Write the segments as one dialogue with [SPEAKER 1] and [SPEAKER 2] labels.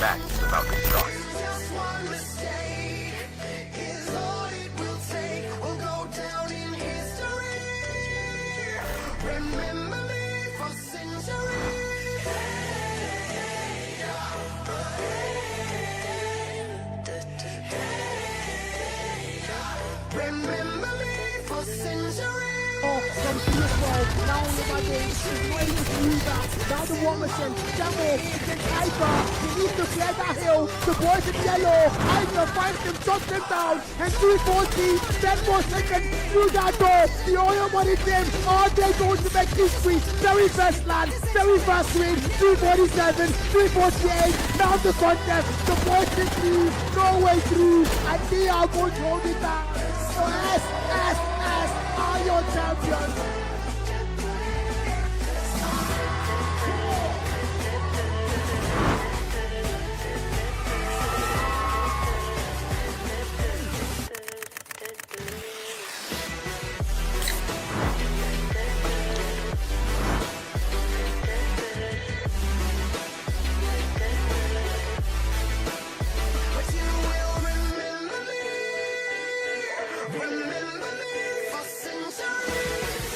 [SPEAKER 1] match is about to start.
[SPEAKER 2] Just one mistake is all it will take. We'll go down in history. Remember me for centuries. Remember me for centuries.
[SPEAKER 3] From Petersburg, now on the Matchday, is waiting to use that. Now the Warmison, Demo, against Iber. He needs to clear that hill. The boys in yellow. Iber finds him, shuts him down. And 340, 10 more seconds through that door. The oil money team, all day going to make history. Very first land, very first win. 347, 348. Now the contest. The boys in lead, no way through. And they are going to hold it down. So S are your champions.
[SPEAKER 2] But you will remember me. Remember me for centuries.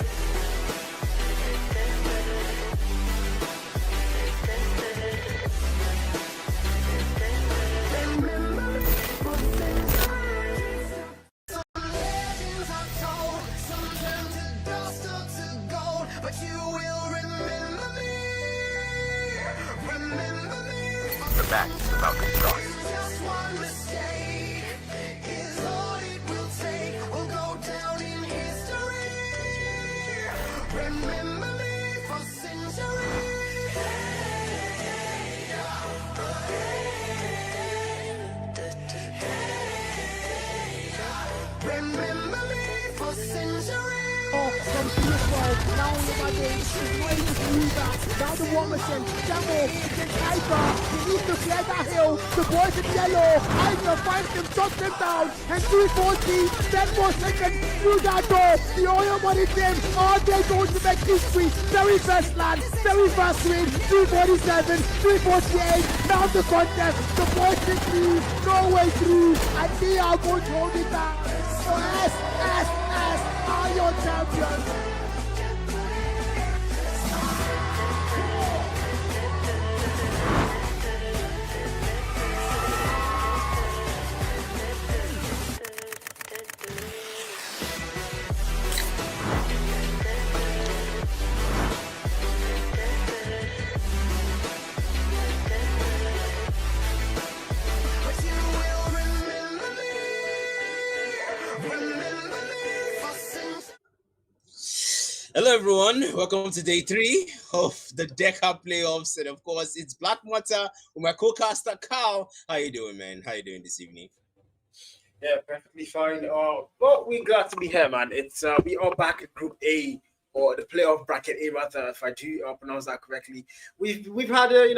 [SPEAKER 2] Remember me for centuries. Some legends are told, some turn to dust or to gold. But you will remember me. Remember me for
[SPEAKER 1] The match is about to start.
[SPEAKER 2] just one mistake is all it will take. We'll go down in history. Remember me for centuries. Remember me for centuries.
[SPEAKER 3] From Petersburg, now on the Matchday, is waiting to use that. Now the Warmison, Demo, against Iber. He needs to clear that hill. The boys in yellow. Iber finds him, shuts him down. And 340, 10 more seconds through that door. The oil money team, all day going to make history. Very first land, very first win. 347, 348. Now the contest. The boys in lead, no way through. And they are going to hold it down. So S are your champions.
[SPEAKER 2] But you will remember me. Remember me for centuries.
[SPEAKER 4] Hello, everyone. Welcome to day 3 of the DECACUP playoffs, and of course, it's Black Matter with my co-caster Carl. How you doing, man? How you doing this evening?
[SPEAKER 5] Yeah, perfectly fine. Well, we're glad to be here, man. It's we are back at Group A, or the playoff bracket A, rather, if I do pronounce that correctly. We've had a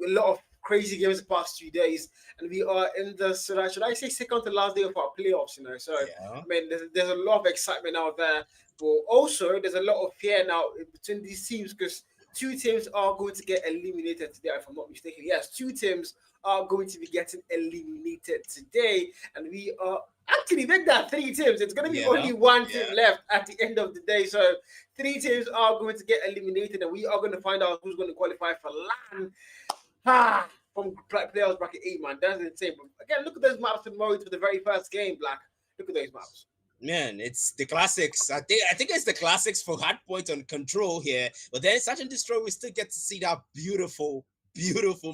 [SPEAKER 5] lot of crazy games the past 2 days, and we are in the should I say second to last day of our playoffs. So
[SPEAKER 4] Yeah.
[SPEAKER 5] I mean, there's a lot of excitement out there, but also there's a lot of fear now between these teams because 2 teams are going to get eliminated today, if I'm not mistaken. Yes, 2 teams are going to be getting eliminated today, and we are actually make that 3 teams. It's going to be
[SPEAKER 4] Yeah.
[SPEAKER 5] only 1 team
[SPEAKER 4] Yeah.
[SPEAKER 5] left at the end of the day, so 3 teams are going to get eliminated, and we are going to find out who's going to qualify for LAN. From playoffs bracket 8, man. That's insane. But again, look at those maps tomorrow for the very first game, Black. Look at those maps.
[SPEAKER 4] Man, it's the classics. I think it's the classics for Hardpoint on Control here. But then Search and Destroy, we still get to see that beautiful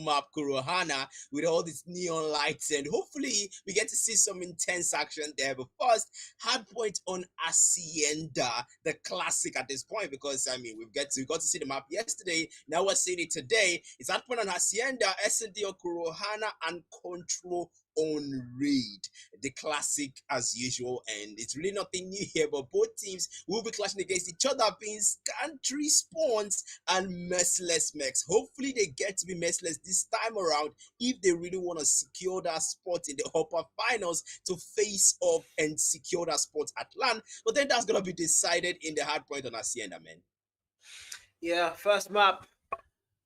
[SPEAKER 4] map, Kurohana, with all these neon lights, and hopefully we get to see some intense action there. But first, Hardpoint on Hacienda, the classic at this point, because I mean we got to see the map yesterday. Now we're seeing it today. It's Hardpoint on Hacienda, S&D on Kurohana, and Control on Raid, the classic as usual, and it's really nothing new here, but both teams will be clashing against each other, being Scantry Spawns and Merciless Mechs. Hopefully they get to be merciless this time around if they really want to secure that spot in the upper finals to face off and secure that spot at LAN. But then that's gonna be decided in the Hardpoint on Hacienda, man.
[SPEAKER 5] Yeah, first map.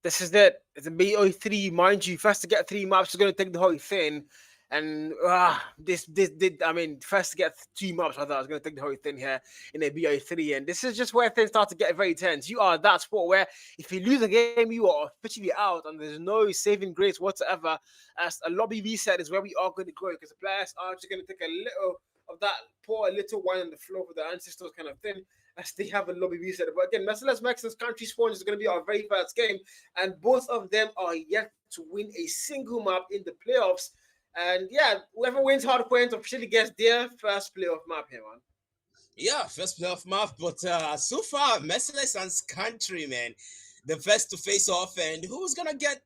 [SPEAKER 5] This is it. It's a BO3, mind you. First to get 3 maps is going to take the whole thing. And I mean, first to get 2 maps, I thought I was going to take the whole thing here in a BO3. And this is just where things start to get very tense. You are that sport where if you lose a game, you are officially out and there's no saving grace whatsoever. As a lobby reset is where we are going to go because the players are just going to take a little of that, pour a little wine on the floor for the ancestors kind of thing. As they have a lobby reset. But again, Merciless Max's country spawn is going to be our very first game, and both of them are yet to win a single map in the playoffs. And yeah, whoever wins hard points officially gets their first playoff map here, man.
[SPEAKER 4] Yeah, first playoff map, but so far, Merciless and country, man, the first to face off, and who's gonna get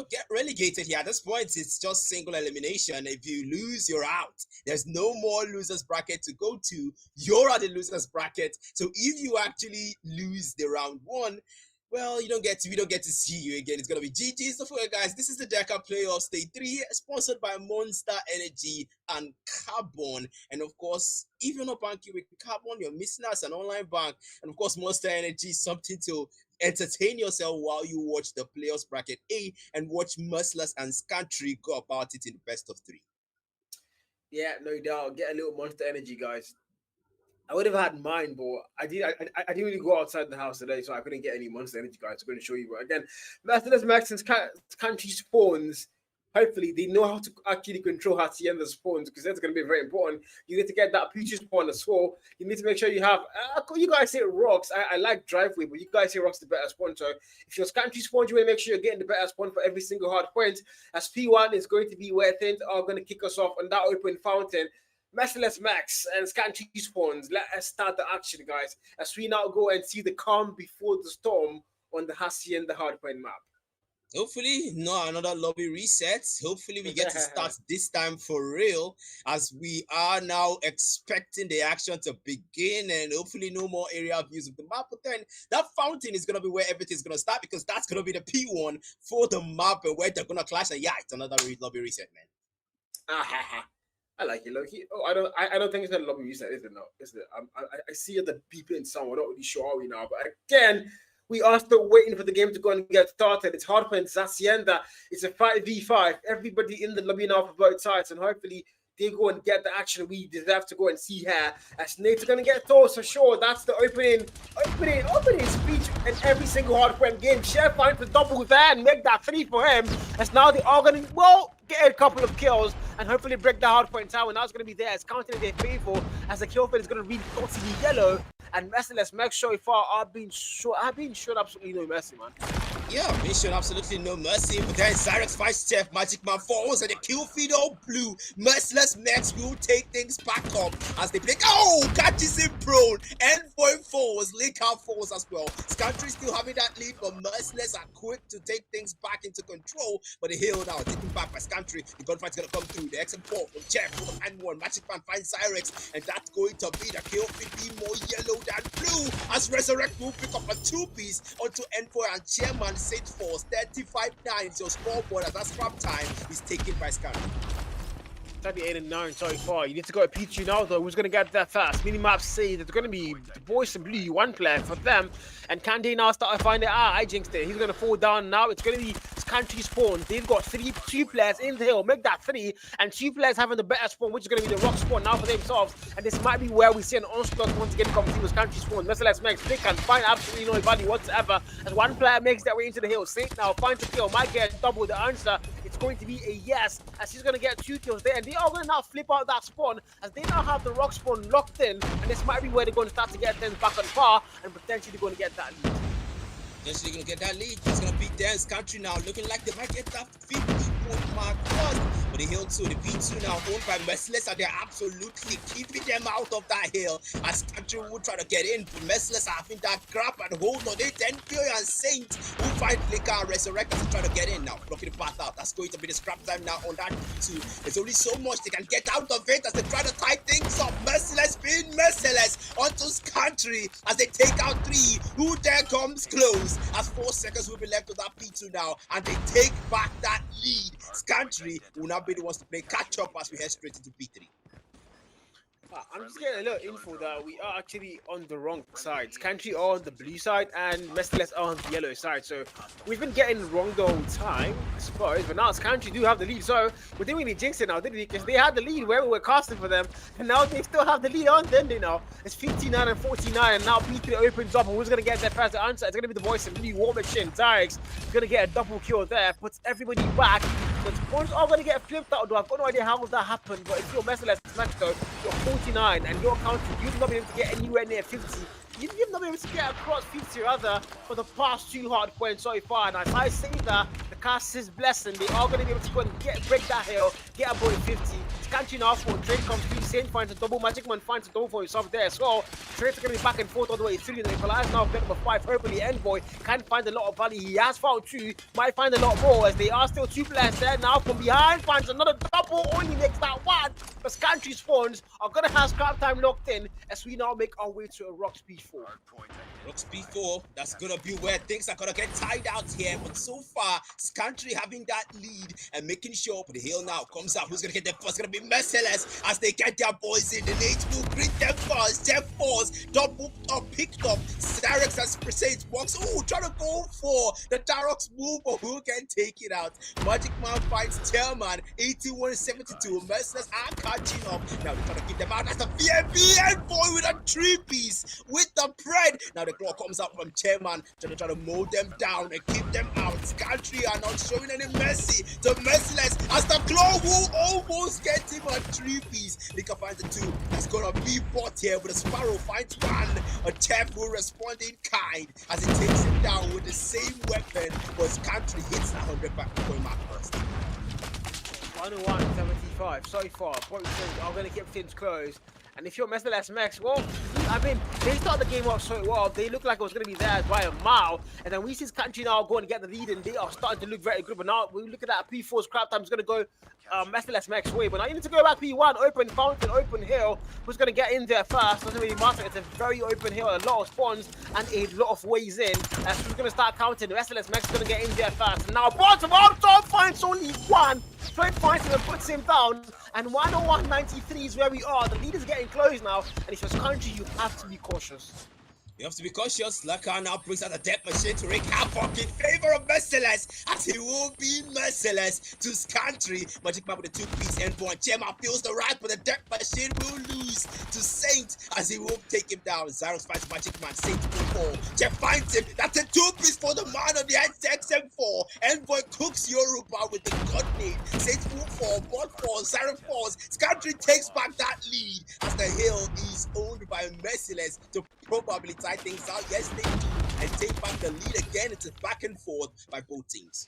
[SPEAKER 4] get relegated here? At this point, it's just single elimination. If you lose, you're out. There's no more losers bracket to go to. You're at the losers bracket. So if you actually lose the round 1, well, we don't get to see you again. It's gonna be GG. So for you guys, this is the DECA Playoff Stage 3, sponsored by Monster Energy and Carbon. And of course, if you're not banking with Carbon, you're missing out an online bank. And of course, Monster Energy is something to entertain yourself while you watch the playoffs bracket A and watch Merciless and Scantry go about it in the best of 3.
[SPEAKER 5] Yeah, no doubt. Get a little Monster Energy, guys. I would have had mine, but I didn't really go outside the house today, so I couldn't get any Monster Energy, guys. I'm going to show you. But again, Merciless Max's country spawns. Hopefully, they know how to actually control Hacienda spawns because that's going to be very important. You need to get that Pichu spawn as well. You need to make sure you have. You guys say rocks. I like driveway, but you guys say rocks the better spawn. So if your country spawns, you want to make sure you're getting the better spawn for every single hard point. As P1 is going to be where things are going to kick us off on that open fountain. Merciless Max and Scantry spawns. Let us start the action, guys. As we now go and see the calm before the storm on the Hacienda hardpoint map.
[SPEAKER 4] Hopefully, not another lobby reset. Hopefully, we get to start this time for real, as we are now expecting the action to begin, and hopefully no more area views of the map. But then that fountain is going to be where everything's going to start, because that's going to be the P1 for the map and where they're going to clash. And yeah, it's another lobby reset, man.
[SPEAKER 5] I like it, Loki. Oh, I don't think it's a lobby reset, is it? No, is it? I see the people in some. We're not really sure, are we now? But again, we are still waiting for the game to go and get started. It's hardpoint, it's Hacienda. It's a 5v5. Everybody in the lobby now for both sides, and hopefully they go and get the action we deserve to go and see here. As Nate's going to get throws for sure. That's the opening speech in every single hardpoint game. Chef finds the double there and make that 3 for him. As now they are going to, get a couple of kills and hopefully break the hardpoint tower. Now it's going to be there. It's counting their favor as the kill feed is going to read totally yellow. And Merciless Max so far are being shown absolutely no mercy, man.
[SPEAKER 4] Yeah, being shown absolutely no mercy. But then Cyrex fights Chef, Magic Man falls, and the kill feed all blue. Merciless Max will take things back up as they play. Oh, catches him prone. Envoy falls, Lincoln falls as well. Scantry still having that lead, but Merciless are quick to take things back into control. But the hill now taken back by Scantry. The gunfight's gonna come through. The exit port from Chef from N1. Magic Man finds Cyrex, and that's going to be the kill feed be more yellow than blue. As Resurrect will pick up a 2-piece onto Envoy and Chairman Sage Force. 35-9 is your scoreboard as that scrap time is taken by Scantry.
[SPEAKER 5] 38 and 9 so far. You need to go to P2 now, though. Who's going to get there first? Minimaps say that they're going to be the boys in blue, 1 player for them. And can they now start to find it? I jinxed it. He's going to fall down now. It's going to be country spawn. They've got 2 players in the hill. Make that 3. And 2 players having the better spawn, which is going to be the rock spawn now for themselves. And this might be where we see an onslaught once again come through with country spawn. Merciless Max, they can find absolutely no value whatsoever. As 1 player makes their way into the hill. Saint now finds a kill. Might get double the answer. It's going to be a yes, as he's going to get 2 kills there. And they are going to now flip out that spawn, as they now have the rock spawn locked in. And this might be where they're going to start to get things back on par, and potentially going to get that lead.
[SPEAKER 4] Potentially going to get that lead. He's going to beat Dan's Country now, looking like they might get that 50-point mark first. But the hill 2, the P2 now owned by Merciless, and they're absolutely keeping them out of that hill. As Country will try to get in, but Merciless having that grab and hold on it. Then Fury and Saint will find Flicker and Resurrect as they try to get in now, blocking the path out. That's going to be the scrap time now on that P2. There's only so much they can get out of it as they try to tie things up. Merciless being Merciless onto Country as they take out 3. Who there comes close? As 4 seconds will be left to that P2 now, and they take back that lead. Scantry will now be the ones to play catch up as we head straight into P3.
[SPEAKER 5] I'm just getting a little info that we are actually on the wrong sides. Country are on the blue side and Merciless are on the yellow side. So we've been getting wrong the whole time, I suppose. But now it's Country do have the lead. So we didn't really jinx it now, did we? Because they had the lead where we were casting for them. And now they still have the lead on them, you know. It's 59 and 49. And now P3 opens up. And who's going to get their first answer? It's going to be the voice of Lee War Machine. Tarek going to get a double kill there. Puts everybody back. The spawns are going to get flipped out, though. I've got no idea how that happened, but if you're Merciless Smash, though, you're 49 and you're counting, you've not been able to get anywhere near 50. You've not been able to get across 50 rather for the past 2 hard points so far. And as I say that, the cast is blessing. They are going to be able to go and break that hill, get above 50. It's Country now for Trade comes through. Saint finds a double. Magic Man finds a double for himself there as well. Trades are going to be back and forth all the way through. And Nikolai's now bit number 5. Hopefully, Envoy can find a lot of value. He has found 2, might find a lot more as they are still 2 players there now. From behind, finds another double, only makes that 1. But Country spawns are going to have scrap time locked in as we now make our way to a Rock Speed 4.
[SPEAKER 4] Rooks B4, that's gonna be where things are gonna get tied out here. But so far, Country having that lead and making sure the hill now comes out. Who's gonna get there first? Gonna be Merciless as they get their boys in. The Nate will greet them first. Jeff Force, double up, picked up. Starex as Presage walks. Ooh, trying to go for the Tarox move, but who can take it out? Magic Man fights Chairman, 81-72. Merciless are catching up. Now they're trying to keep them out. That's the VMB boy with a 3-piece with the bread. Now the claw comes out from Chairman, trying to mold them down and keep them out. Country are not showing any mercy to Merciless as the claw will almost get him a 3-piece. Lika finds the 2. That's gonna be bought here, but the Sparrow finds 1. A Chef will respond in kind as he takes him down with the same weapon, but Country hits the 100 back point mark first.
[SPEAKER 5] 101-75 so far. Both teams are going to keep things close. And if you're Merciless Max, well, I mean, they started the game off so well. They looked like it was going to be theirs by a mile. And then we see Country now go and get the lead, and they are starting to look very good. But now we look at that P4 scrap time is going to go Merciless Max way. But now you need to go back P1, open fountain, open hill. Who's going to get in there first? Doesn't really matter. It's a very open hill, a lot of spawns, and a lot of ways in. As who's going to start counting? Merciless Max is going to get in there first. And now bottom up top finds only 1. Straight finds him and puts him down. And 101.93 is where we are. The lead is getting close now. And if it's Country, you have to be cautious.
[SPEAKER 4] You have to be cautious. Laka now brings out the death machine to wreak havoc in favor of Merciless, as he will be Merciless to Country. Magic Man with the 2-piece endpoint. Chairman feels the right, but the death machine will lose to Saint as he will take him down. Zyros fights Magic Man. Saint will fall. Jeff finds him. That's a 2-piece for the man on the XXM4. Envoy cooks Yoruba with the god name. Saint will fall. Bot falls. Zyros falls. Country takes back that lead as the hill is owned by Merciless to probably tie things out. Yes, they do, and take back the lead again. It's a back and forth by both teams.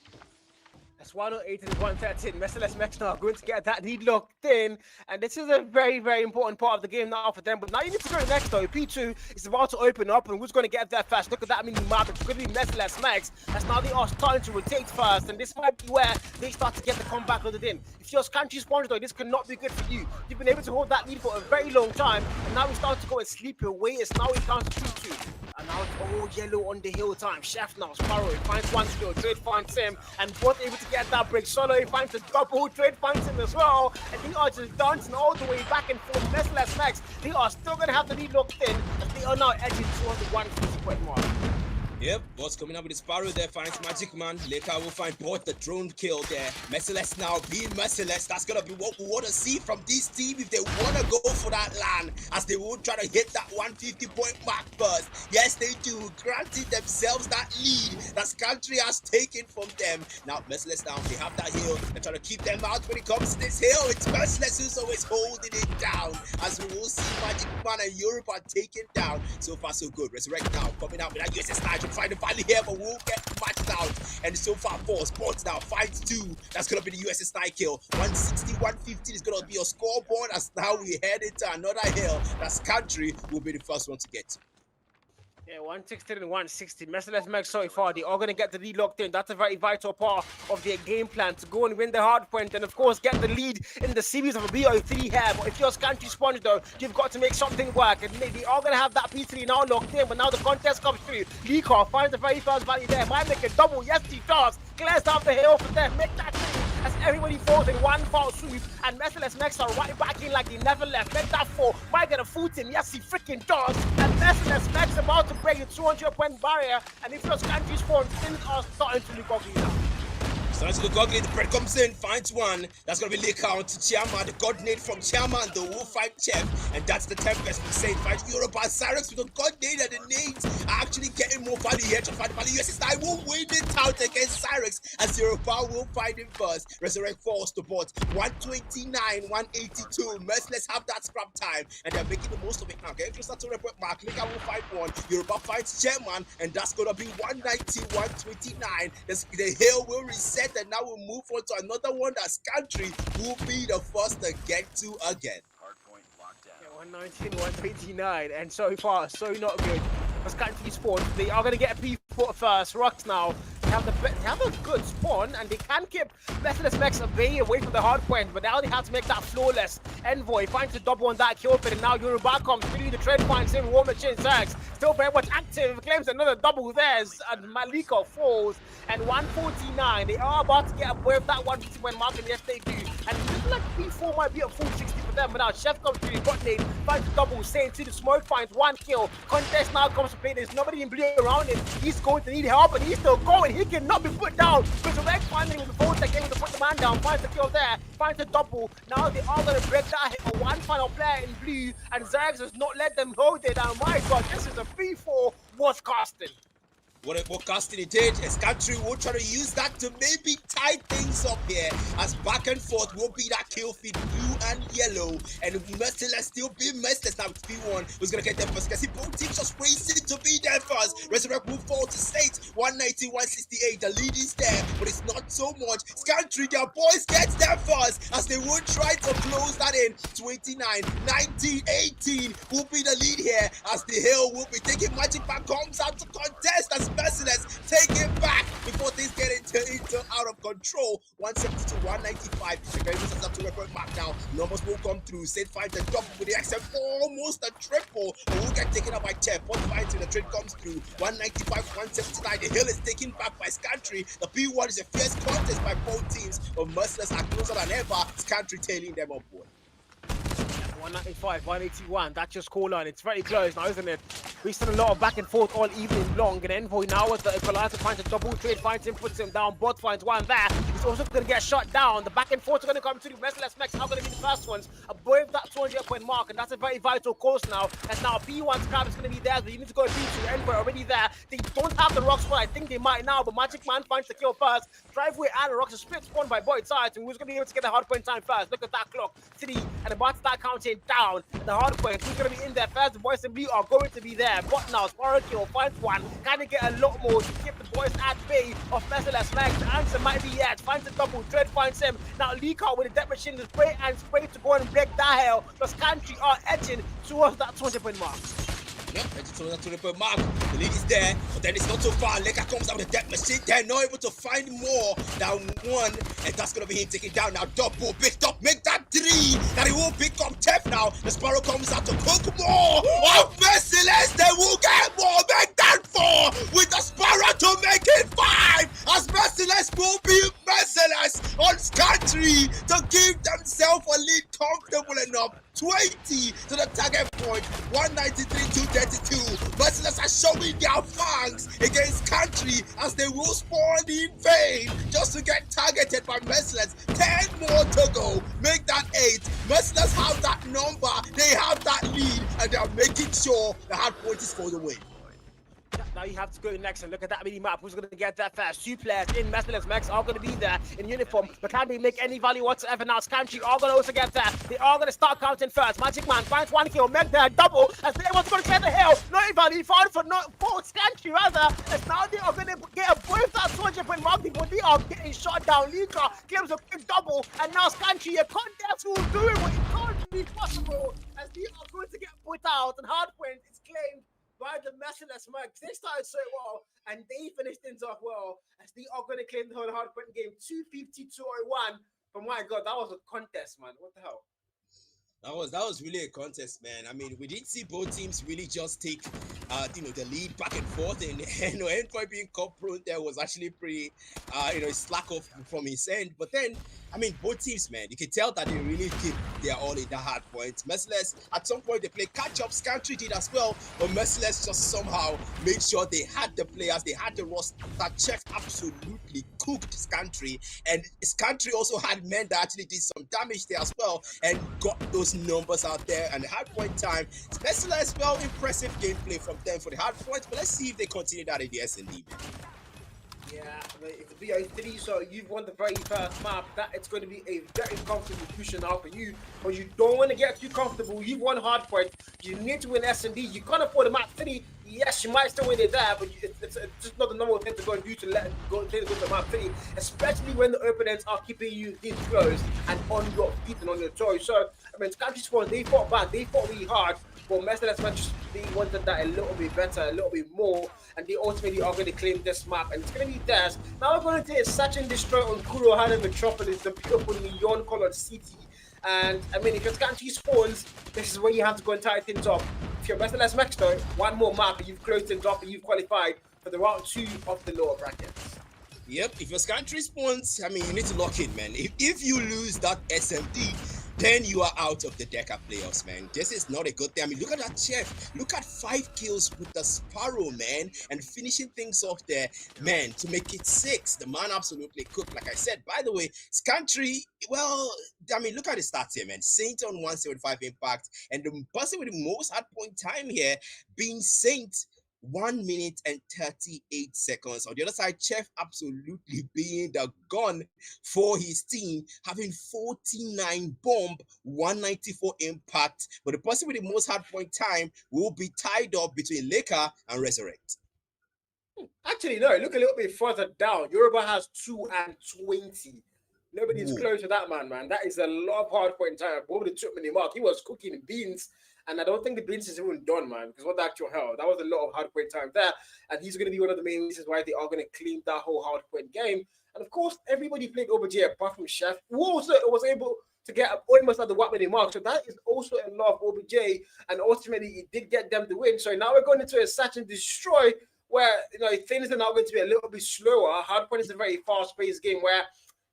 [SPEAKER 5] That's 108 and 113. Merciless Max now going to get that lead locked in. And this is a very, very important part of the game now for them. But now you need to go next, though. P2 is about to open up, and who's going to get there first? Look at that mini map. It's going to be Merciless Max. As now they are starting to rotate first, and this might be where they start to get the comeback loaded in. If you're Country Sponge, though, this cannot be good for you. You've been able to hold that lead for a very long time, and now we start to go and sleep away. It's now it down to 2-2. And now it's all yellow on the hill time. Chef now, Sparrow finds 1 skill. Trade finds him, and both able to get that break. Solo finds a double. Trade finds him as well. And they are just dancing all the way back and forth. Merciless Max, they are still going to have the lead locked in, as they are now edging towards the 150 point mark.
[SPEAKER 4] Yep, Boss coming up with the Sparrow there, finds Magic Man. Laker will find both the drone kill there. Merciless now being Merciless. That's gonna be what we want to see from this team if they want to go for that land, as they will try to hit that 150 point mark first. Yes, they do, granting themselves that lead that Country has taken from them. Now, Merciless now, they have that hill. They're trying to keep them out when it comes to this hill. It's Merciless who's always holding it down, as we will see Magic Man and Europe are taken down. So far, so good. Resurrect now, coming out with that USS Nigel. Find the valley here, but we'll get matched out. And so far, 4 spots now. Finds 2. That's going to be the USS Night kill. 160, 150 is going to be a scoreboard, as now we head into another hill. That's Country will be the first one to get to.
[SPEAKER 5] Yeah, 160 and 160. Merciless Max so far, they are going to get the lead locked in. That's a very vital part of their game plan to go and win the hard point and, of course, get the lead in the series of a BO3 here. But if you're Country Sponge, though, you've got to make something work. And they are going to have that P3 now locked in, but now the contest comes through. Leaker finds the very first value there. Might make a double. Yes, he does. Clears down the hill for them. Make that 3. As
[SPEAKER 6] everybody falls in one foul sweep, and Merciless Max are right back in like they never left. Make that fall, might get a foot in, yes he freaking does, and Merciless Max about to break the 200-point barrier, and if your country's form, things are starting to look ugly now.
[SPEAKER 4] Starting to look ugly, the bread comes in, finds one. That's going to be Lake out to Chiama, the god nade from Chiama, the will fight Chef, and that's the Tempest from Saint fight Europa. Cyrex with the god nade and the nades are actually getting more value here to fight the value. Yes, I will win it out against Cyrex as Europa will find him first. Resurrect falls to bot 129, 182. Merciless have that scrap time, and they're making the most of it now. Getting closer to report mark. Lake will fight one. Europa fights Chairman, and that's going to be 190, 129. The hill will reset. And now we'll move on to another one that's country will be the first to get to again.
[SPEAKER 1] Hardpoint locked down.
[SPEAKER 6] Yeah, 119, 129, and so far, so not good. As country spawn, they are going to get a P4 first. Rocks now. They have a good spawn, and they can keep Merciless Max away from the hard point, but now they have to make that flawless. Envoy finds a double on that kill pit, and now Yoruba comes through the trade finds him. War Machine Zags still very much active, claims another double there, and Malika falls. And 149, they are about to get away with that 150 point mark, and yes they do. And it looks like P4 might be a full 60 for them, but now Chef comes through, got nade, finds a double, saying to the smoke, finds one kill. Contest now comes to play, there's nobody in blue around him. He's going to need help, and he's still going. He cannot be put down. Resurrect finally with the forward that game to put the man down, finds the kill there, finds a double. Now they are going to break that hit for one final player in blue, and Zags has not let them hold it down. My god, this is a P4 worth casting.
[SPEAKER 4] What casting it did, as country will try to use that to maybe tie things up here, as back and forth will be that kill feed blue and yellow, and Merciless still be Merciless now with P1 who's gonna get there first. Because both teams just racing to be there first. Resurrect will fall to State 190, 168. The lead is there, but it's not so much. Country, their boys get there first as they will try to close that in. 29, 19, 18 will be the lead here as the hill will be taking Magic back, comes out to contest as Merciless take it back before things get into out of control. 170 to 195. The guy moves up to record mark now. Numbers will come through. Saint finds a double with the XM, almost a triple. But will get taken up by Chef. 45 till the trade comes through. 195, 179. The hill is taken back by Scantry. The P1 is a fierce contest by both teams. But Merciless are closer than ever. Scantry tailing them upward.
[SPEAKER 6] 195, 181, that's just call on. It's very close now, isn't it? We've seen a lot of back and forth all evening long, and Envoy now with the equalizer finds a double trade, finds him, puts him down, bot finds one there. He's also going to get shot down. The back and forth are going to come to the Merciless Max are going to be the first ones above that 200-point mark, and that's a very vital course now. As now P1's crab is going to be there, but you need to go B2. Envoy already there. They don't have the rocks, but I think they might now, but Magic Man finds the kill first. Driveway and the rocks are split spawn by both sides, and who's going to be able to get the hard point time first? Look at that clock. City and about to start counting down. The hard point, who's going to be in there first? The boys in blue are going to be there. But now, Sparrow kill finds one. Can they get a lot more to keep the boys at bay of Merciless Max? The answer might be yes. Finds a double. Dread finds him. Now, Leak out with the death machine to spray and spray to go and break that hell. The Scantry are edging towards that 200-point mark.
[SPEAKER 4] Yep, to the point mark. The lead is there, but then it's not so far. Leka comes out with the death machine. They're not able to find more than one, and that's gonna be him taking down now. Double picked up, make that three. That he won't pick up Tef now. The Sparrow comes out to cook more. Oh, Merciless, they will get more. Make that four with the Sparrow to make it five. As Merciless will be Merciless on Scantry to give themselves a lead comfortable enough. 20 to the target point, 193 to 32. Merciless are showing their fangs against Country as they will spawn in vain just to get targeted by Merciless. 10 more to go. Make that 8. Merciless have that number, they have that lead, and they are making sure the hard point is for the win.
[SPEAKER 6] Now you have to go next and look at that mini map. Who's going to get that fast? Two players in Merciless Max are going to be there in uniform, but can they make any value whatsoever now? Scantry are going to also get there. They are going to start counting first. Magic Man finds one kill, make their double as they was going to get the hill. Not value found for Scantry rather. As now they are going to get a both that 200-point mark, but they are getting shot down. Lika claims a quick double, and now Scantry, a contest who will do it what it can't be possible as they are going to get put out, and hardpoint is claimed by the Merciless Max. They started so well, and they finished things off well, as they are going to claim the whole hardpoint game. 250-201. But my God, that was a contest, man. What the hell?
[SPEAKER 4] That was really a contest, man. I mean, we did see both teams really just take, the lead back and forth, and Envoy being cup prone there was actually pretty, slack off from his end. But then I mean, both teams, man, you can tell that they really keep their all in that hard point. Merciless, at some point, they play catch-up. Scantry did as well, but Merciless just somehow made sure they had the players, they had the roster. That Chef absolutely cooked Scantry, and Scantry also had men that actually did some damage there as well, and got those numbers out there. And the hard point time, Merciless, well, impressive gameplay from them for the hard point, but let's see if they continue that in the S&D.
[SPEAKER 6] Yeah, I mean, it's a BO3, so you've won the very first map. That it's going to be a very comfortable cushion now for you, but you don't want to get too comfortable. You've won hardpoint. You need to win S&D. You can't afford a map 3. Yes, you might still win it there, but it's just not the normal thing to go and do to let go to map 3, especially when the opponents are keeping you this close and on your feet and on your toes. So, I mean, Country Spawn, they fought back, they fought really hard. But Merciless just they wanted that a little bit better, a little bit more, and they ultimately are going to claim this map, and it's going to be theirs. Now we're going to take Search and Destroy on Kurohana Metropolis, the beautiful neon-colored city. And I mean, if your Country Spawns, this is where you have to go and tie things up. If you're Merciless Max though, one more map, and you've closed things up, and you've qualified for the round 2 of the lower brackets.
[SPEAKER 4] Yep, if your Scantry spawns, I mean, you need to lock in, man. If you lose that SMD, then you are out of the DECA playoffs, man. This is not a good thing. I mean, look at that Chef. Look at 5 kills with the Sparrow, man, and finishing things off there, man, to make it 6. The man absolutely cooked, like I said. By the way, Scantry, well, I mean, look at the stats here, man. Saint on 175 impact, and the person with the most hard point time here being Saint. 1 minute and 38 seconds. On the other side, Chef absolutely being the gun for his team, having 49 bomb, 194 impact. But the person with the most hard point time will be tied up between Laker and Resurrect.
[SPEAKER 6] Actually, no, look a little bit further down. Yoruba has 2 and 20. Nobody's close to that man. That is a lot of hard point time. Over the 2-minute mark, he was cooking beans. And I don't think the beans is even done, man, because what the actual hell? That was a lot of hard point time there. And he's going to be one of the main reasons why they are going to clean that whole hard point game. And of course, everybody played OBJ apart from Chef, who also was able to get almost at the 1-minute mark. So that is also a lot of OBJ. And ultimately, it did get them the win. So now we're going into a Search and Destroy where, you know, things are now going to be a little bit slower. Hard point is a very fast-paced game where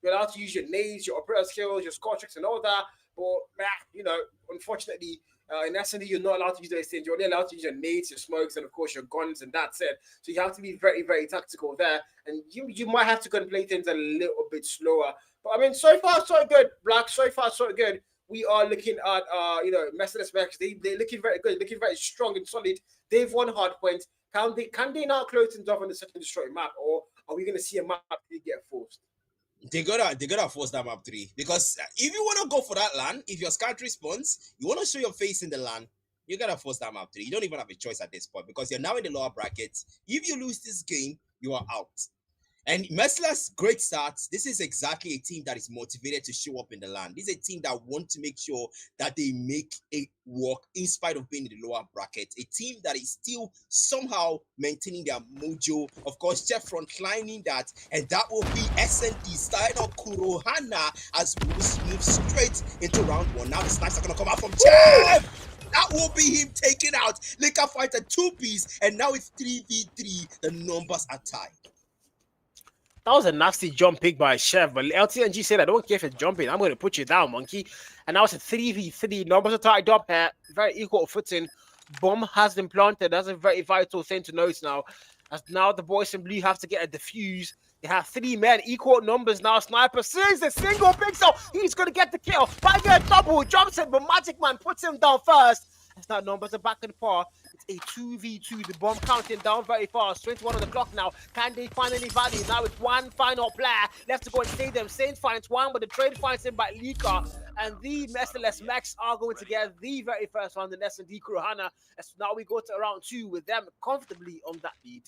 [SPEAKER 6] you're allowed to use your nades, your operator skills, your score tricks, and all that. But, you know, unfortunately, in S&D, you're not allowed to use those things. You're only allowed to use your nades, your smokes, and of course your guns, and that's it. So you have to be very, very tactical there. And you might have to go and play things a little bit slower. But I mean, so far so good, Black. So far so good. We are looking at you know, Merciless Max. They're looking very good, looking very strong and solid. They've won hard points. Can they now close things off on the Search and Destroy map, or are we going to see a map that get forced?
[SPEAKER 4] They gotta force that map 3, because if you want to go for that land, if your Scantry spawns, you want to show your face in the land, you gotta force that map 3. You don't even have a choice at this point, because you're now in the lower brackets. If you lose this game, you are out. And Merciless, great starts. This is exactly a team that is motivated to show up in the land. This is a team that wants to make sure that they make it work in spite of being in the lower bracket. A team that is still somehow maintaining their mojo. Of course, Chef frontlining that, and that will be SND starting on Kurohana as we move straight into round 1. Now the snipes are going to come out from Chef. That will be him taking out Laker Fighter 2-piece, and now it's 3v3. The numbers are tied.
[SPEAKER 6] That was a nasty jump pick by Chef, but LTNG said, I don't care if you're jumping, I'm going to put you down, monkey. And now it's a 3v3. Numbers are tied up here, very equal footing. Bomb has been planted. That's a very vital thing to note now. As now the boys in blue have to get a defuse. They have 3 men, equal numbers now. Sniper sees the single pixel. He's going to get the kill. Find a double, jumps in, but Magic Man puts him down first. As now numbers are back in the par. It's a 2v2. The bomb counting down very fast. 21 on the clock now. Can they find any value? Now it's one final player left to go and save them. Saint finds one, but the trade finds him by Lika. And the Merciless Max are going to get the very first round in S&D Kurohana. As now we go to round 2 with them comfortably on that lead.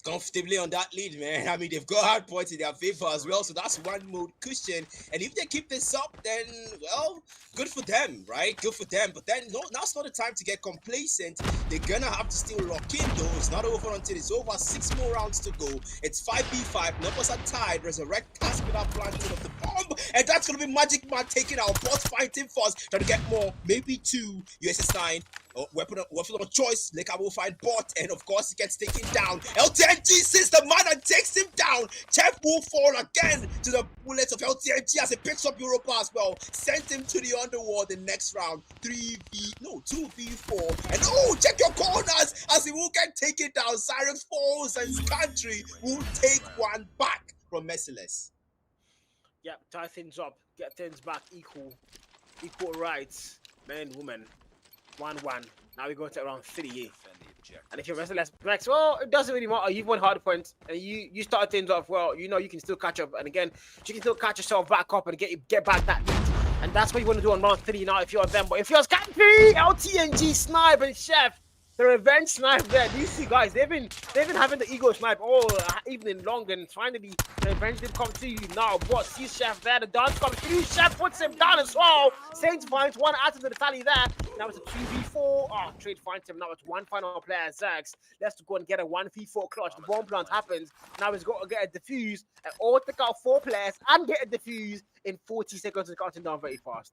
[SPEAKER 4] Comfortably on that lead, man. I mean, they've got hard points in their favor as well, so that's one mode cushion. And if they keep this up, then, well, good for them, right? Good for them. But then, no, now's not the time to get complacent. They're gonna have to still lock in, though. It's not over until it's over. 6 more rounds to go. It's 5v5. Numbers are tied. Resurrect task without planting of the bomb. And that's gonna be Magic Man taking out boss fighting first. Trying to get more, maybe 2. USS 9. weapon of choice. Leka will find bot, and of course he gets taken down. LTNG sees the man and takes him down. Chef will fall again to the bullets of LTNG as he picks up Europa as well. Sent him to the underworld the next round. 2v4. And oh, check your corners as he will get taken down. Cyrix falls and his country will take one back from Merciless.
[SPEAKER 6] Yep, tie things up, get things back equal rights, men, women, 1-1. Now we go to around 38. And if you're Merciless Max, well, it doesn't really matter. You've won hard points, and you start things off well. You know you can still catch up, and again, you can still catch yourself back up and get back that lead. And that's what you want to do on round 3 now if you're them. But if you're Scampi, LTNG, Snipe, and Chef, the revenge snipe there. These two guys, they've been having the ego snipe all evening long, and finally the revenge did come to you now. But see Chef there, the dance comes through. Chef puts him down as well. Saints finds one out of the tally there. Now it's a 2v4. Oh, Trade finds him. Now it's one final player, Zags. Let's go and get a 1v4 clutch. The bomb plant happens. Now he's got to get a defuse and all take out 4 players and get a defuse in 40 seconds. It's counting down very fast.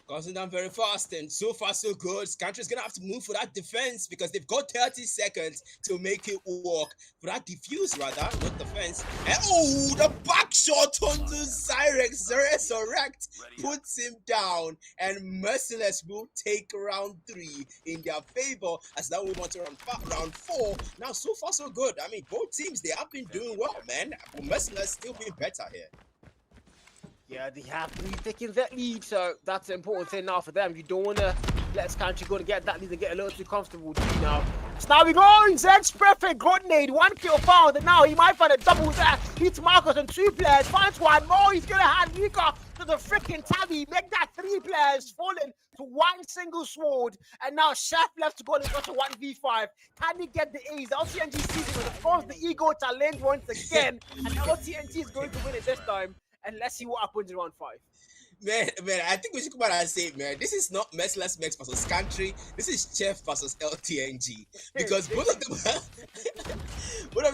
[SPEAKER 4] Counting down very fast, and so far so good. Country's gonna have to move for that defense because they've got 30 seconds to make it work. For that defuse, rather, not defense. And oh, the back shot onto Cyrix. Resurrect puts him down, and Merciless will take round 3 in their favor as now we want to round 4. Now, so far so good. I mean, both teams, they have been doing well, man. Merciless still being better here.
[SPEAKER 6] Yeah, they have to be taking that lead, so that's the important thing now for them. You don't want to let this country go to get that lead and get a little too comfortable, do you now? So now we go, Zed's perfect grenade, 1 kill found, and now he might find a double there. Hits Marcus and 2 players, finds one more, he's going to hand Mika to the freaking tabby, make that 3 players falling to 1 single sword, and now Chef left to go and go to 1v5. Can he get the A's? The LTNG season, of course, the ego challenge once again, and LTNG is going to win it this time. And let's see what happens in round 5.
[SPEAKER 4] Man, I think we should come out and say, man, this is not Merciless Max versus Country. This is Chef versus LTNG. Because both of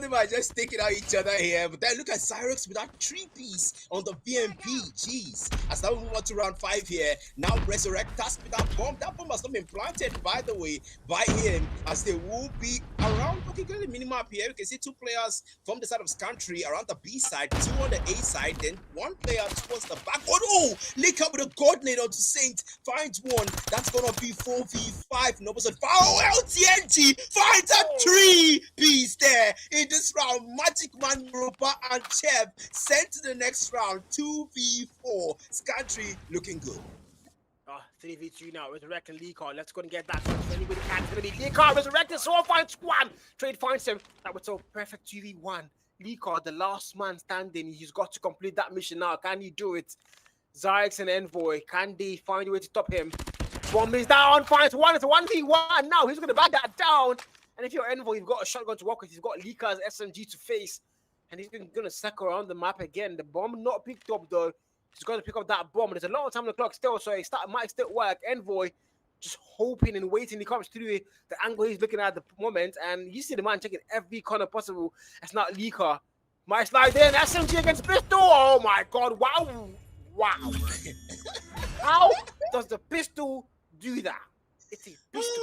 [SPEAKER 4] them are just taking out each other here. But then look at Cyrix with that 3-piece on the VMP. Jeez. As now we move on to round 5 here. Now Resurrect task with that bomb. That bomb has not been planted, by the way, by him. As they will be around, okay, get the minimap here. You can see 2 players from the side of Country around the B side, 2 on the A side, then 1 player towards the back. Oh, Link up with a coordinator to Saint, finds one. That's gonna be 4v5. Nobles and foul. LTNG finds a 3-piece there in this round. Magic Man, Europa, and Chef sent to the next round. 2v4. Scantry looking good.
[SPEAKER 6] 3v2 now. Resurrect and Leakar. Let's go and get that. Anybody can. It's gonna be Leakar. Resurrected. So finds one. Trade finds him. That was a perfect 2v1. Leakar, the last man standing. He's got to complete that mission now. Can he do it? Zyx and Envoy, can they find a way to stop him? Bomb is down, finds one, it's a 1v1 now, he's going to back that down. And if you're Envoy, you've got a shotgun to work with, he's got Leaker's SMG to face. And he's going to circle around the map again. The bomb not picked up though. He's going to pick up that bomb. There's a lot of time on the clock still, so it might still work. Envoy just hoping and waiting. He comes through the angle he's looking at the moment. And you see the man checking every corner possible. It's not Leaker. Might slide in, SMG against pistol. Oh my God, wow. Wow. How does the pistol do that? It's a pistol.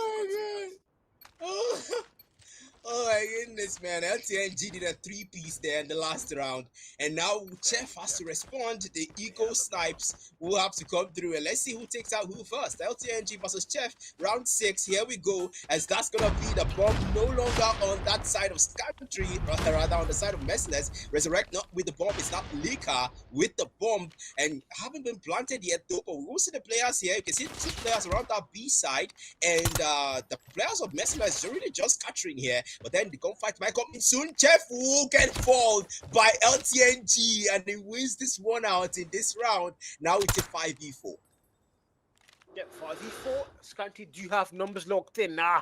[SPEAKER 4] Oh my goodness, man. LTNG did a 3-piece there in the last round. And now Chef has to respond. The Eco Snipes will have to come through. And let's see who takes out who first. LTNG versus Chef, round 6. Here we go. As that's going to be the bomb no longer on that side of Scantry, rather on the side of Merciless. Resurrect not with the bomb. It's not Lika with the bomb. And haven't been planted yet though. But we will see the players here. You can see 2 players around that B side. And the players of Merciless are really just catching here. But then the gunfight might come in soon. Chef will get fouled by LTNG and he wins this one out in this round. Now it's a 5v4.
[SPEAKER 6] Yep, 5v4. Scanty, do you have numbers locked in? Nah,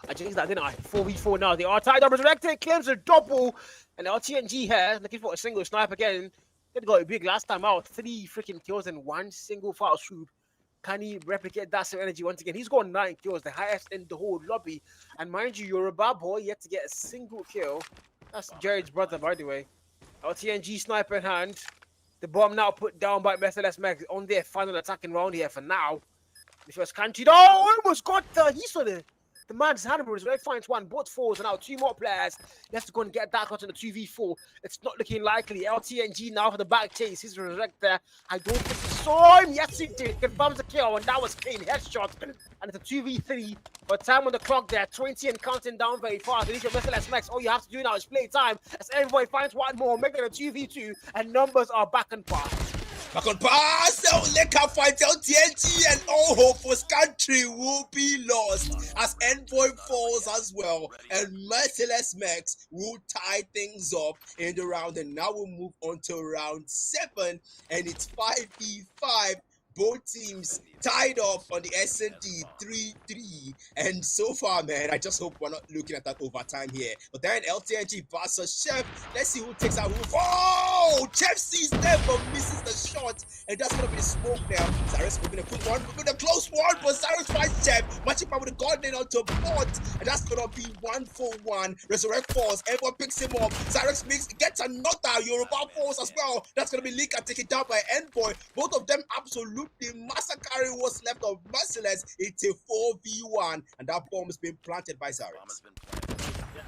[SPEAKER 6] I changed that, didn't I? 4v4 now. They are tied up. Resurrected, claims a double. And LTNG here, looking for a single snipe again. They got a big last time out. 3 freaking kills and 1 single foul swoop. Can he replicate that same energy once again? He's got 9 kills, the highest in the whole lobby. And mind you, you're a bad boy, yet to get a single kill. That's Jared's brother, by the way. LTNG sniper in hand. The bomb now put down by Merciless Max on their final attacking round here for now. The first country. Oh, almost got he saw the man's hand. Red finds one. Both fours and now 2 more players. He has to go and get that out in the 2v4. It's not looking likely. LTNG now for the back chase. He's resurrect there. I don't think he saw him. Yes, he did. Confirms the kill, and that was clean headshot. And it's a 2v3. For time on the clock there, 20 and counting down very fast. Felicia Merciless Max. All you have to do now is play time as everybody finds one more, making a 2v2, and numbers are back and fast.
[SPEAKER 4] Back on pass, so Leka fight LTNG and all hope for his country will be lost as Envoy falls as well, and Merciless Max will tie things up in the round, and now we'll move on to round 7, and it's 5v5. Both teams tied up on the S&D 3-3, and so far, man, I just hope we're not looking at that overtime here. But then LTNG versus Chef. Let's see who takes out who. Oh, Chef sees them but misses the shot, and that's gonna be the smoke now. Cyrus moving a quick one, moving a close one, but Cyrus finds Chef. Matching power with a garden onto bot, and that's gonna be 1-for-1. Resurrect falls, everyone picks him up. Cyrus gets a knockdown. Yoruba falls as well. That's gonna be Lika taken down by Envoy. Both of them absolutely massacring what's left of Merciless. It's a 4v1, and that bomb has been planted by Cyrus.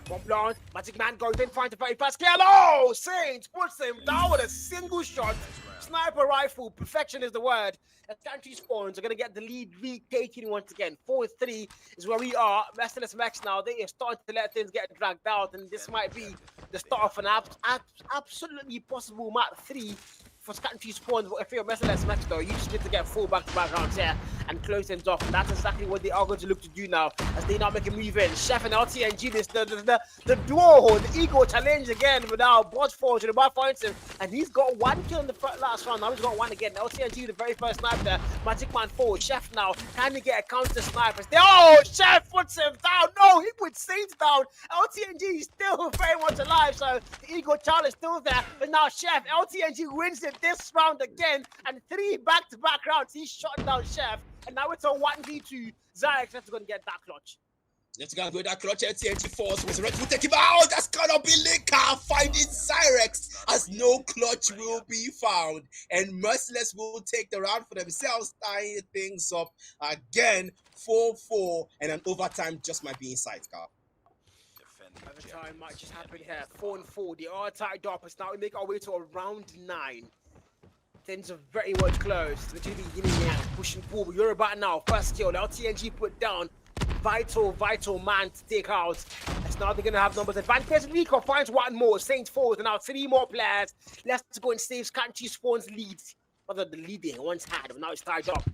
[SPEAKER 6] Bomb launch, Magic Man goes in, finds the very first kill. Oh, Saints puts him down with a single shot. Sniper rifle, perfection is the word. As country spawns are going to get the lead retaking once again. 4-3 is where we are. Merciless Max now, they are starting to let things get dragged out, and this might be the start of an absolutely possible map 3 for country spawns. If you're Merciless Max though, you just need to get 4 back-to-back rounds here and close things off. And that's exactly what they are going to look to do now as they now make a move in. Chef and LTNG, this the duo, the ego challenge again, but now Bot falls, the bot finds him, and he's got 1 kill in the last round. Now he's got 1 again. LTNG, the very first sniper, Magic Man forward. Chef now, can he get a counter sniper? Oh, Chef puts him down. No, he puts Saints down. LTNG is still very much alive, so the ego challenge is still there. But now Chef, LTNG wins it this round again, and 3 back-to-back rounds. He shot down Chef, and now it's a 1v2. Zyrex has to go and get that clutch.
[SPEAKER 4] Let's go and go that clutch. LTNG force was ready to take him out. That's gonna be Lika finding Cyrex as no clutch will be found, and Merciless will take the round for themselves, tying things up again. 4-4, and an overtime just might be in sight, Carl.
[SPEAKER 6] Overtime might just happen here. 4-4. They are tied up. It's now we make our way to a round 9. Things are very much close. The beginning pushing forward. You're about now. First kill. The LTNG put down. Vital man to take out. As now they're going to have numbers advantage. Nico finds 1 more. Saints forward. And now 3 more players. Let's go and save country spawns lead. Rather the lead they once had, but now it's tied up.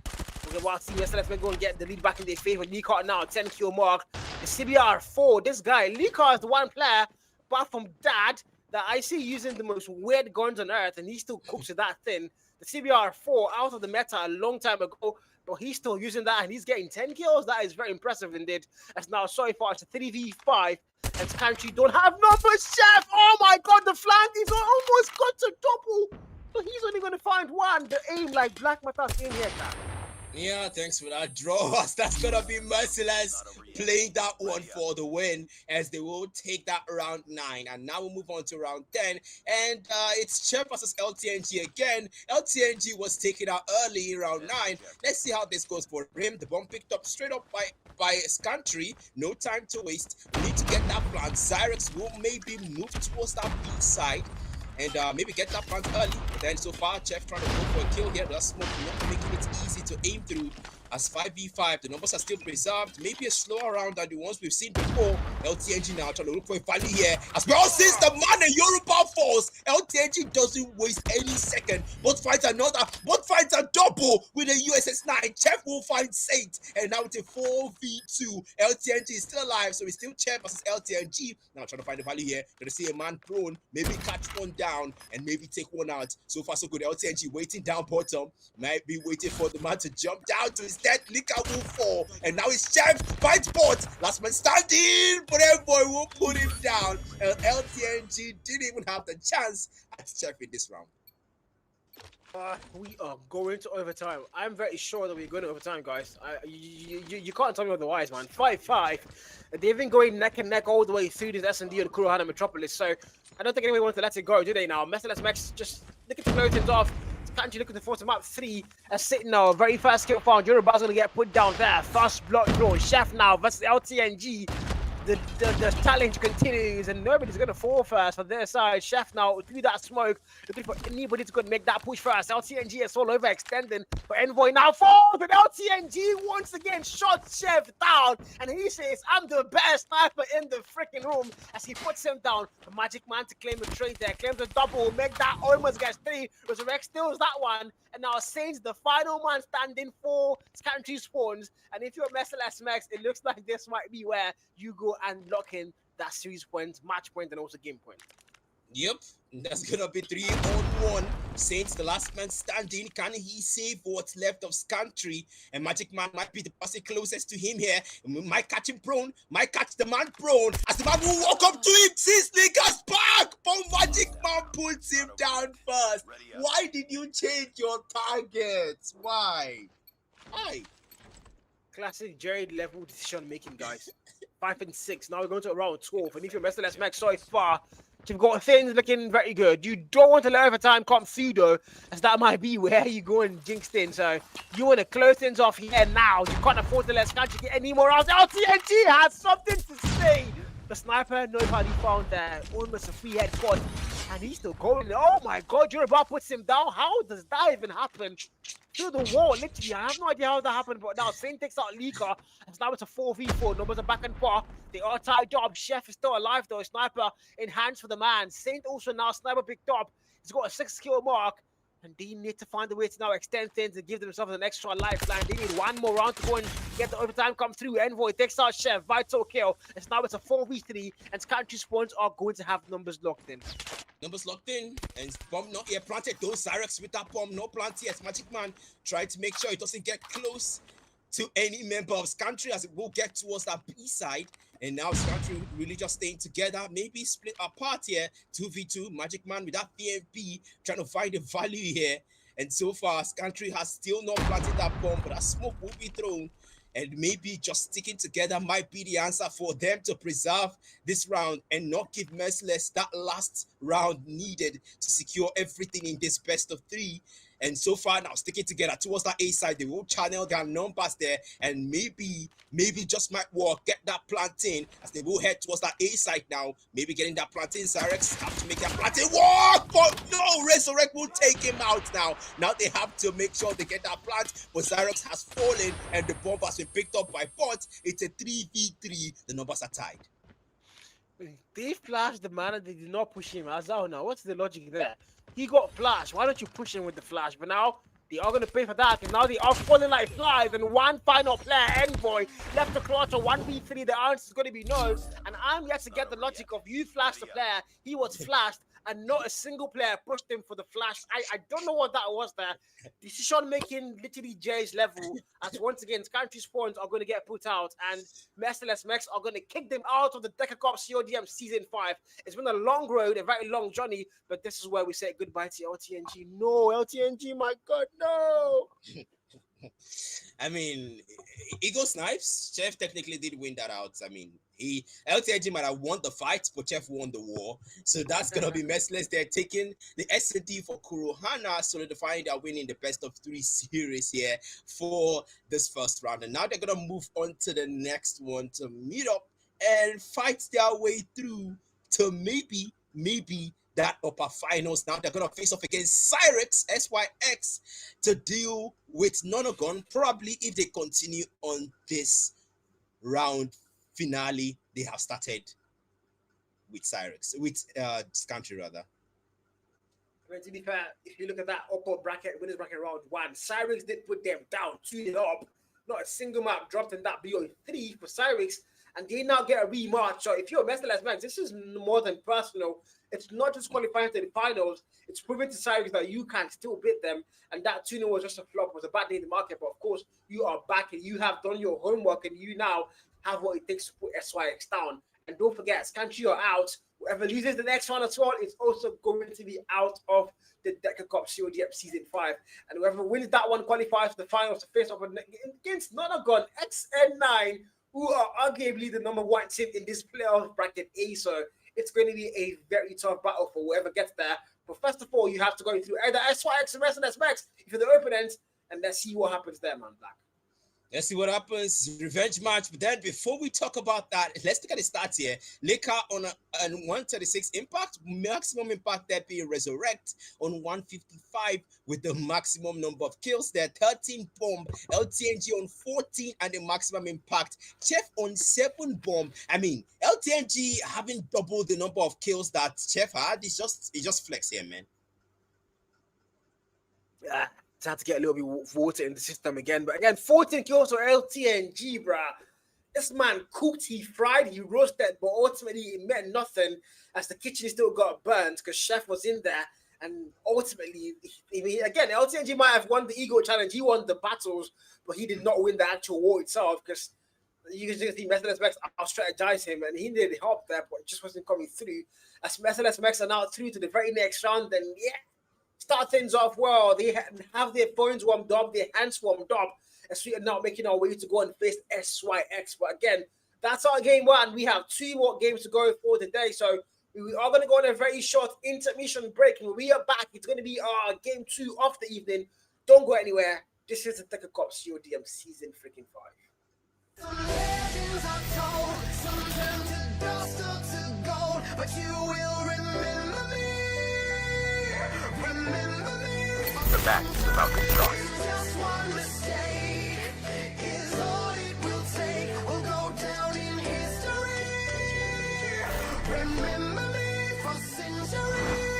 [SPEAKER 6] We're going to see let's go and get the lead back in their favor. Nico now 10 kill mark. The CBR4. This guy, Nico is the one player, apart from Dad, that I see using the most weird guns on earth, and he still cooks with that thing. The CBR4 out of the meta a long time ago, but he's still using that, and he's getting 10 kills. That is very impressive indeed. That's now sorry for it's a 3v5, and country don't have numbers. Chef, oh my god, the flank is almost got to double. So he's only going to find 1. The aim like Black Matas in here, Cap.
[SPEAKER 4] Yeah, thanks for that draw. That's gonna be Merciless playing that one for the win, as they will take that round 9. And now we'll move on to round 10, and it's Chef versus LTNG again. LTNG was taken out early in round 9. Let's see how this goes for him. The bomb picked up straight up by his country. No time to waste. We need to get that plant. Zyrex will maybe move towards that B side and maybe get that plant early. But then so far, Chef trying to go for a kill here. That smoke not making it easy to aim through. As 5v5, the numbers are still preserved. Maybe a slower round than the ones we've seen before. LTNG now trying to look for a value here. As well, since the man in Yoruba falls, LTNG doesn't waste any second. Both fights are double with a USS9. Chef will find Saint. And now it's a 4v2. LTNG is still alive, so it's still Chef versus LTNG. Now trying to find the value here. Gonna see a man prone. Maybe catch one down and maybe take one out. So far, so good. LTNG waiting down bottom. Might be waiting for the man to jump down to his dead. Lika will fall, and now it's Chef fights bot. Last man standing, but Envoy will put him down. And LTNG didn't even have the chance at Chef in this round.
[SPEAKER 6] We are going to overtime. I'm very sure that we're going to overtime, guys. You can't tell me otherwise, man. 5-5. They've been going neck and neck all the way through this S&D and Kurohana Metropolis, so I don't think anyone wants to let it go, do they now? Merciless Max just looking to blow things off. Country looking to force him up 3 and sitting now. Very first kill found. Yoruba's going to get put down there. First block draw. Chef now versus LTNG. The challenge continues and nobody's going to fall first for their side. Chef now through that smoke, looking for anybody to go and make that push first. LTNG is all over extending, but Envoy now falls, and LTNG once again shot Chef down, and he says, I'm the best sniper in the freaking room, as he puts him down. The Magic Man to claim a trade there, claims a double, make that almost gets 3. Resurrect steals that one, and now Saints, the final man standing for Country spawns, and if you're Merciless Max, it looks like this might be where you go and lock in that series point, match point, and also game point.
[SPEAKER 4] Yep, that's gonna be 3-on-1. Saints, the last man standing. Can he save what's left of Scantry? And Magic Man might be the person closest to him here. Might catch him prone, might catch the man prone. As the man will walk up to him, sees Sneakers back, but Magic Man puts him down first. Why did you change your targets? Why?
[SPEAKER 6] Classic Jared level decision making, guys. 5 and 6. Now we're going to round 12. And if you're Merciless Max so far, you've got things looking very good. You don't want to let overtime come through, though, as that might be where you go and jinx things. So you want to close things off here now. You can't afford to let Scanty get any more rounds. LTNG has something to say. The sniper, nobody found there. Almost a free head spot. And he's still going. Oh my god, Yoruba puts him down. How does that even happen? Through the wall, literally. I have no idea how that happened, but now Saint takes out Leaker. And now it's a 4v4. Numbers are back and forth. They are tied up. Chef is still alive though. Sniper in hands for the man. Saint also now sniper picked up. He's got a 6 kill mark. And they need to find a way to now extend things and give themselves an extra lifeline. They need one more round to go and get the overtime come through. Envoy takes out Chef, vital kill. And now it's a 4v3, and Country spawns are going to have numbers locked in.
[SPEAKER 4] Numbers locked in, and bomb not yet planted. Those Cyrex with that bomb, no plant yet. Magic Man trying to make sure it doesn't get close to any member of Scantry as it will get towards that B side. And now Scantry really just staying together, maybe split apart here. 2v2, Magic Man with that PMP trying to find the value here. And so far, Scantry has still not planted that bomb, but that smoke will be thrown. And maybe just sticking together might be the answer for them to preserve this round and not give Merciless that last round needed to secure everything in this best of 3. And so far now, sticking together towards that A side, they will channel their numbers there, and maybe just might work, get that planting as they will head towards that A side now. Maybe getting that planting. Cyrex have to make that planting work, but no, Resurrect will take him out now. Now they have to make sure they get that plant, but Cyrex has fallen and the bomb has been picked up by Bot. It's a 3v3. The numbers are tied.
[SPEAKER 6] They flashed the man and they did not push him. Azal now, what's the logic there? He got flash. Why don't you push him with the flash? But now they are going to pay for that. And now they are falling like flies. And one final player, Envoy, left to clutch a 1v3. The answer is going to be no. And I'm yet to get the logic of you flashed the player. He was flashed. And not a single player pushed him for the flash. I don't know what that was there. Decision making literally Jay's level. As once again, Country spawns are going to get put out. And Merciless Max are going to kick them out of the DECACUP CODM Season 5. It's been a long road, a very long journey. But this is where we say goodbye to LTNG. No, LTNG, my God, no.
[SPEAKER 4] I mean, Eagle Snipes, Chef technically did win that out. I mean, LTNG might have won the fight, but Chef won the war. So that's going to be Merciless. They're taking the S&D for Kurohana, solidifying their winning the best of 3 series here for this first round. And now they're going to move on to the next one to meet up and fight their way through to maybe that upper finals. Now they're going to face off against Cyrex, SYX, to deal with Nonagon, probably if they continue on this round finale they have started with Cyrex, with Scantry rather.
[SPEAKER 6] But to be fair, if you look at that upper bracket, winners bracket round 1, Cyrex did put them down 2-0 up. Not a single map dropped in that BO3 for Cyrex, and they now get a rematch. So if you're Merciless Max, this is more than personal. It's not just qualifying to the finals. It's proving to Cyrex that you can still beat them. And that 2-0 was just a flop. It was a bad day in the market. But of course, you are back and you have done your homework and you now have what it takes to put SYX down. And don't forget, Scantry are out. Whoever loses the next one as well is also going to be out of the DECACUP CODM Season 5. And whoever wins that one qualifies for the finals to face off against Nonagon XN9, who are arguably the number 1 team in this playoff bracket A. So it's going to be a very tough battle for whoever gets there. But first of all, you have to go through either SYX or Mercedes Max if you're the opponent, and let's see what happens there, man. Black.
[SPEAKER 4] Let's see what happens. Revenge match. But then before we talk about that, let's look at the stats here. Leka on 136 impact, maximum impact there being Resurrect on 155 with the maximum number of kills there. 13 bomb, LTNG on 14 and the maximum impact. Chef on 7 bomb. I mean, LTNG having double the number of kills that Chef had. It's just flex here, man.
[SPEAKER 6] Yeah. Had to get a little bit of water in the system again. But again, 14 kills for LTNG, bruh. This man cooked, he fried, he roasted, but ultimately it meant nothing as the kitchen still got burnt because Chef was in there. And ultimately, again, LTNG might have won the ego challenge. He won the battles, but he did not win the actual war itself because you can just see Mercedes Max out-strategize him, and he needed help there, but it just wasn't coming through. As Mercedes Max are now through to the very next round, then yeah, start things off well. They have their phones warmed up, their hands warmed up, as we are now making our way to go and face SYX. But again, that's our game one. We have 2 more games to go for today. So we are going to go on a very short intermission break. And when we are back, it's going to be our game 2 of the evening. Don't go anywhere. This is the DECACUP CODM season freaking 5.
[SPEAKER 2] Some legends are told, some turn to dust or to gold, but you will remember me. Remember me.
[SPEAKER 1] The match is about to start.
[SPEAKER 2] Just one mistake is all it will take. We'll go down in history. Remember me for centuries.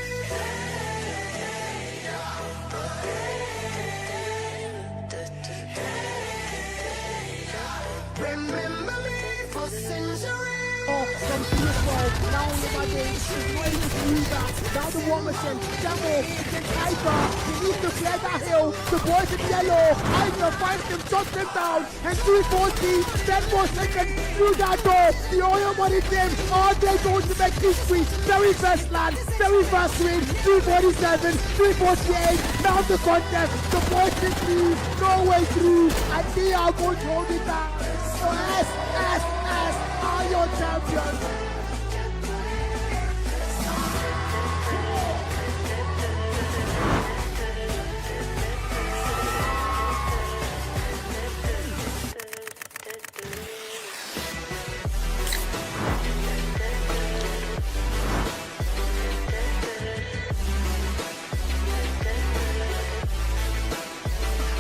[SPEAKER 2] Remember me for centuries.
[SPEAKER 3] From PS12, now on my game, she's not able to do that. Now the War Machine, Demo, against Hyper, he needs to clear that hill. The boys in yellow, Hyper finds him, shuts him down, and 340, 10 more seconds through that door. The oil money team, all they going to make history. Very first land, very first win, 347, 348, now the contest. The boys in lead, no way through, and they are going to hold it down. So S are your champions.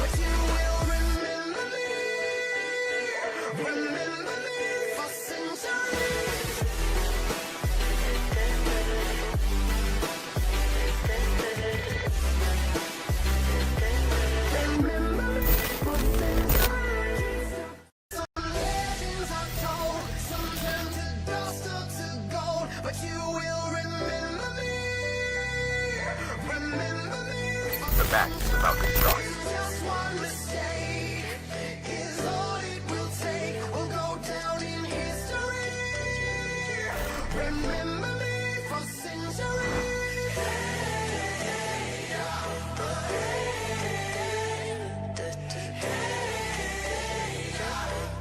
[SPEAKER 2] But you will remember me. Remember me for centuries. Remember me for centuries. Some legends are told, some turn to dust or to gold, but you will remember me. Remember me.
[SPEAKER 1] The match is about to start.
[SPEAKER 2] Just one mistake is all it will take. We'll go down in history. Remember me for centuries.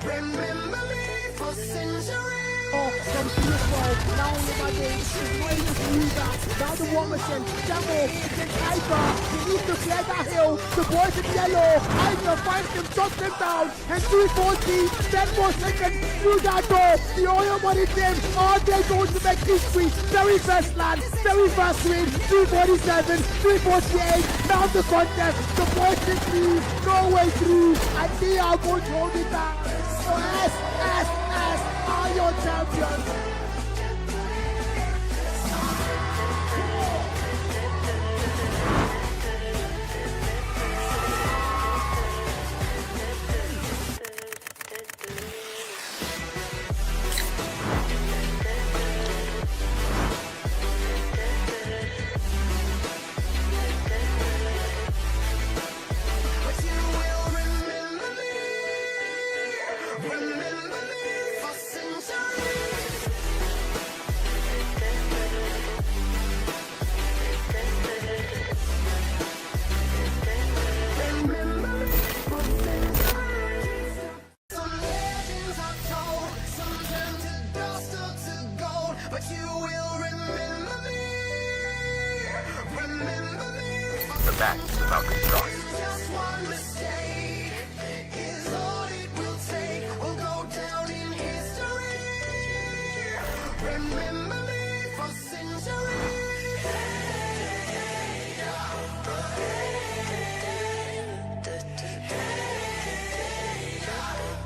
[SPEAKER 2] Remember me for centuries.
[SPEAKER 3] From PS12, now on my game, she's not able to do that. Now the War Machine, Demo, against Hyper, he needs to clear that hill. The boys in yellow, Hyper finds him, shuts him down, and 340, 10 more seconds through that door. The oil money team, all they going to make history. Very first land, very first win, 347, 348, now the contest. The boys in lead, no way through, and they are going to hold it down. So S are your champions.
[SPEAKER 2] But you will remember me. Remember me for centuries. Remember me for centuries. Some legends are told, some turn to dust or to gold, but you will remember me.
[SPEAKER 1] Facts about the stars.
[SPEAKER 2] Just one mistake is all it will take. We'll go down in history. Remember me for centuries.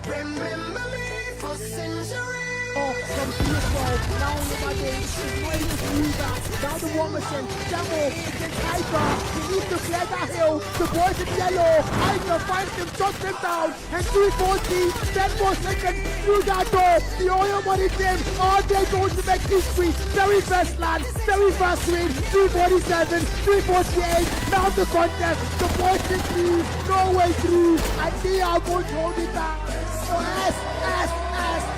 [SPEAKER 2] Remember me for centuries.
[SPEAKER 3] From PS12, now nobody is minus Ruger, down the war machine, Jamo against Hyper, he needs to clear that hill, the boys in yellow, Hyper finds him, shuts him down, and 340, 10 more seconds, through that door, the oil money team, all day going to make history, very first land, very first win, 347, 348, now the contest, the boys in lead, no way through, and they are going to hold it down, so S,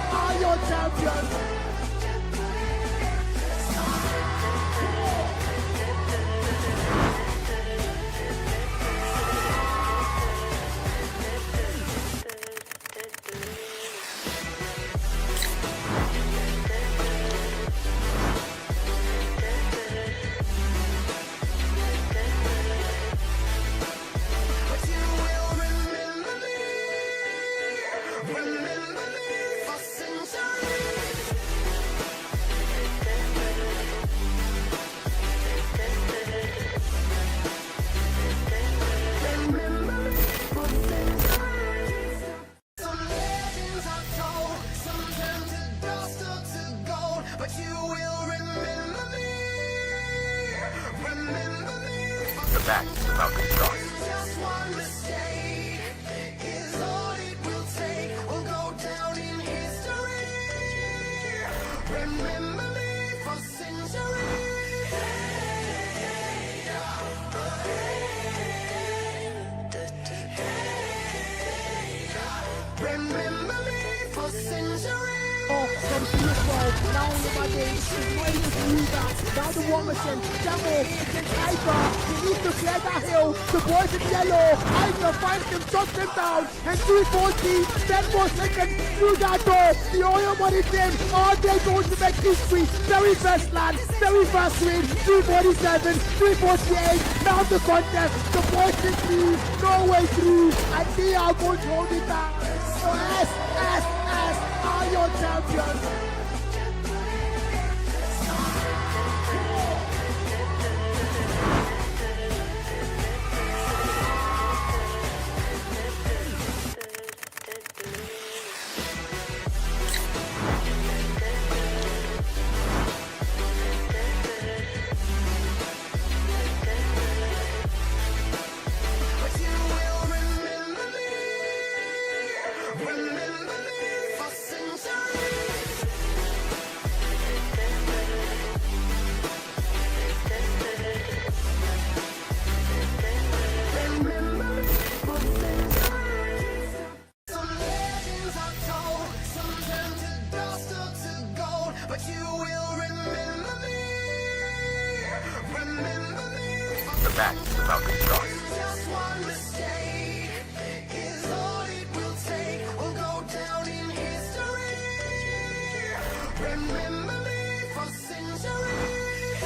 [SPEAKER 3] are your champions.
[SPEAKER 2] But you will remember me. Remember me for centuries. Remember me for centuries. Some legends are told, some turn to dust or to gold, but you will remember me. Remember me for
[SPEAKER 1] The facts about the stars.
[SPEAKER 2] just one mistake is all it will take. We'll go down in history. Remember me for centuries. Remember me for centuries.
[SPEAKER 3] From PS12, now nobody is minus Ruger, down the war machine, Jamo against Hyper, he needs to clear that hill, the boys in yellow, Hyper finds him, shuts him down, and 340, 10 more seconds, through that door, the oil money team, all day going to make history, very first land, very first win, 347, 348, now the contest, the boys in lead, no way through, and they are going to hold it down, so S, are your champions.
[SPEAKER 2] But you will remember me. Remember me for centuries. Remember me for centuries. Some legends are told, some turn to dust or to gold, but you will remember me. Remember me for
[SPEAKER 1] The facts about the stars.
[SPEAKER 2] just one mistake is all it will take. We'll go down in history. Remember me for centuries.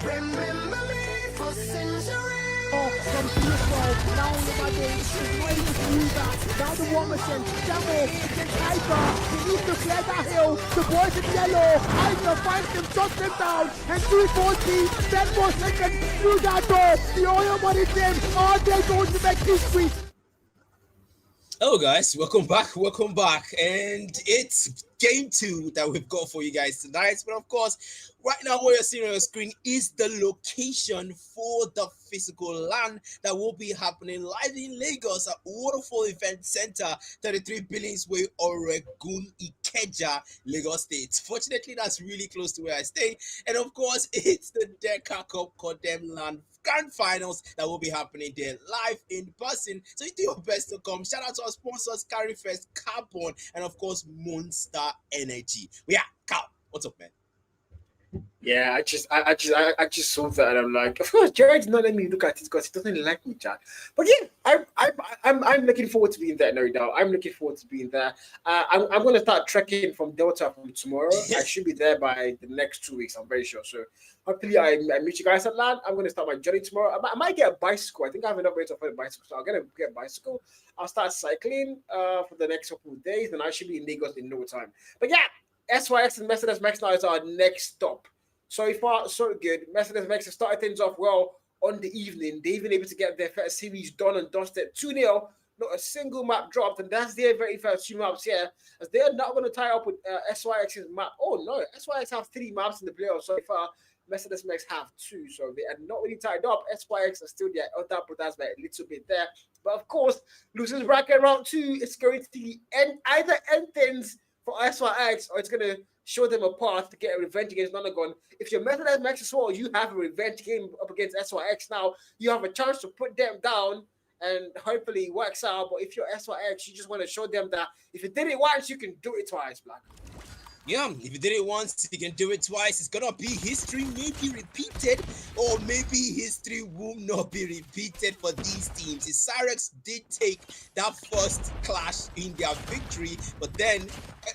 [SPEAKER 2] Remember me for centuries.
[SPEAKER 3] From PS12, now nobody is minus Ruger, down the war machine, Jamo against Hyper, he needs to clear that hill, the boys in yellow, Hyper finds him, shuts him down, and 340, 10 more seconds, through that door, the oil money team, all day going to make history.
[SPEAKER 4] Hello guys, welcome back, and it's game 2 that we've got for you guys tonight. But of course, right now what you're seeing on your screen is the location for the physical LAN that will be happening live in Lagos at Waterfall Event Center, 33 Billings Way, Oregun, Ikeja, Lagos State. Fortunately, that's really close to where I stay, and of course, it's the DECACUP CODM LAN Grand Finals that will be happening there live in person. So you do your best to come. Shout out to our sponsors, Carry First, Carbon, and of course, Monster Energy. Yeah, Cal, what's up, man?
[SPEAKER 5] Yeah, I just saw that and I'm like, of course, Jared's not letting me look at it because he doesn't like me, Jack. But yeah, I'm looking forward to being there, no doubt. I'm looking forward to being there. I'm gonna start trekking from Delta from tomorrow. I should be there by the next 2 weeks. I'm very sure. So hopefully, I meet you guys at land. I'm gonna start my journey tomorrow. I might get a bicycle. I think I have enough weight for a bicycle, so I'm gonna get a bicycle. I'll start cycling for the next couple of days, and I should be in Lagos in no time. But yeah, SYX and Mercedes Max now is our next stop. So far, so good. Mercedes Max have started things off well on the evening. They've been able to get their first series done and dusted 2-0. Not a single map dropped, and that's their very first 2 maps here. As they are not going to tie up with SYX's map. Oh no, SYX have 3 maps in the playoffs so far. Mercedes Max have 2, so they are not really tied up. SYX are still there. Other brothers by a little bit there, but of course, losers bracket round 2 is going to either end things for SYX or it's going to show them a path to get a revenge against Nonagon. If you're Mercedes Max as well, you have a revenge game up against SYX now. You have a chance to put them down and hopefully it works out. But if you're SYX, you just want to show them that if you did it once, you can do it twice, Black.
[SPEAKER 4] Yeah, if you did it once, you can do it twice. It's gonna be history, maybe repeated, or maybe history will not be repeated for these teams. The Cyrex did take that first clash in their victory, but then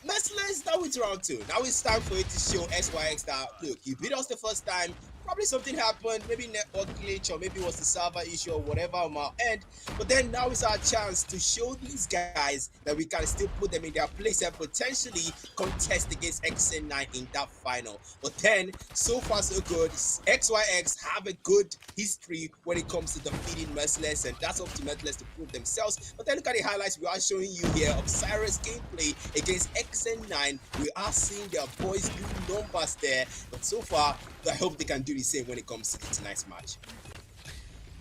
[SPEAKER 4] Merciless, now it's round 2. Now it's time for it to show SYX that, look, you beat us the first time, probably something happened, maybe network glitch, or maybe it was the server issue or whatever on our end. But then now is our chance to show these guys that we can still put them in their place and potentially contest against XN9 in that final. But then, so far so good. XYX have a good history when it comes to defeating Merciless, and that's up to Merciless to prove themselves. But then look at the highlights we are showing you here of Cyrus gameplay against XN9. We are seeing their boys do numbers there, but so far, I hope they can do the same when it comes to tonight's match.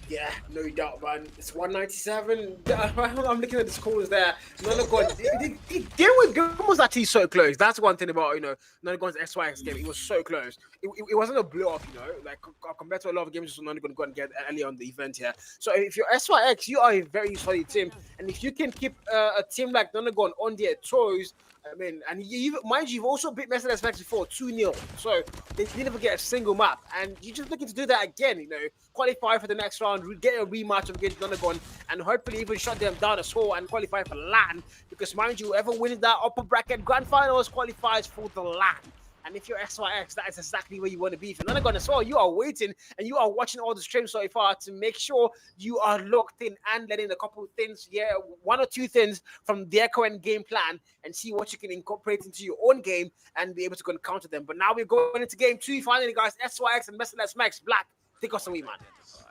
[SPEAKER 5] Yeah, no doubt, man. It's 197. I'm looking at the scores there. Nonagon, the game was actually so close. That's one thing about, Nonagon's SYX game. It was so close. It wasn't a blow up, like compared to a lot of games Nonagon go and get early on the event here. So if you're SYX, you are a very solid team. And if you can keep a team like Nonagon on their toes, I mean, and mind you, you've also beat Mercedes Max before 2-0. So they didn't get a single map. And you're just looking to do that again, qualify for the next round, get a rematch against Nonagon, and hopefully even shut them down as well and qualify for LAN. Because mind you, whoever wins that upper bracket grand finals qualifies for the LAN. And if you're SYX, that is exactly where you want to be. For Nonagon as well, you are waiting and you are watching all the streams so far to make sure you are locked in and letting a couple of things, 1 or 2 things from their current game plan and see what you can incorporate into your own game and be able to go and counter them. But now we're going into game 2. Finally, guys, SYX and Merciless Max Black. Take us away, man.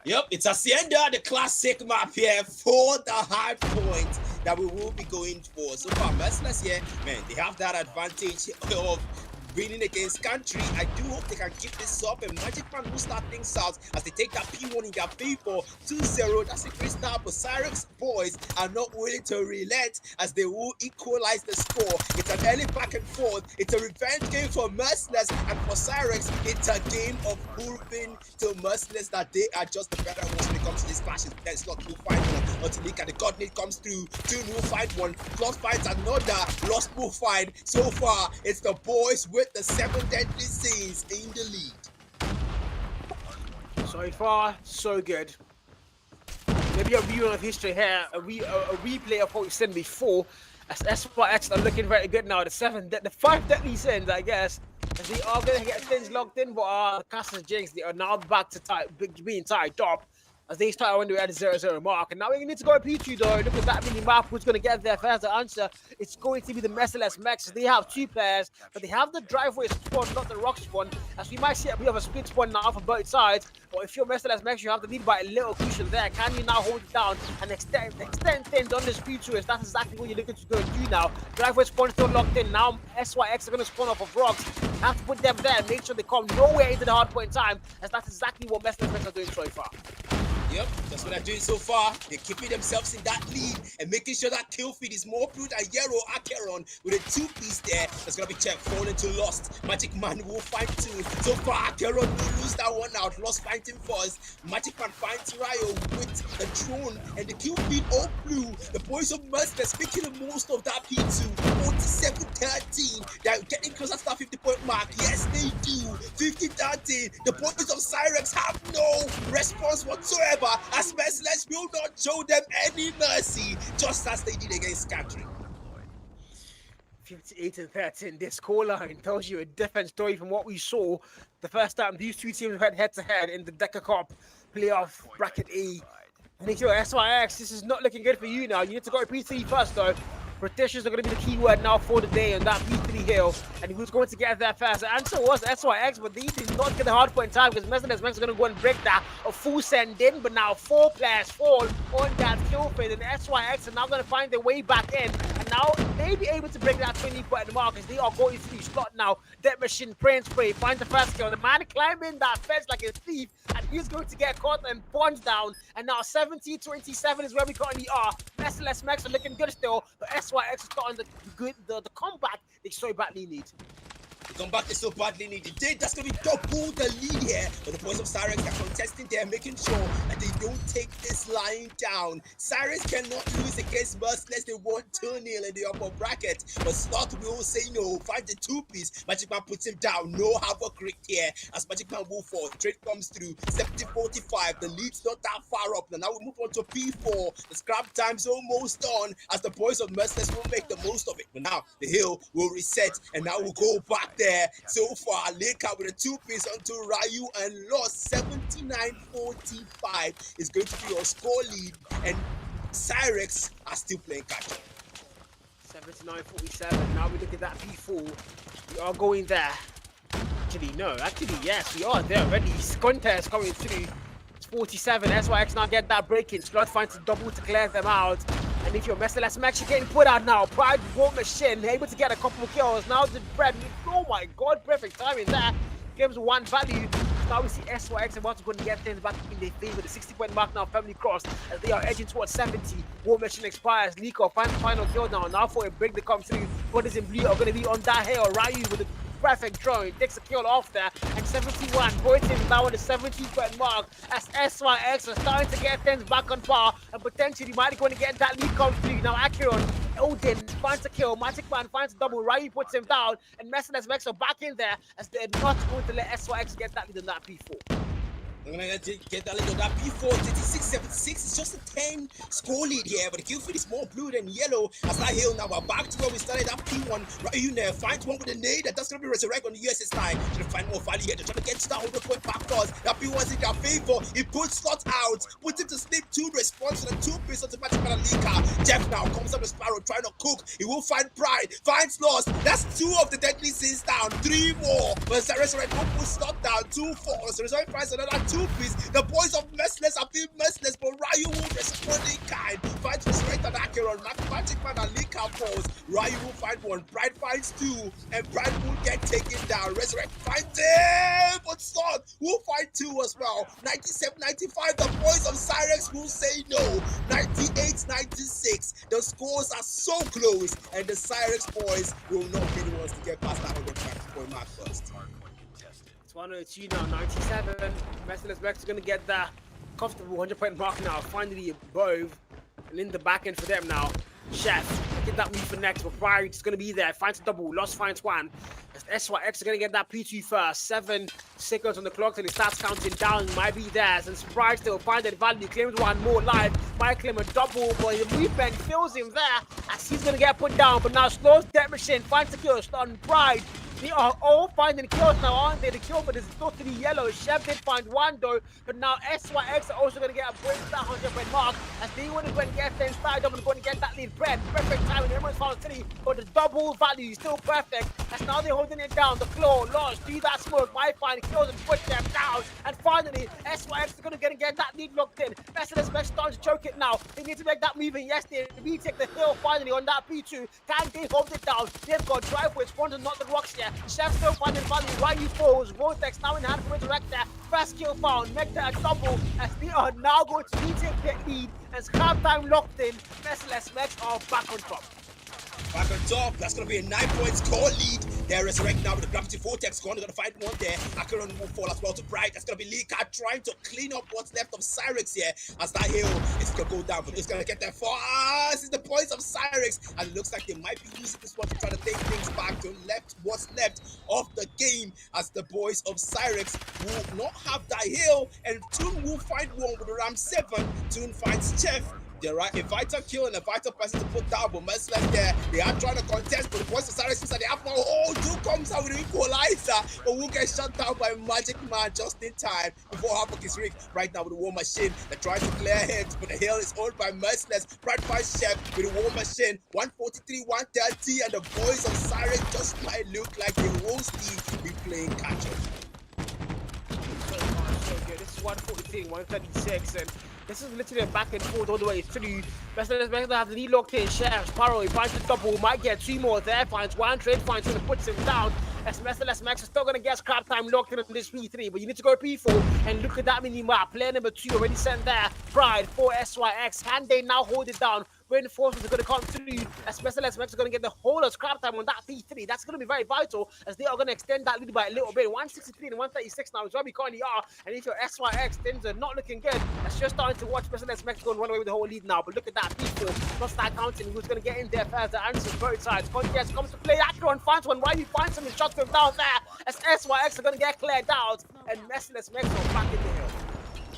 [SPEAKER 4] Yep, it's Hacienda, the classic map here for the high point that we will be going for. So far, Merciless here, man, they have that advantage of winning against Country. I do hope they can keep this up, and Magic Man will start things out as they take that P1 in their favor. 2-0, that's a great start, but Cyrex boys are not willing to relent as they will equalize the score. It's an early back and forth. It's a revenge game for Merciless, and for Cyrex, it's a game of proving to Merciless that they are just the better ones when it comes to these clashes. Then Slot will find one until Nika the Godnate comes through. Toon will find one. Plus finds another. Lost will find. So far, it's the boys with the 7 deadly sins in the lead.
[SPEAKER 6] So far, so good. Maybe a rerun of history here, a replay of what we've seen before. As SYX are looking very good now. The 5 deadly sins, I guess, as they are going to get things locked in, but Castles Jinx, they are now back to being tied up. As they start when they were at the 0-0 mark. And now we need to go P2 though. Look at that mini map. Who's going to get there first? The answer, it's going to be the Merciless Max. They have 2 players, but they have the driveway spawn, not the rock spawn. As we might see a bit of a split spawn now for both sides. But if you're Merciless Max, you have to lead by a little cushion there. Can you now hold it down and extend things on this P2? Is that's exactly what you're looking to go and do now. Driveway spawn still locked in. Now SYX are going to spawn off of rocks. Have to put them there. Make sure they come nowhere into the hard point time. As that's exactly what Merciless Max are doing so far.
[SPEAKER 4] Yep, that's what they're doing so far. They're keeping themselves in that lead and making sure that kill feed is more blue than yellow. Acheron with a 2-piece there. That's gonna be checked, falling to Lost. Magic Man will find 2. So far, Acheron will lose that one out. Lost fighting first. Magic Man finds Ryo with the drone and the kill feed all blue. The boys of Merciless making the most of that P2. 47-13. They're getting closer to that 50-point mark. Yes, they do. 50-13. The boys of Cyrex have no response whatsoever, as Merciless will not show them any mercy, just as they did against Scattering.
[SPEAKER 6] 58-13. This scoreline tells you a different story from what we saw the first time these two teams went head-to-head in the DECACUP playoff bracket A. And if you're SYX, this is not looking good for you now. You need to go to P3 first, though. Rotations are going to be the key word now for the day on that P3 hill. And who's going to get there first? The answer was SYX, but they did not get the hard point in time because Merciless Max is going to go and break that. A full send in, but now 4 players fall on that kill feed. And SYX are now going to find their way back in. And now they'll be able to break that 20-point mark as they are going through slot now. Death Machine, Pray and Spray, finds the first kill. The man climbing that fence like a thief, and he's going to get caught and punched down. And now 70-27 is where we currently are. Merciless Max are looking good still, but SYX is starting the comeback they so badly need.
[SPEAKER 4] The comeback is so badly needed. That's going to be double the lead here. But the boys of Cyrus are contesting there, making sure that they don't take this line down. Cyrus cannot lose against Merciless. They won 2-0 in the upper bracket. But Slot will say no. Find the 2-piece. Magic Man puts him down. No havoc rigged here as Magic Man will fall. Trade comes through. 70-45. The lead's not that far up. Now we move on to P4. The scrap time's almost done as the boys of Merciless will make the most of it. But now the hill will reset and now we'll go back there. So far, Laker with a 2-piece onto Ryu and Lost. 79-45 is going to be your score lead, and Cyrex are still playing catch up.
[SPEAKER 6] 79-47. Now we look at that P4. We are going there. Actually, yes, we are there already. Contest coming through. It's 47. SYX now get that break in. Slot finds a double to clear them out. And if you're Merciless Max, you're getting put out now. Pride War Machine able to get a couple of kills. Now the Bread. Oh my god, perfect timing there. Gives 1 value. Now we see SYX about to go and get things back in their favor. The 60-point mark now firmly crossed as they are edging towards 70. War Machine expires. Liko finds the final kill now. Now for a break to come through. Bodies in blue are going to be on that hill. Ryu with the perfect drone takes a kill off there, and 71 points him now on the 70-point mark as SYX are starting to get things back on par and potentially might be going to get that lead come through. Now Acheron, Odin finds a kill, Magic Man finds a double, Ryu puts him down, and Merciless Max are back in there as they're not going to let SYX get that lead on that P4.
[SPEAKER 4] I'm gonna get that little that P4 36-76. It's just a 10 score lead here, but the kill feed is more blue than yellow. As that hill now, we're back to where we started. That P1 Ryu there finds one with a nade, and that's gonna be resurrect on the USS side. Should find more value here. They're trying to get that 100-point back toss. That P1's in their favor. He puts Slot out, puts him to sleep. 2 response to the 2-piece automatic Malika. Jeff now comes up with Sparrow trying to cook. He will find Pride, finds Lost. That's 2 of the deadly sins down. 3 more. But Resurrect will put Slot down. 2 falls. Resurrect finds another 2-piece. The boys of Merciless are being merciless, but Ryu will respond in kind. Finds Resurrect and Acheron. Magic Man and Lika falls. Ryu will find 1. Pride finds 2. And Pride will get taken down. Resurrect finds him. But Slot will find 2 as well. 97-95. The boys of Cyrex will say no. 98-96. The scores are so close. And the Cyrex boys will not be the ones to get past that 100-point mark first.
[SPEAKER 6] It's 102 now, 97. Merciless Max is going to get that comfortable 100-point mark now, finally above and in the back end for them now. Chef, get that move for next, but Pride is going to be there. Finds a double, Lost finds 1. As SYX are going to get that P2 first. 7 seconds on the clock till it starts counting down. Might be theirs, and Pride still finds that value. Claims 1 more live. Might claim a double, but the movement kills him there as he's going to get put down. But now slows Death Machine, finds the kill, on Pride. They are all finding kills now, aren't they? The kill, but it's totally yellow. Chef did find 1 though, but now SYX are also going to get a break to that 100-point mark as they want to go and get things started up and go and get that lead. Bread, perfect timing. Everyone's count 3, but the double value is still perfect. As now they're holding it down. The claw, launch, do that smoke, my fine, kills and push them down. And finally, SYX is going to get that lead locked in. Merciless Mesh starting to choke it now. They need to make that move in. Yes, they retake the hill finally on that P2. Can they hold it down? They've got driveways, want to knock the rocks here. Chef still finding value. YU falls. Vortex now in hand for Resurrector. First kill found. Make that a double as they are now going to retake that lead. As halftime locked in, Merciless Mesh are back on top.
[SPEAKER 4] Back on top, that's going to be a 9-point score lead. They're resurrecting now with the Gravity Vortex gone. They're going to find one there. Acheron will fall as well to Pride. That's going to be Lika trying to clean up what's left of Cyrix here. As that hill is going to go down, but it's going to get there fast. This is the points of Cyrix. And it looks like they might be using this one to try to take things back to what's left of the game. As the boys of Cyrix will not have that hill. And Toon will find one with around 7. Toon finds Chef. They're right, a vital kill and a vital person to put down, but Merciless there, they are trying to contest, but the boys of Cyrix seems like they have more. Oh, Two comes out with an equalizer, but will get shut down by Magic Man just in time before Havoc is rigged. Right now with the War Machine, they're trying to clear heads, but the hill is owned by Merciless. Pride Fight Chef with the War Machine, 143, 130, and the boys of Cyrix just might look like they won't be playing catch-up.
[SPEAKER 6] So good. This is 143, 136, and this is literally a back and forth all the way through. Merciless have the lead locked in. Sheriff Sparrow, he finds the double, might get 2 more there, finds one, trade finds him and puts him down. As Merciless Max is still going to get scrap time locked in on this P3, but you need to go P4 and look at that mini map. Player number 2 already sent there. Pride for SYX. Can they now hold it down? Reinforcements are going to come through as Merciless Max is going to get the whole of scrap time on that P3. That's going to be very vital as they are going to extend that lead by a little bit. 163 and 136 now is where we currently are. And if your SYX, things are not looking good. That's just starting to watch Merciless Max go and run away with the whole lead now. But look at that P4. Not start counting. Who's going to get in there first? The answer is both sides. Contest comes to play. Acheron finds one. Why he finds him and shots him down there as SYX are going to get cleared out. And Merciless Max are back in the hill.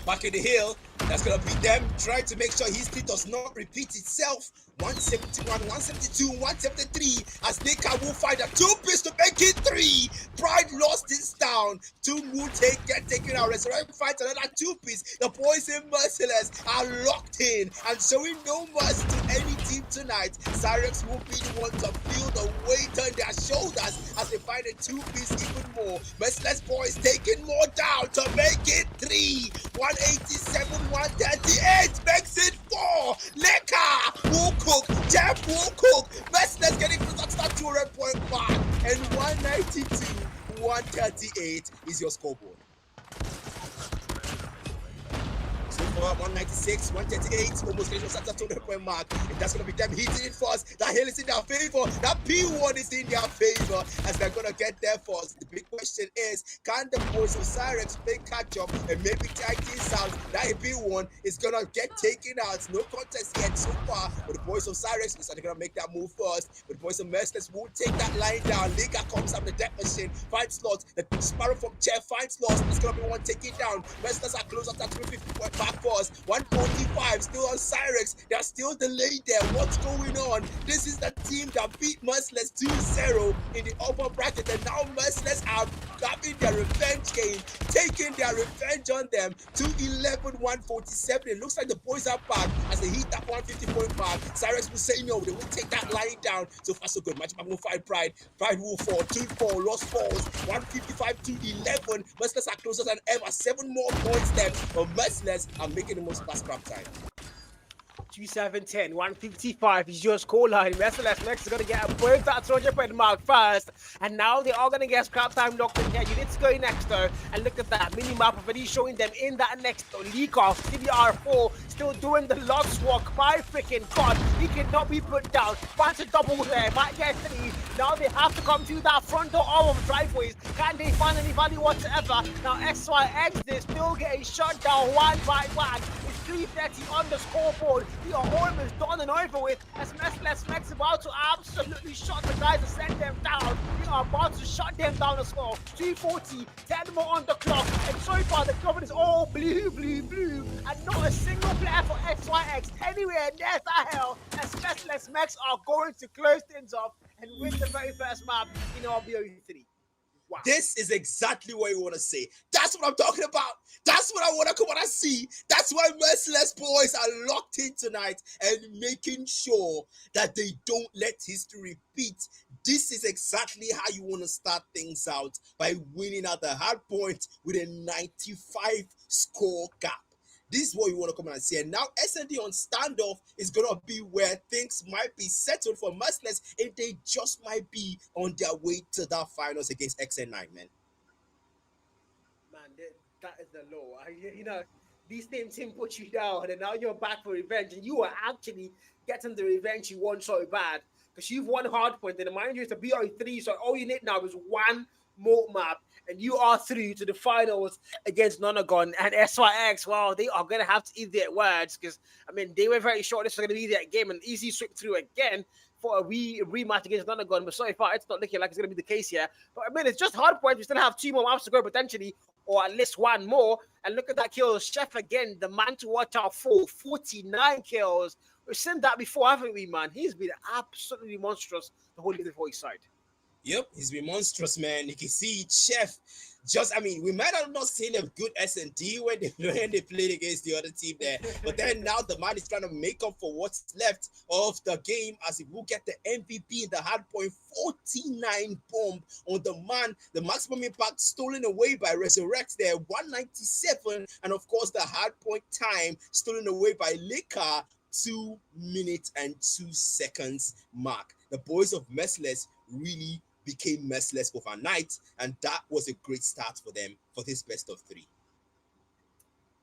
[SPEAKER 4] Back in the hill, that's going to be them trying to make sure history does not repeat itself. 171, 172, 173 as DECACUP will find a 2-piece to make it 3. Pride lost this down. Toon will get taken out. Resurrect fights another 2-piece. The boys in Merciless are locked in and showing no mercy to any team tonight. Cyrix will be the one to feel the weight on their shoulders as they find a 2-piece even more. Merciless boys taking more down to make it 3. 187, 138 makes it 4. Leka will cook. Jeff will cook. Merciless getting to that 200-point mark. And 192, 138 is your scoreboard. So far, 196, 138, almost getting to that 200-point mark. And that's going to be them hitting it first. That hill is in their favor. That P1 is in their favor as they're going to get there first. The big question is, can the boys of Cyrix play catch up and maybe tie things out? That P1 is going to get taken out. No contest yet so far. But the boys of Cyrix are going to make that move first. But the boys of Merciless will take that line down. Liga comes up the death machine. 5 slots. The Sparrow from Jeff finds slots. It's going to be one taking down. Merciless are close up that 350-point back first. 145 still on Cyrix. They're still delayed there. What's going on? This is the team that beat Merciless 2-0 in the upper bracket. And now Merciless are having their revenge game. Taking their revenge on them. 211, 147. It looks like the boys are back as they hit that 150-point mark. Cyrix will say no. They will take that line down. So far, so good. Match will find Pride. Pride will fall. 2-4. Lost falls. 155 to 11. Merciless are closer than ever. 7 more points left. But Merciless are making the most past scrap time.
[SPEAKER 6] 27-10, 155 is your scoreline. Merciless next is going to get a point that 200-point mark first. And now they are going to get scrap time locked in here. You need to go next though. And look at that mini map already showing them in that next leak off. CBR4 still doing the lost walk. My freaking god. He cannot be put down. Finds a double there. Might get 3. Now they have to come to that front door of driveways. Can they find any value whatsoever? Now SYX, they still get a shut down 1 by 1. 330 on the scoreboard. We are almost done and over with as Merciless Max about to absolutely shut the guys and send them down. We are about to shut them down as well. 240, 10 more on the clock. And so far the cover is all blue, blue, blue. And not a single player for SYX anywhere near that hell as Merciless Max are going to close things off and win the very first map in RBO3.
[SPEAKER 4] This is exactly what you want to say. That's what I'm talking about. That's what I want to come on and see. That's why Merciless boys are locked in tonight and making sure that they don't let history repeat. This is exactly how you want to start things out, by winning at the hard point with a 95 score gap. This is what you want to come and see. And now SND on standoff is going to be where things might be settled for Merciless, and they just might be on their way to that finals against XN9, man.
[SPEAKER 6] Man, that is the law. You know, these same team put you down, and now you're back for revenge, and you are actually getting the revenge you want so bad, because you've won hard point, and mind you, it's a BO3, so all you need now is one more map, and you are through to the finals against Nonagon and SYX. Wow, they are going to have to eat their words, because, I mean, they were very sure this was going to be their game, and easy sweep through again for a rematch against Nonagon, but so far, it's not looking like it's going to be the case here. But, I mean, it's just hard point. We still have 2 more maps to go, potentially, or at least 1 more. And look at that kill. Chef again, the man to watch out for. 49 kills. We've seen that before, haven't we, man? He's been absolutely monstrous the whole day for his side.
[SPEAKER 4] Yep, he's been monstrous, man. You can see Chef. I mean, we might have not seen a good S&D when they played against the other team there. But then now the man is trying to make up for what's left of the game, as he will get the MVP in the hard point. 49 bomb on the man. The maximum impact stolen away by Resurrect there. 197. And of course, the hard point time stolen away by Lika. 2 minutes and 2 seconds mark. The boys of Merciless really became merciless overnight, and that was a great start for them for this best of 3.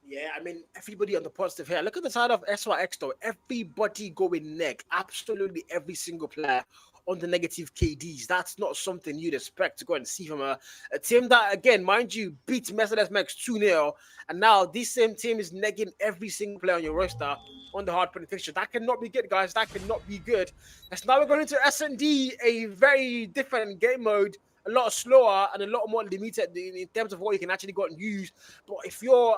[SPEAKER 6] Yeah, I mean, everybody on the positive here. Look at the side of SYX though. Everybody going neg. Absolutely every single player on the negative KDs. That's not something you'd expect to go and see from a team that, again, mind you, beat Mercedes Max 2-0. And now this same team is negging every single player on your roster on the hard point fixture. That cannot be good, guys. That cannot be good. As now we're going into S&D, a very different game mode, a lot slower and a lot more limited in terms of what you can actually go and use. But if you're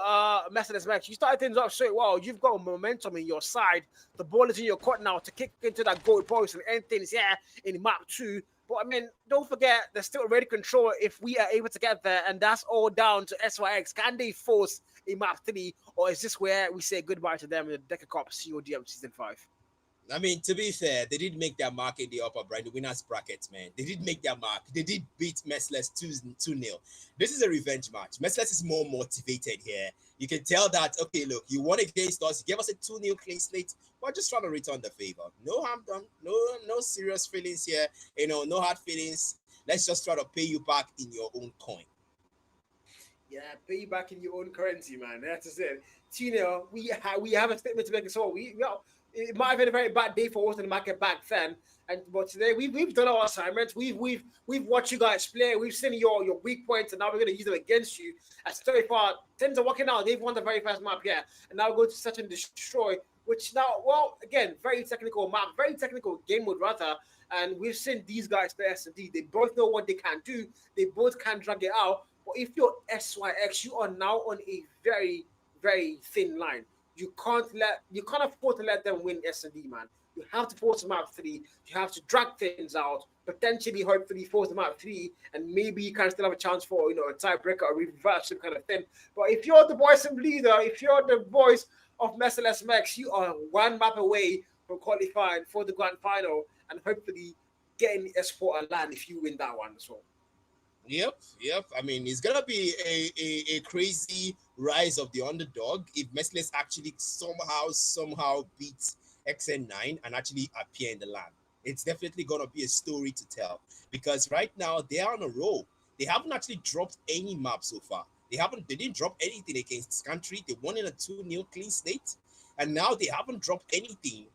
[SPEAKER 6] Mercedes Max, you start things off so well. You've got momentum in your side. The ball is in your court now to kick into that goal post and end things here in map 2. But I mean, don't forget, there's still ready control if we are able to get there, and that's all down to SYX. Can they force a map 3, or is this where we say goodbye to them in the DECACUP CODM Season 5?
[SPEAKER 4] I mean, to be fair, they did make their mark in the upper bracket, the winners bracket, man. They did make their mark. They did beat Merciless 2-0. This is a revenge match. Merciless is more motivated here. You can tell that, okay, look, you won against us. You gave us a 2-0 clean slate. We're just trying to return the favor. No harm done. No serious feelings here. You know, no hard feelings. Let's just try to pay you back in your own coin.
[SPEAKER 6] Yeah, pay you back in your own currency, man. That's it. 2-0, we have a statement to make as well. It might have been a very bad day for us in the market back then, but today we've done our assignments. We've watched you guys play. We've seen your weak points, and now we're going to use them against you. As so far, things are working out. They've won the very first map here, and now go to Search and Destroy, which now, well, again, very technical map, very technical game mode rather. And we've seen these guys play S&D. They both know what they can do. They both can drag it out. But if you're SYX, you are now on a very, very thin line. You can't afford to let them win S&D, man. You have to force them out 3. You have to drag things out, potentially, hopefully, force them out 3, and maybe you can still have a chance for, a tiebreaker or reverse, some kind of thing. But if you're the boys of leader, if you're the boys of Merciless Max, you are 1 map away from qualifying for the grand final and hopefully getting S4 land if you win that one as well.
[SPEAKER 4] Yep. I mean, it's gonna be a crazy rise of the underdog if Merciless actually somehow beats XN9 and actually appear in the land. It's definitely gonna be a story to tell, because right now they are on a roll. They haven't actually dropped any map so far. They didn't drop anything against this country. They won in a 2-0 clean slate, and now they haven't dropped anything.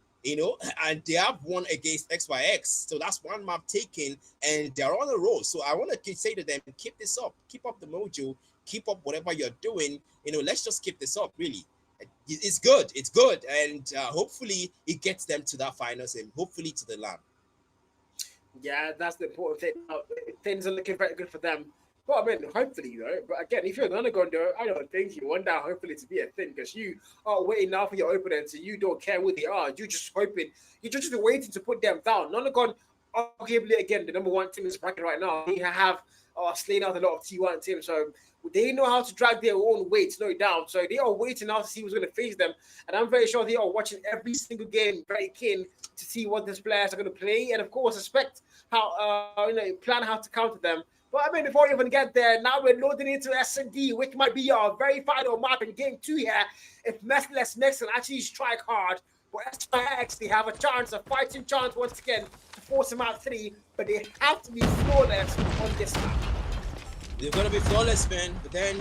[SPEAKER 4] And they have won against XYX. So that's 1 map taken, and they're on a roll. So I want to say to them, keep this up. Keep up the mojo. Keep up whatever you're doing. Let's just keep this up, really. It's good. It's good. And hopefully it gets them to that finals and hopefully to the land.
[SPEAKER 6] Yeah, that's the important thing. Things are looking very good for them. Well, I mean, hopefully, but again, if you're going to go there, I don't think you want that hopefully to be a thing, because you are waiting now for your opponents and you don't care who they are. You're just hoping, you're just waiting to put them down. Nonagon arguably again the number one team in this bracket right now. They have slain out a lot of T1 teams, so they know how to drag their own weight, no doubt. So they are waiting now to see who's going to face them, and I'm very sure they are watching every single game very keen to see what these players are going to play, and of course expect how plan how to counter them. But I mean, before we even get there, now we're loading into S&D, which might be our very final map in game 2 here. If Merciless Mix can actually strike hard, but SYX, they have a chance, a fighting chance once again to force them out 3, but they have to be flawless on this map.
[SPEAKER 4] They're gonna be flawless, man. But then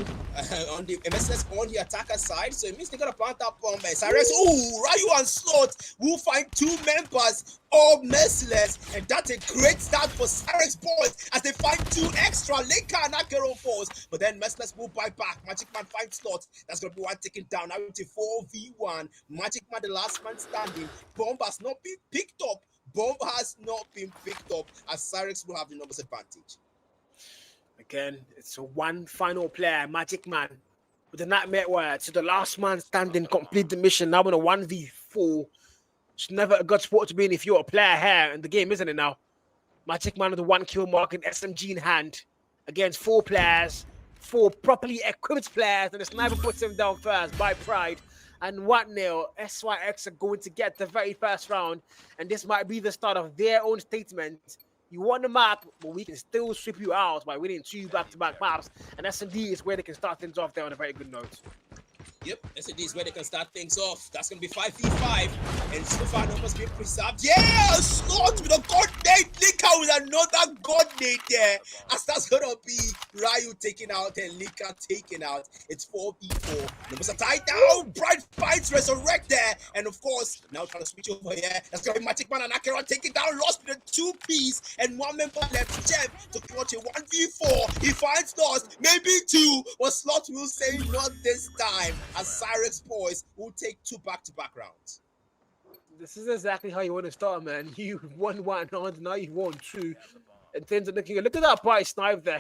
[SPEAKER 4] on the MSS on the attacker side, so it means they're gonna plant that bomb by Cyrus. Oh, Ryu and Slot will find 2 members of Merciless, and that's a great start for Cyrus boys as they find 2 extra Linka and Akero force. But then Merciless will buy back. Magic Man finds Slot. That's gonna be one taken down. Now it's a 4v1. Magic Man, the last man standing. Bomb has not been picked up. Bomb has not been picked up as Cyrus will have the numbers advantage.
[SPEAKER 6] Again, it's a one final player, Magic Man, with the nightmare word. So the last man standing complete the mission. Now in a 1v4. It's never a good sport to be in if you're a player here in the game, isn't it now? Magic Man with the 1 kill mark and SMG in hand against 4 players, 4 properly equipped players, and the sniper puts him down first by Pride. And 1-0, SYX are going to get the very first round, and this might be the start of their own statement. You won the map, but we can still sweep you out by winning 2 back-to-back maps. And S&D is where they can start things off there on a very good note.
[SPEAKER 4] Yep, S&D is where they can start things off. That's going to be 5v5. And so far, numbers being preserved. Yeah, Slot with a god nade. Lika with another god nade there. As that's going to be Ryu taken out and Lika taken out. It's 4v4. Numbers are tied down. Bright fights resurrect there. And of course, now trying to switch over here. That's going to be Magic Man and Akeron taken down. Lost with a 2-piece. And 1 member left. Jeff to clutch a 1v4. He finds Lost. Maybe 2. But Slot will say not this time. As Cyrus boys will take 2 back-to-back rounds.
[SPEAKER 6] This is exactly how you want to start, man. You won 1 round, now you won 2. And things are looking good. Look at that price snipe there.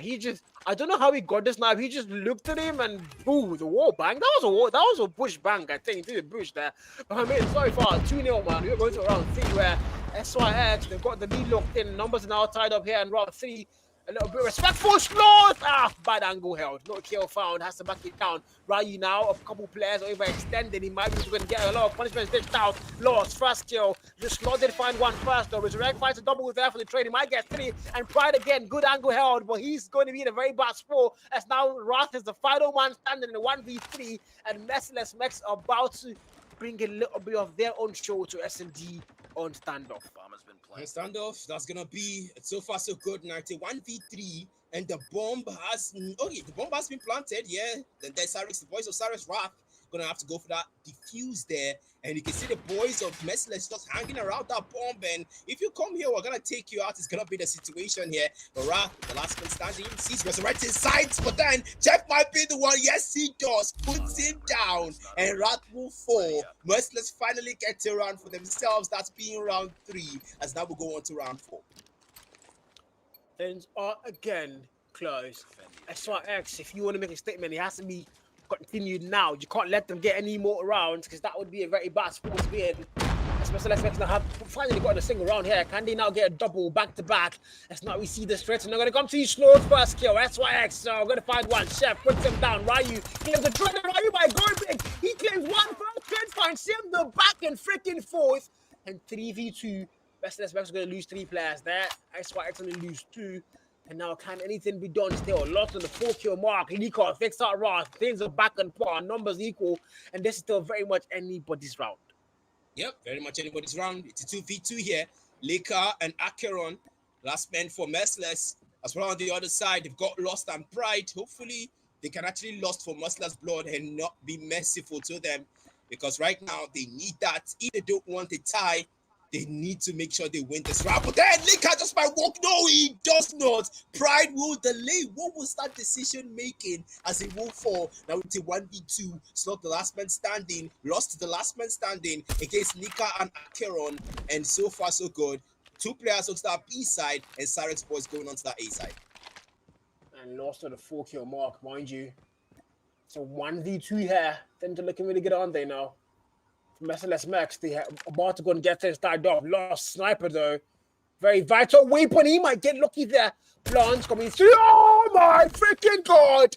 [SPEAKER 6] I don't know how he got this snipe. He just looked at him and boom, the wall bang. That was a push bang, I think. He did a push there. But I mean, so far, 2-0, man. We're going to round 3 where SYX, they've got the lead locked in. Numbers are now tied up here in round 3. A little bit respectful Slot. Bad angle held. No kill found. Has to back it down. Ryu now, a couple players overextended. He might be going to get a lot of punishments dished out. Lost. First kill. Just Slot did find 1 first though. Resurrect finds a double there for the trade. He might get 3. And Pride again. Good angle held. But he's going to be in a very bad spot. As now Wrath is the final man standing in the 1v3. And Merciless Mechs are about to bring a little bit of their own show to S&D on standoff.
[SPEAKER 4] And standoff, that's gonna be so far so good. 91v3, and the bomb has been planted. Yeah, then there's Cyrus, the boys of Cyrus Wrath gonna have to go for that defuse there, and you can see the boys of Merciless just hanging around that bomb. And if you come here, we're gonna take you out. It's gonna be the situation here. But Wrath, the last man standing, sees resurrecting sights, but then Jeff might be the one. Yes, he does. Puts him down, and Wrath will fall. Merciless finally get to round for themselves. That's being round 3, as now we'll go on to round 4.
[SPEAKER 6] Things are again close. SYX, if you want to make a statement, it has to be continued now. You can't let them get any more rounds because that would be a very bad sport to be in. Especially let's now have finally got a single round here. Can they now get a double back to back? As now we see the stretch, and they're gonna come to you Slow's first kill. SYX, so we're gonna find 1. Chef puts him down. Ryu claims the trigger. Ryu by going big. He claims 1 first. Trent finds him the back and freaking 4th. And 3v2. Merciless Mechs are gonna lose 3 players there. SYX gonna lose 2. And now can anything be done still? Lost on the 4 kill mark. Liko fix out Ross. Things are back and forth. Numbers equal. And this is still very much anybody's round.
[SPEAKER 4] Yep, very much anybody's round. It's a 2v2 here. Lika and Akeron, last man for Merciless. As well on the other side, they've got Lost and Pride. Hopefully, they can actually Lost for Merciless blood and not be merciful to them. Because right now, they need that. If they don't want a tie, they need to make sure they win this round. But then Lika just might walk. No, he does not. Pride will delay. What was that decision making as he will fall? Now it's a 1v2. Slot the last man standing. Lost to the last man standing against Lika and Akeron. And so far, so good. 2 players on that B side and Cyrus boys going on to that A side.
[SPEAKER 6] And lost on the 4 kill mark, mind you. So 1v2 here. Things are looking really good, aren't they now? Merciless Mechs, they are about to go and get things tied up. Lost sniper though. Very vital weapon. He might get lucky there. Plants coming through. Oh my freaking god!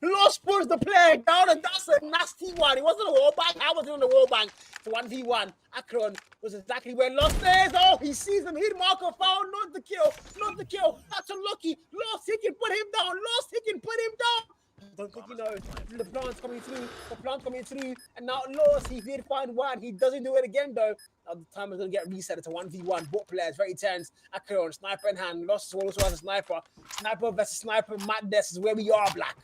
[SPEAKER 6] Lost puts the player down, and that's a nasty one. It wasn't a wall bank. How was it on the wall bank? For 1v1. Akron was exactly where Lost is. Oh, he sees him. Hit marker foul. Not the kill. Not the kill. That's unlucky. Lost, he can put him down. Lost, he can put him down. I don't think you know. The plant's coming through. The plant's coming through. And now Lost, he did find one. He doesn't do it again, though. Now the time is going to get reset. It's a 1v1. Both players, very tense. Akron, sniper in hand. Lost also has a sniper. Sniper versus sniper. Matchday is where we are, Black.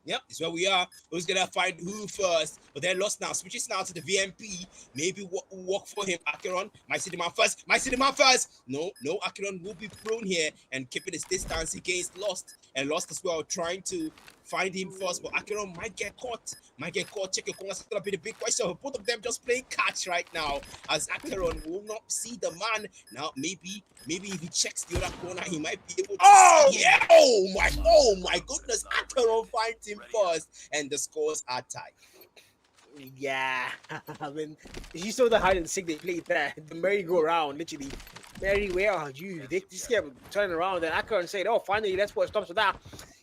[SPEAKER 4] Yep, it's where we are. Who's gonna find who first? But they're lost now. Switches now to the VMP. Maybe walk for him. Acheron might see the man first. Might see the man first. No, Acheron will be prone here and keeping his distance against Lost. And Lost as well, trying to find him first. But Acheron might get caught. Check your corners. It's gonna be the big question. Both of them just playing catch right now. As Acheron will not see the man. Now maybe if he checks the other corner, he might be able to see. Yeah! Oh my goodness. Acheron finds him first, and the scores are tied.
[SPEAKER 6] Yeah, I mean, you saw the hide and seek they played there. The merry-go-round, literally. Mary, where are you? They just kept turning around, and Akron said, "Oh, finally, let's put a stop to that."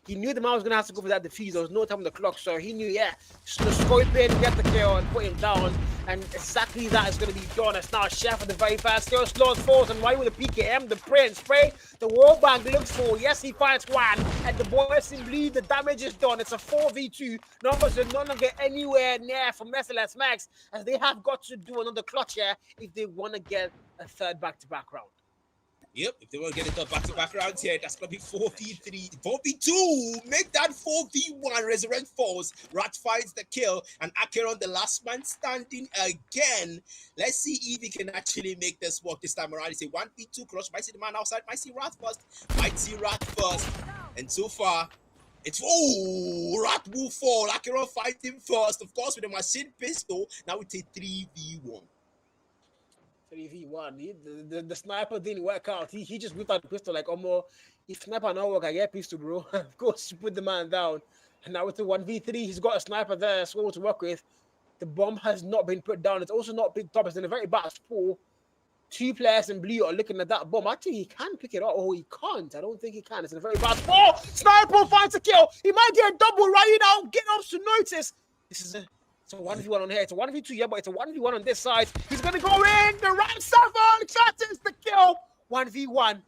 [SPEAKER 6] He knew the man was gonna have to go for that defeat. There was no time on the clock, so he knew, yeah, the scorpion, get the kill and put him down, and exactly that is gonna be done. It's now Chef at the very fast still slows falls, and right with the PKM, the Prince spray, the wall bank looks for. Yes, he finds one, and the boys in bleed. The damage is done. It's a 4v2. Numbers are no longer anywhere near for Merciless Max, as they have got to do another clutch here if they want to get a third back-to-back round.
[SPEAKER 4] Yep, if they want to get it back-to-back rounds here, that's going to be 4v3, 4v2. Make that 4v1. Resurrect falls. Rat finds the kill. And Acheron, the last man standing again. Let's see if he can actually make this work this time around. It's a 1v2 crush. Might see the man outside. Might see Rat first. And so far, it's Rat will fall. Acheron fights him first. Of course, with a machine pistol. Now it's a 3v1.
[SPEAKER 6] 3v1. The sniper didn't work out. He just whipped out the pistol like, if sniper not work, I get pistol, bro. Of course, you put the man down. And now with the 1v3, he's got a sniper there as well to work with. The bomb has not been put down. It's also not picked up. It's in a very bad spot. Two players in blue are looking at that bomb. Actually, he can pick it up. Oh, he can't. I don't think he can. It's in a very bad spot. Sniper finds a kill. He might get a double right now. Get up to notice. It's a 1v1 on here. It's a 1v2, yeah, but it's a 1v1 on this side. He's going to go in. The right seven chatters the kill. 1v1.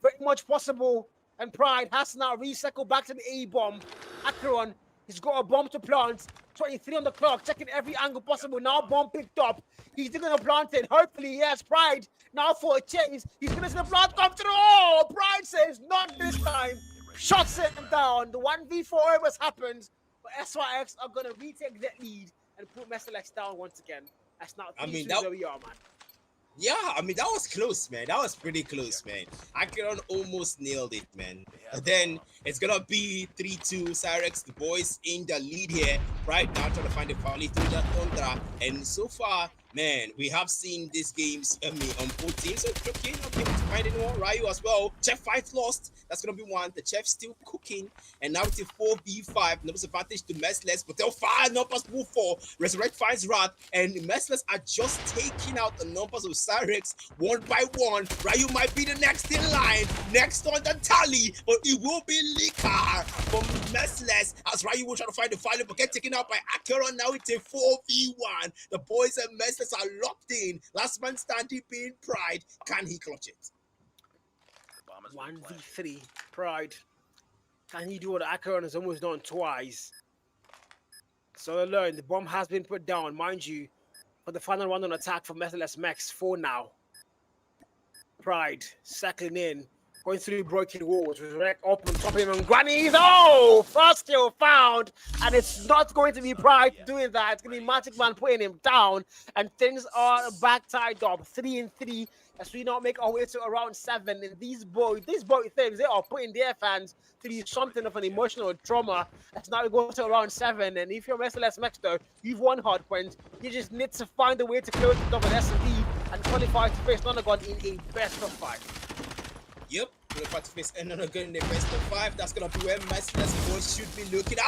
[SPEAKER 6] Very much possible. And Pride has to now recycle back to the A-bomb. Acheron, he's got a bomb to plant. 23 on the clock, checking every angle possible. Now bomb picked up. He's going to plant it. Hopefully, yes, Pride. Now for a chase. He's going to see the plant come through. Oh, Pride says, not this time. Shots him down. The 1v4 has happened. But SYX are going to retake that lead and put Merciless down once again. That's not where we are, man.
[SPEAKER 4] Yeah, I mean, that was close, man. That was pretty close, man. Acheron almost nailed it, man. And then it's going to be 3-2. Cyrex, the boys in the lead here right now, trying to find the volley through that Tundra. And so far, man, we have seen these games on both teams. So it's okay, not able to find anyone. Ryu as well. Chef fight lost. That's going to be one. The Chef still cooking. And now it's a 4v5. Numbers advantage to Merciless. But they'll fire numbers move for. Resurrect finds Wrath. And the Merciless are just taking out the numbers of Cyrex one by one. Ryu might be the next in line. Next on the tally. But it will be Lika from Merciless. As Ryu will try to find the final. But get taken out by Acheron. Now it's a 4v1. The boys and Merciless are locked in. Last man standing being Pride. Can he clutch it?
[SPEAKER 6] 1v3 Pride. Can he do what Acheron has almost done twice? So learn the bomb has been put down, mind you, for the final round on attack for Merciless Max 4 now. Pride settling in, going through broken walls. Resurrect up on top of him and Granny's. Oh, first kill found, and it's not going to be Pride doing that. It's going to be Magic Man putting him down, and things are back tied up 3-3 as we now make our way to around 7. And these both things, they are putting their fans through something of an emotional trauma. As now we go to around 7, and if you're Merciless Max though, you've won hard points. You just need to find a way to close the double S&D and qualify to face Nonagon in a best of 5.
[SPEAKER 4] Yep, We're about to face another gun in the best of 5. That's gonna be where Merciless boys should be looking.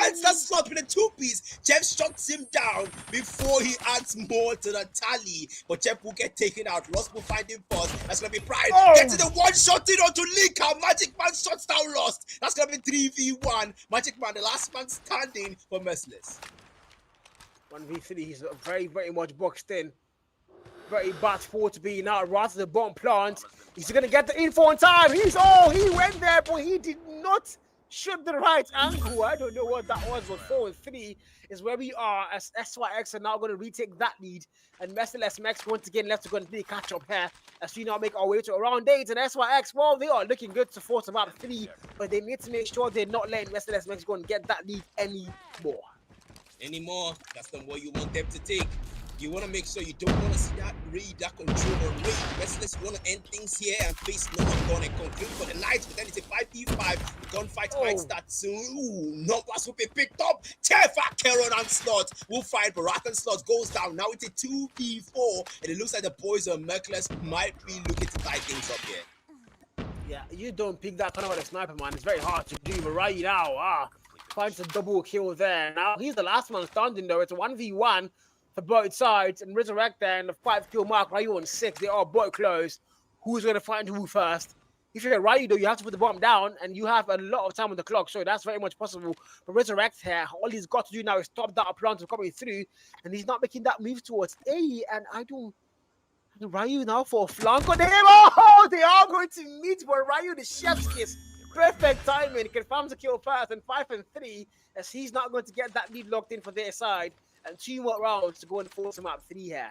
[SPEAKER 4] It's that slot with a 2-piece. Jeff shuts him down before he adds more to the tally. But Jeff will get taken out. Lost will find him first. That's gonna be Pride. Gets the one shot in onto Lika. Magic Man shuts down Lost. That's gonna be 3v1. Magic Man, the last man standing for Merciless.
[SPEAKER 6] 1v3, he's very, very much boxed in. Very bad forward to be now. Rather than bomb plant, he's gonna get the info on time. He went there, but he did not shoot the right angle. I don't know what that was, but 4-3 is where we are as SYX are now going to retake that lead. And Merciless Max once again left to go and play catch up here as we now make our way to around 8. And SYX, well, they are looking good to force about 3, but they need to make sure they're not letting Merciless Max go and get that lead anymore.
[SPEAKER 4] That's the more you want them to take. You want to make sure you don't want to see that read, that control or read. Merciless want to end things here and face no one gun and conclude for the night. But then it's a 5v5. The gunfight might start soon. Numbers will be picked up. Tefa, Keron, and Slot will fight. Barat and Slot goes down. Now it's a 2v4. And it looks like the boys of Merciless might be looking to tie things up here.
[SPEAKER 6] Yeah, you don't pick that kind of a sniper, man. It's very hard to do. But right now, finds a double kill there. Now he's the last man standing though. It's a 1v1 for both sides, and Resurrect there and the 5-kill mark. Ryu on 6. They are both close. Who's going to find who first? If you're Ryu though, you have to put the bomb down, and you have a lot of time on the clock, so that's very much possible. But Resurrect here, all he's got to do now is stop that plant from coming through, and he's not making that move towards A. And Ryu now for a flank on him. Oh, they are going to meet, but Ryu the chef's kiss. Perfect timing. Confirms the kill first, and 5-3 as he's not going to get that lead locked in for their side. And 2 more rounds to go and force him up 3 here.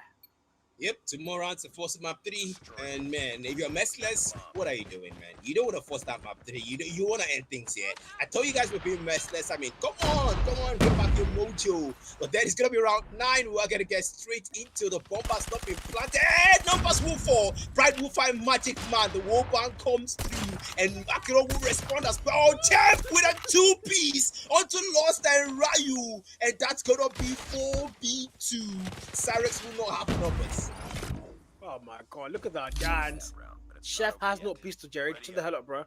[SPEAKER 4] Yep, 2 more rounds to force him up 3. And man, if you're Merciless, what are you doing, man? You don't want to force that map 3. You want to end things here. I told you guys we're being Merciless. I mean, come on, get back your mojo. But then it's gonna be round 9. We are gonna get straight into the bombers not being planted. Numbers will fall. Pride will find Magic Man. The warband comes through, and Akira will respond as well. Jeff with a 2-piece onto Lost and Ryu, and that's gonna be 4v2. Cyrix will not have numbers.
[SPEAKER 6] Oh my god, look at that dance. Chef has no pistol, Jerry. Shut the hell up, bro.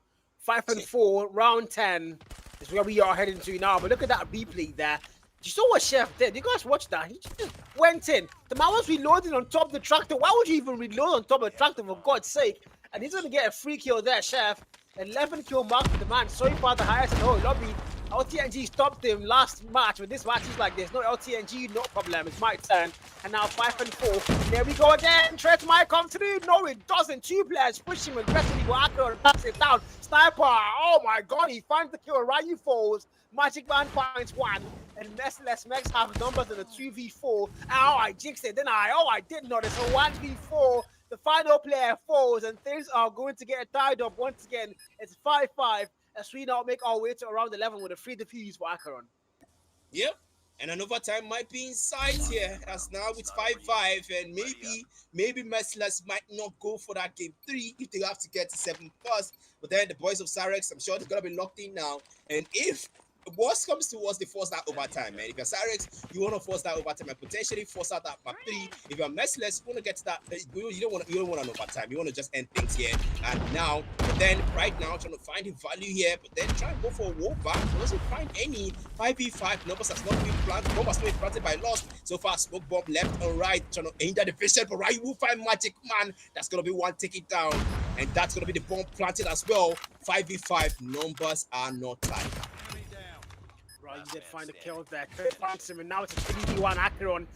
[SPEAKER 6] 5-4, round 10 is where we are heading to now. But look at that replay there. You saw what Chef did. You guys watch that. He just went in. The man was reloading on top of the tractor. Why would you even reload on top of the tractor, for God's sake? And he's going to get a free kill there, Chef. 11 kill mark for the man. So far, the highest in the whole lobby. LTNG stopped him last match, but this match is like, there's no LTNG, no problem. It's my turn. And now 5-4. There we go again. Threat might come through. No, it doesn't. 2 players push him aggressively. Akira backs it down. Sniper. Oh my god, he finds the kill. Ryu falls. Magic Man finds 1. And Merciless Max have numbers in the 2v4. Oh, I jinxed it, didn't I? Oh, I did not. It's a 1v4. The final player falls, and things are going to get tied up once again. It's 5-5. As we now make our way to around 11 with a free defuse for Acheron.
[SPEAKER 4] Yep, and an overtime might be in sight here. As now it's 5-5, and maybe Merciless might not go for that game 3 if they have to get to 7 first. But then the boys of Cyrex, I'm sure they're gonna be locked in now. And if worst comes to worst, they force that overtime, man. If you're Cyrex, you want to force that overtime and potentially force out that map 3. If you're Merciless, you want to get to that. You don't want an overtime. You want to just end things here and now. But then right now, trying to find the value here, but then try and go for a wall back. Doesn't find any 5v5 numbers has not been planted. Bomb has not been planted by Lost. So far, smoke bomb left and right, trying to aim that division. But right, you will find Magic Man. That's gonna be one taking down, and that's gonna be the bomb planted as well. 5v5 numbers are not tied.
[SPEAKER 6] Right, you did find the kill there. Kurt finds him, and now it's a 3v1 Acheron.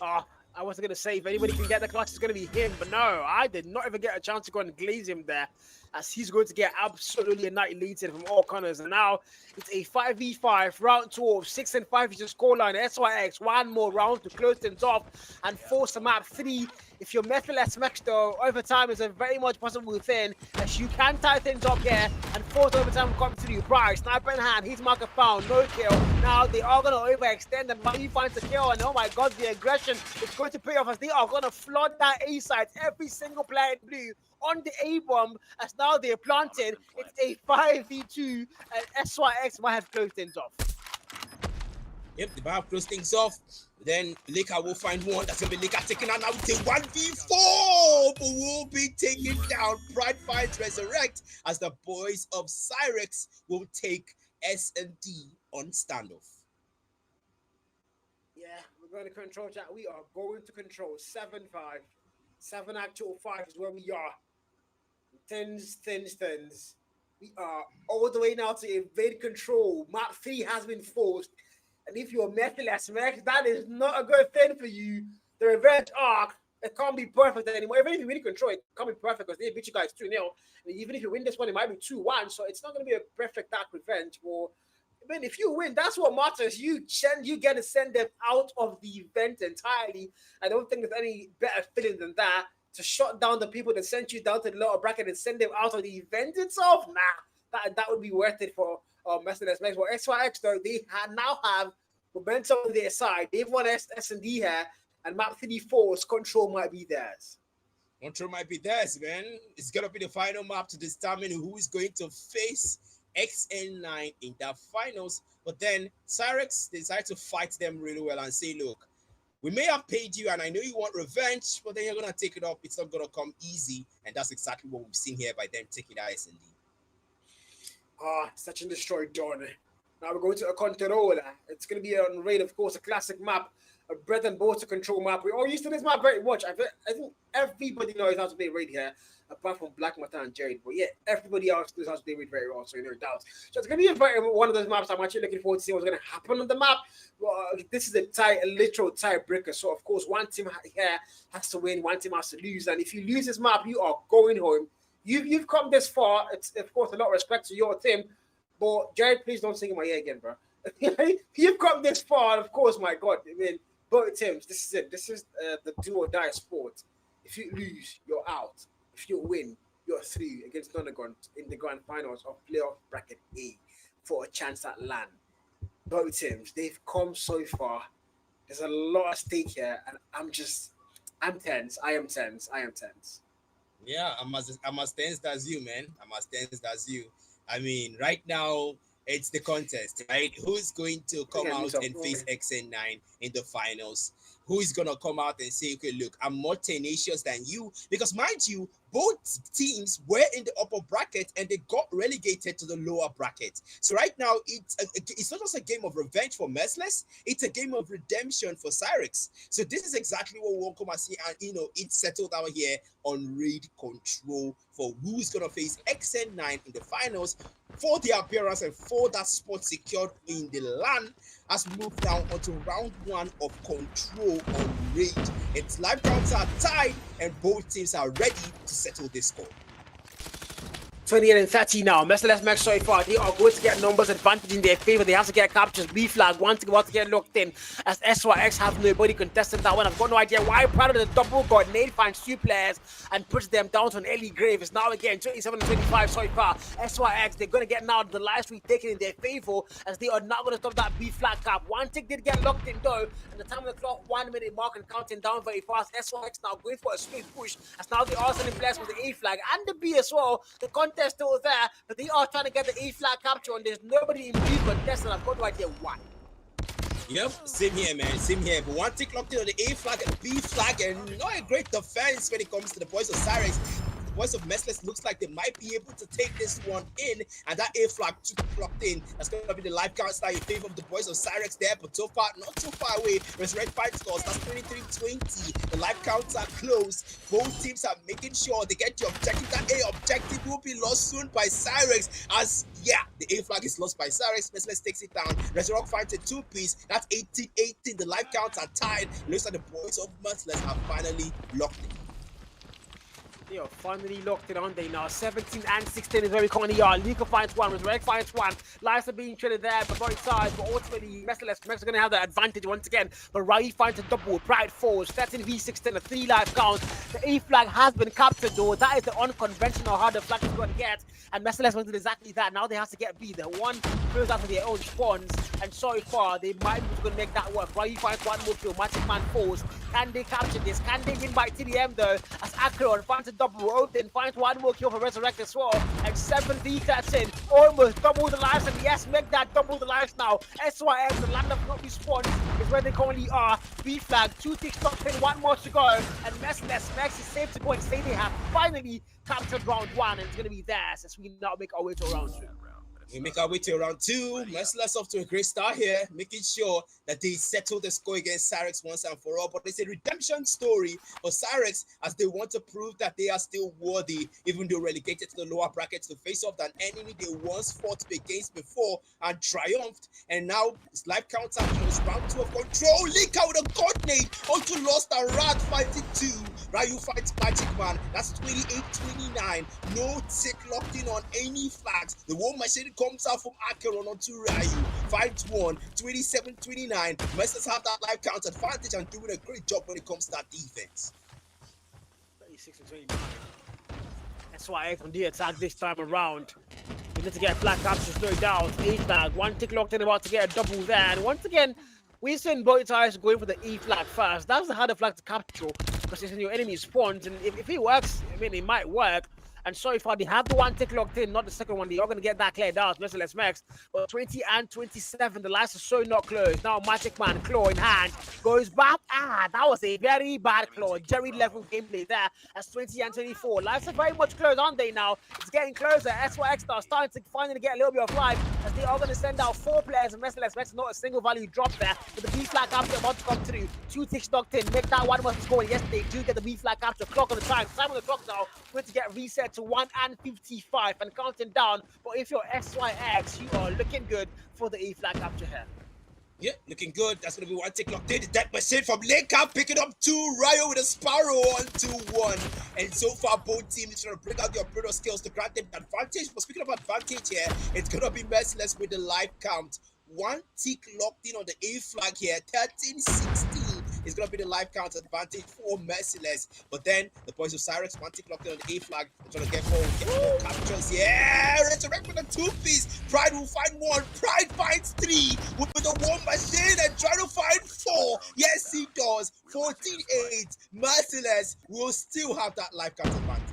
[SPEAKER 6] I wasn't going to say if anybody can get the clutch, it's going to be him. But no, I did not even get a chance to go and glaze him there, as he's going to get absolutely annihilated from all corners. And now it's a 5v5, round 12, 6-5 is the scoreline. SYX, 1 more round to close things off and force the map 3. If you're Merciless Max though, overtime is a very much possible thing, as you can tie things up here and force overtime to come through. Bryce, sniper in hand, his marker found, no kill. Now they are going to overextend, and Mayu finds the kill, and oh my god, the aggression is going to pay off as they are going to flood that A site. Every single player in blue on the A bomb, as now they're planted. It's a 5v2, and SYX might have closed things off.
[SPEAKER 4] Yep, the bar close things off. Then Lika will find one. That's gonna be Lika taking out now with a 1v4, but will be taken down. Pride finds Resurrect as the boys of Cyrex will take S&D on standoff.
[SPEAKER 6] Yeah, we're going to control chat. We are going to control 7-5. 7 actual 5 is where we are. Thins. We are all the way now to invade control. Map 3 has been forced. And if you're Merciless Max, that is not a good thing for you. The revenge arc, it can't be perfect anymore. Even if you win control, it can't be perfect because they beat you guys 2-0. And even if you win this one, it might be 2-1. So it's not going to be a perfect arc revenge. Or I mean, if you win, that's what matters. You get to send them out of the event entirely. I don't think there's any better feeling than that. To shut down the people that sent you down to the lower bracket and send them out of the event itself, nah, that would be worth it for Merciless Max. Well, SYX though, they now have momentum on their side. They've won S&D here, and map 34's control might be theirs.
[SPEAKER 4] Control might be theirs, man. It's gonna be the final map to determine who is going to face XN9 in the finals. But then Cyrex decided to fight them really well and say, look, we may have paid you, and I know you want revenge, but then you're going to take it up. It's not going to come easy, and that's exactly what we've seen here by them taking that S&D.
[SPEAKER 6] Such a destroyed done. Now we're going to a controller. It's going to be on raid, of course, a classic map, a bread and butter control map. We're all used to this map very much. I think everybody knows how to play raid here, apart from Black Mata and Jared. But yeah, everybody else knows how to play raid very well, so no doubt. So it's going to be one of those maps I'm actually looking forward to see what's going to happen on the map. Well, this is a literal tiebreaker. So of course, one team here has to win, one team has to lose, and if you lose this map, you are going home. You've come this far. It's of course a lot of respect to your team, but Jared, please don't sing in my ear again, bro. You've come this far, of course. My God, I mean, both teams. This is it. This is the do or die sport. If you lose, you're out. If you win, you're through against Donegal in the grand finals of playoff bracket A for a chance at LAN. Both teams, they've come so far. There's a lot at stake here, and I'm tense. I am tense.
[SPEAKER 4] Yeah, I'm as tense as you, man. I'm as tense as you. I mean, right now, it's the contest, right? Who's going to come out and face XN9 in the finals? Who is going to come out and say, okay, look, I'm more tenacious than you? Because mind you, both teams were in the upper bracket and they got relegated to the lower bracket. So right now, it's not just a game of revenge for Merciless, it's a game of redemption for Cyrex. So this is exactly what we want to come and see. And, it's settled out here on raid control for who's going to face XN9 in the finals for the appearance and for that spot secured in the LAN. Has moved down onto round 1 of control on raid. Its live counts are tied and both teams are ready to settle this score.
[SPEAKER 6] 28 and 30 now. Merciless Max so far. They are going to get numbers advantage in their favor. They have to get captures. B flag. One thing about to get locked in. As SYX have nobody contesting that one. I've got no idea why. Proud of the double god. Nade finds 2 players and puts them down to an early grave. It's now again 27 and 25 so far. SYX, they're going to get now the live streak taken in their favor as they are not going to stop that B flag cap. One tick did get locked in though. And the time of the clock, 1 minute mark and counting down very fast. SYX now going for a straight push. As now they are sending players for the A flag and the B as well. The contest still there, but they are trying to get the A flag capture, and there's nobody in B contested. I've got no idea why.
[SPEAKER 4] Yep, same here, man. Same here. But one tick locked in on the A flag and B flag, and not a great defense when it comes to the boys of Cyrex. The boys of Merciless looks like they might be able to take this one in, and that A flag locked in. That's going to be the live count style in favor of the boys of Cyrex there, but so far, not too far away. Resurrect 5 scores. That's 23-20. The live counts are close. Both teams are making sure they get the objective. That A objective will be lost soon by Cyrex, as the A flag is lost by Cyrex. Merciless takes it down. Resurrect finds a 2-piece. That's 18-18. The live counts are tied. It looks like the boys of Merciless have finally locked it.
[SPEAKER 6] They are finally locked it on there now. 17 and 16 is where we currently are. Luca finds 1, Resurrect finds 1. Lives are being traded there by both sides, but ultimately Merciless are going to have the advantage once again. But Rai finds a double, Pride falls, 13v16, a 3 live count. The A flag has been captured though. That is the unconventional how the flag is going to get. And Merciless went to exactly that. Now they have to get B. The one goes out for their own spawns. And so far, they might be going to make that work. Rai finds 1 more kill. Magic Man falls. Can they capture this? Can they win by TDM though? As Akron finds a double open, finds one more kill for Resurrect as well. And 7 decats in, almost double the lives. And yes, make that double the lives now. SYX, the land of not respawn is where they currently are. B flag, 2 ticks stopped in, 1 more to go. And Merciless Max is safe to go and say they have finally captured round 1, and it's going to be theirs as we now make our way to round 2.
[SPEAKER 4] We make our way to round 2. Merciless off to a great start here, making sure that they settle the score against Cyrex once and for all. But it's a redemption story for Cyrex as they want to prove that they are still worthy, even though relegated to the lower brackets to face off an enemy they once fought against before and triumphed. And now it's life counter was round 2 of control. Lika with a god name onto Lost and Rat fighting 2. Ryu fights Magic Man. That's 28-29. No tick locked in on any flags. The War Machine comes out from Acheron onto Ryu. Fights 1, 27-29. Messers have that life count advantage and doing a great job when it comes to that defense.
[SPEAKER 6] 36-29. That's why on the attack this time around. We need to get flag captures, no doubt. 8 flag, 1 tick locked in, about to get a double there. And once again, we've seen both sides going for the E flag first. That's the harder flag to capture because it's in your enemy spawns. And if it works, I mean, it might work. And so far, they have the 1 tick locked in, not the second one. They are going to get that cleared out. Merciless Max. But 20 and 27, the lights are so not closed. Now, Magic Man, claw in hand, goes back. That was a very bad claw. Jerry level gameplay there. That's 20 and 24. Lights are very much closed, aren't they now? It's getting closer. SYX now starting to finally get a little bit of life as they are going to send out 4 players. And Merciless Max, not a single value drop there. With the B flag capture about to come through. 2 ticks locked in. Make that 1 must score. Yes, they do get the B flag capture. Clock on the time. Time on the clock now. Going to get reset to 1 and 55 and counting down. But if you're SYX, you are looking good for the E flag capture here.
[SPEAKER 4] Yeah, looking good. That's going to be 1 tick locked in. The dead machine from Leka picking up 2. Ryo with a Sparrow on 2-1. And so far, both teams trying to bring out their operator skills to grant them the advantage. But speaking of advantage here, it's going to be Merciless with the life count. 1 tick locked in on the A flag here. 13-16 is going to be the life count advantage for Merciless. But then the boys of Cyrex, 1 tick locked in on the A flag. They're trying to get more captures. Yeah, Resurrect with a 2-piece. Pride will find 1. Pride finds 3 with the War Machine and trying to find 4. Yes, he does. 14-8. Merciless will still have that life count advantage.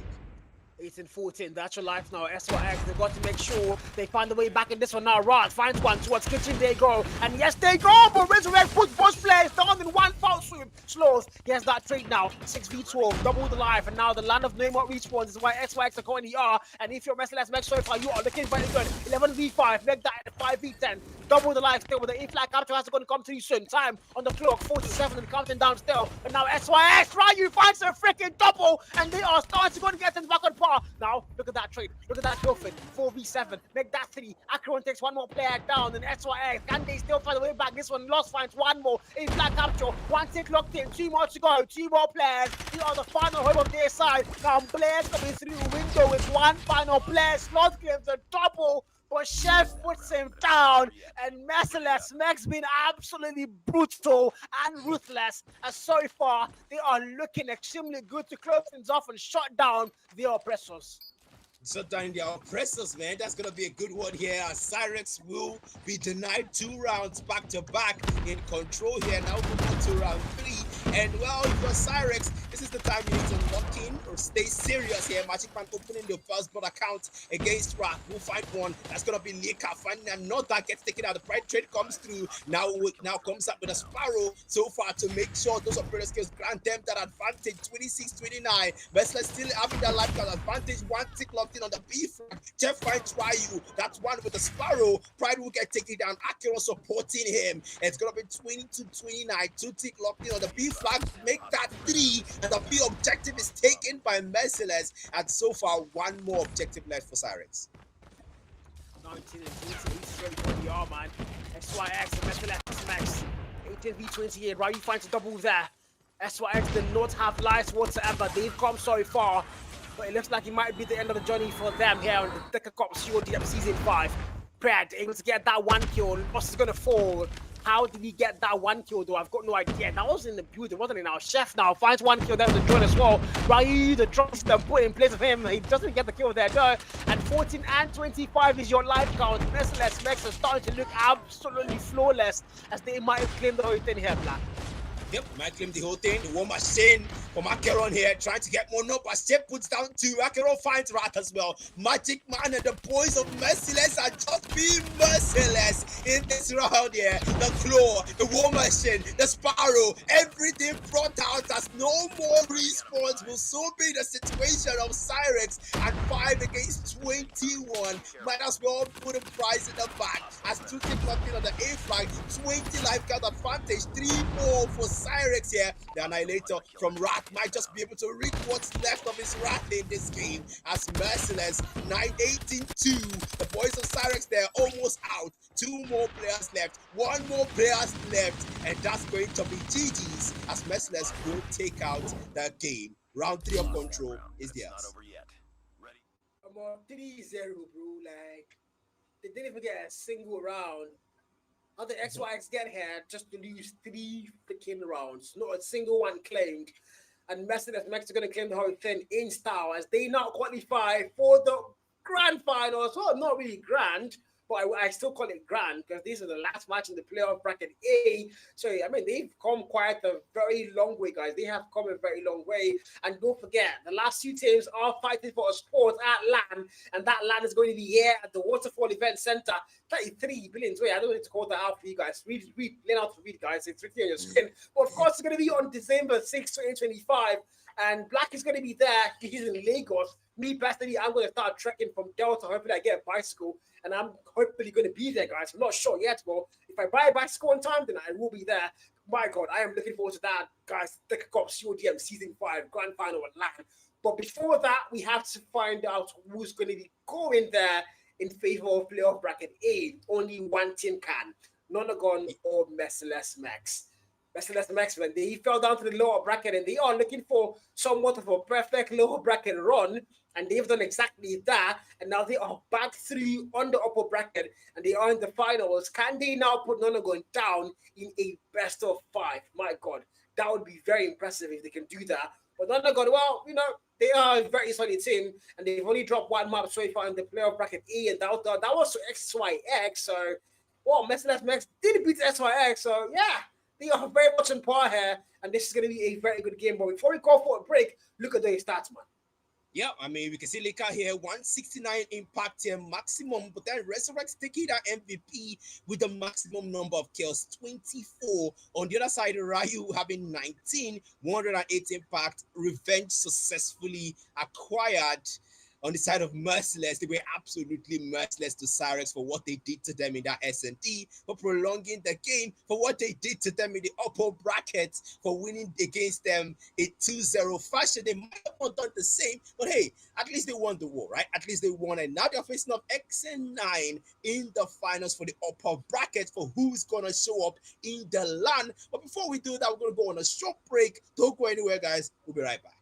[SPEAKER 6] 8 and 14, that's your life now. SYX, they've got to make sure they find the way back in this one now. Rod finds one towards kitchen, they go. And yes, they go, but Resurrect puts both players down in 1 foul swoop. Slows, he has that trade now. 6v12, double the life, and now the land of no more respawns is why SYX are currently are. And if you're Merciless Max so far, you are looking very good. 11v5, make that 5v10. Double the life still, but the A-flag capture has to come to you soon. Time on the clock, 47 and counting down still. But now SYX, Ryu finds a freaking double, and they are starting to go and get things back on par. Now, look at that trade. Look at that Gilford. 4v7. Make that 3. Akron takes 1 more player down. And SYX, can they still find the way back? This one lost, finds 1 more. A-flag capture. 1 tick locked in. 2 more to go. 2 more players. They are the final home of their side. Now, Blair's coming through the window with 1 final player. Slot gives a double. But Chef puts him down, and Merciless Max been absolutely brutal and ruthless. As so far, they are looking extremely good to close things off and shut down the oppressors.
[SPEAKER 4] Shut down their oppressors, man. That's going to be a good one here. Cyrex will be denied 2 rounds back to back in control here. Now we'll go to round 3. And well, if you're Cyrex, this is the time you need to lock in or stay serious here. Magic Man opening the first blood account against Rat. We'll find 1. That's going to be Leka finding another, gets taken out. The pride trade comes through. Now comes up with a Sparrow so far to make sure those operator skills grant them that advantage. 26-29. Merciless still having that life count advantage. 1 tick locked in on the B flag. Jeff finds Ryu. That's 1 with the Sparrow. Pride will get taken down. Akira supporting him. It's going to be 22-29. 2 tick locked in on the B flag. Make that 3. And the B objective is taken by Merciless. And so far, 1 more objective left for Cyrex.
[SPEAKER 6] 19 and 28 is really what they are, man. SYX and Merciless Max. 18v28. Ryu finds a double there. SYX did not have lives whatsoever. They've come so far. But it looks like it might be the end of the journey for them here on the DECACUP CODM Season 5. Brad able to get that 1 kill. Boss is going to fall. How did he get that 1 kill though? I've got no idea. That was in the build, it wasn't in our Chef now. Finds 1 kill there with the drone as well. Ryu, the drone system put in place of him. He doesn't get the kill there though. And 14 and 25 is your life count. Merciless Max is starting to look absolutely flawless as they might have claimed the whole thing here, Black.
[SPEAKER 4] Yep, might claim the whole thing. The War Machine from Acheron here, trying to get more up, but Shep puts down two. Acheron finds Rat as well. Magic Man and the boys of Merciless are just being merciless in this round here. The Claw, the War Machine, the Sparrow, everything brought out as no more respawns will soon be the situation of Cyrex at 5 against 21. Might as well put a prize in the back as two take nothing on the A flag. 20 life count advantage, 3-4 for Cyrex here. The Annihilator from Rat might just be able to rig what's left of his Rat in this game as Merciless 9-18-2. The boys of Cyrex there almost out. 2 more players left, 1 more player left, and that's going to be GG's as Merciless will take out the game. Round 3 of Control is theirs.
[SPEAKER 1] Not over yet. Ready?
[SPEAKER 6] I'm on 3-0, bro. Like, they didn't even get a single round. How the XYX get here just to lose 3 freaking rounds? Not a single one claimed. And Mercedes Mexico going to claim the whole thing in style as they now qualify for the grand finals. Well, not really grand, but I still call it grand because these are the last match in the playoff bracket A. So, I mean, they've come quite a very long way, guys. They have come a very long way. And don't forget, the last 2 teams are fighting for a spot at LAN, and that LAN is going to be here at the Waterfall Event Center. 33 billion. Wait, I don't need to call that out for you guys. Read, learn how to read, guys. It's written on your screen. But, of course, it's going to be on December 6, 2025. And Black is going to be there. He's in Lagos. Me, personally, I'm going to start trekking from Delta. Hopefully, I get a bicycle. And I'm hopefully going to be there, guys. I'm not sure yet, but if I buy a bicycle on time, then I will be there. My God, I am looking forward to that, guys. DECACUP CODM Season 5 Grand Final at LAN. But before that, we have to find out who's going to be going there in favor of playoff bracket A. Only one team can. Nonagon or Merciless Max. Merciless Max, when they fell down to the lower bracket and they are looking for somewhat of a perfect lower bracket run. And they've done exactly that. And now they are back 3 on the upper bracket. And they are in the finals. Can they now put Nonagon down in a best of 5? My God, that would be very impressive if they can do that. But Nonagon, well, you know, they are a very solid team. And they've only dropped 1 map so far in the playoff bracket A. And that was to XYX. So, well, Merciless Max did beat XYX. So, yeah, they are very much on par here. And this is going to be a very good game. But before we go for a break, look at their stats, man.
[SPEAKER 4] Yeah, I mean, we can see Lika here, 169 impact here, maximum, but then Resurrect's taking that MVP with the maximum number of kills, 24. On the other side, Ryu having 19, 108 impact, revenge successfully acquired. On the side of Merciless, they were absolutely merciless to Cyrex for what they did to them in that S&D, for prolonging the game, for what they did to them in the upper brackets, for winning against them a 2-0 fashion. They might have not done the same, but hey, at least they won the war, right? At least they won, and now they're facing off XN9 in the finals for the upper bracket for who's going to show up in the LAN. But before we do that, we're going to go on a short break. Don't go anywhere, guys. We'll be right back.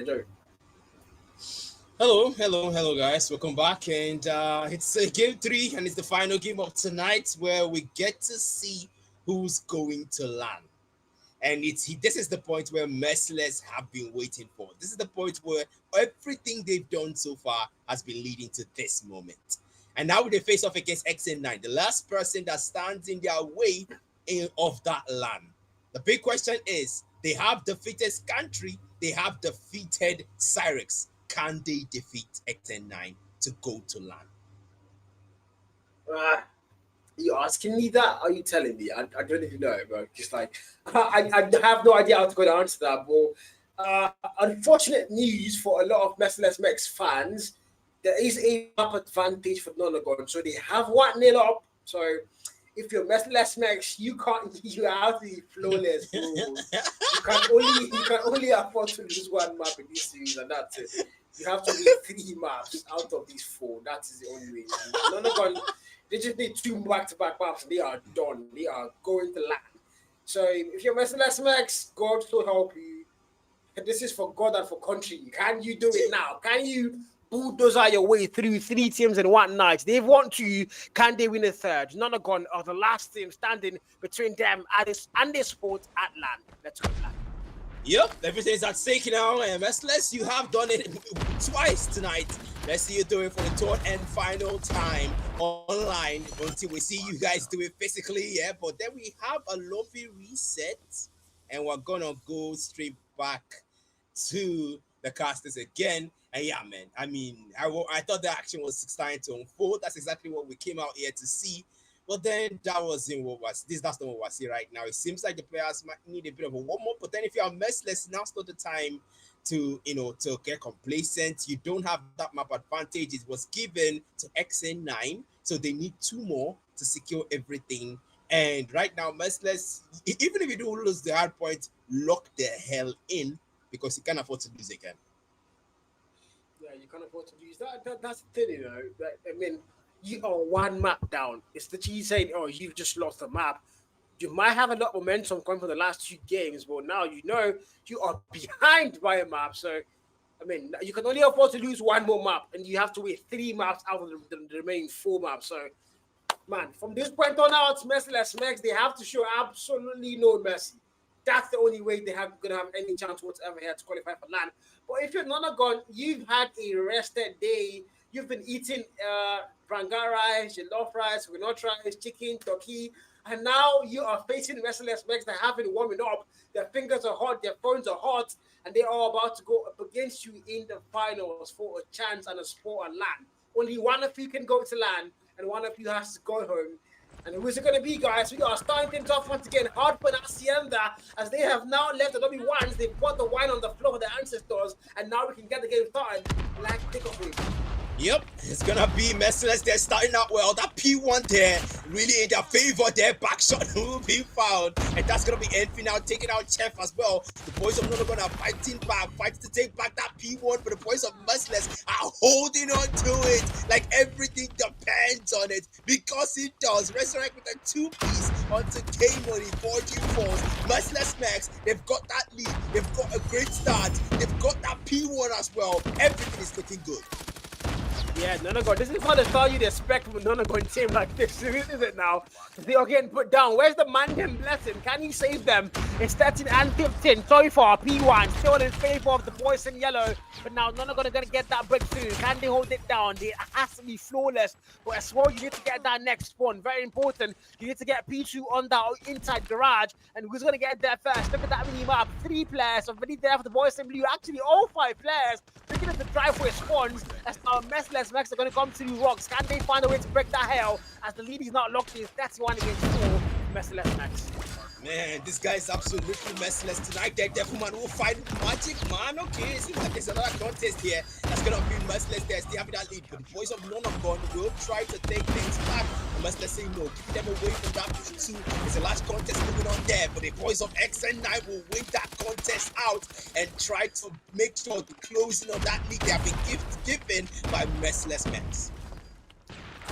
[SPEAKER 5] here, Joe.
[SPEAKER 4] Hello, guys. Welcome back, and it's game 3, and it's the final game of tonight, where we get to see who's going to land. And this is the point where Merciless have been waiting for. This is the point where everything they've done so far has been leading to this moment. And now they face off against XN9, the last person that stands in their way of that land. The big question is, they have defeated Scantry, they have defeated Cyrex. Can they defeat XN9 to go to land?
[SPEAKER 5] Are you asking me that? Are you telling me? I don't even know, bro. Just like I have no idea how to go to answer that. But unfortunate news for a lot of Merciless Mex fans. There is a map advantage for Nonagon, so they have 1-0 up. So if you're Merciless Mex, you have to be flawless, bro. You can only afford to lose 1 map in this series, and that's it. You have to win 3 maps out of these 4. That is the only way. Nonagon, they just need 2 back-to-back maps. They are done. They are going to land. So if you're Merciless Mex, God so help you. This is for God and for country. Can you do it now? Can you bulldozer your way through 3 teams in 1 night? They've won 2. Can they win a 3rd? Nonagon are the last team standing between them and this sport at land. Let's go land.
[SPEAKER 4] Yep, everything is at stake now, and Merciless, you have done it twice tonight. Let's see you do it for the 3rd and final time online until we see you guys do it physically. Yeah, but then we have a lovely reset, and we're gonna go straight back to the casters again. And yeah, man, I mean, I thought the action was starting to unfold. That's exactly what we came out here to see. But then that wasn't what was this. That's not what we're seeing right now. It seems like the players might need a bit of a warm-up. But then if you are Merciless, now's not the time to get complacent. You don't have that map advantage. It was given to XN9, so they need 2 more to secure everything. And right now, Merciless, even if you do lose the hard point, lock the hell in, because you can't afford to lose again.
[SPEAKER 6] Yeah, you can't afford to lose that. That's the thing, I mean, you are 1 map down. It's the G saying, "Oh, you've just lost the map." You might have a lot of momentum coming from the last 2 games, but now you know you are behind by a map. So, I mean, you can only afford to lose 1 more map, and you have to win 3 maps out of the remaining 4 maps. So, man, from this point on out, Merciless Mex, they have to show absolutely no mercy. That's the only way they are going to have any chance whatsoever here to qualify for land. But if you're Nonagon, you've had a rested day. You've been eating Branga rice, jollof rice, winot rice, chicken, turkey, and now you are facing Merciless Mex that have been warming up. Their fingers are hot, their phones are hot, and they are about to go up against you in the finals for a chance and a spot on land. Only one of you can go to land, and one of you has to go home. And who's it going to be, guys? We are starting things off once again. Hard for Hacienda, as they have now left the W1s. They've put the wine on the floor of their ancestors, and now we can get the game started. Like takeoff win.
[SPEAKER 4] Yep, it's gonna be Merciless. They're starting out well. That P1 there really in their favor. Their back shot will be found, and that's gonna be Enfi now taking out Chef as well. The boys of Nonagon are fighting to take back that P1, but the boys of Merciless are holding on to it like everything depends on it, because it does. Resurrect with a 2-piece onto K-Money, 4G Force. Merciless Max, they've got that lead. They've got a great start. They've got that P1 as well. Everything is looking good.
[SPEAKER 6] Yeah, Nonagon. This is how they start you the respect from a Nonagon team like this, isn't it now? They are getting put down. Where's the Mandem blessing? Can he save them? It's 13 and 15. Sorry for our P1. Still in favor of the boys in yellow. But now Nonagon are going to get that breakthrough. Can they hold it down? It has to be flawless. But as well, you need to get that next spawn. Very important. You need to get P2 on that inside garage. And who's going to get there first? Look at that mini map. 3 players already there for the boys in blue. Actually, all 5 players. Looking at the driveway spawns. That's now Merciless Max are going to come to the rocks. Can they find a way to break that hell as the lead is not locked in? 31 against 4. Merciless Max.
[SPEAKER 4] Man, this guy is absolutely merciless tonight. That Devilman will fight Magic Man. Okay, it seems like there's another contest here that's gonna be merciless. They're still having that lead, but the boys of Nonagon will try to take things back. Merciless say no, keep them away from that P2. There's a large contest moving on there, but the boys of XN9 will win that contest out and try to make sure the closing of that lead they have been given by Merciless Max.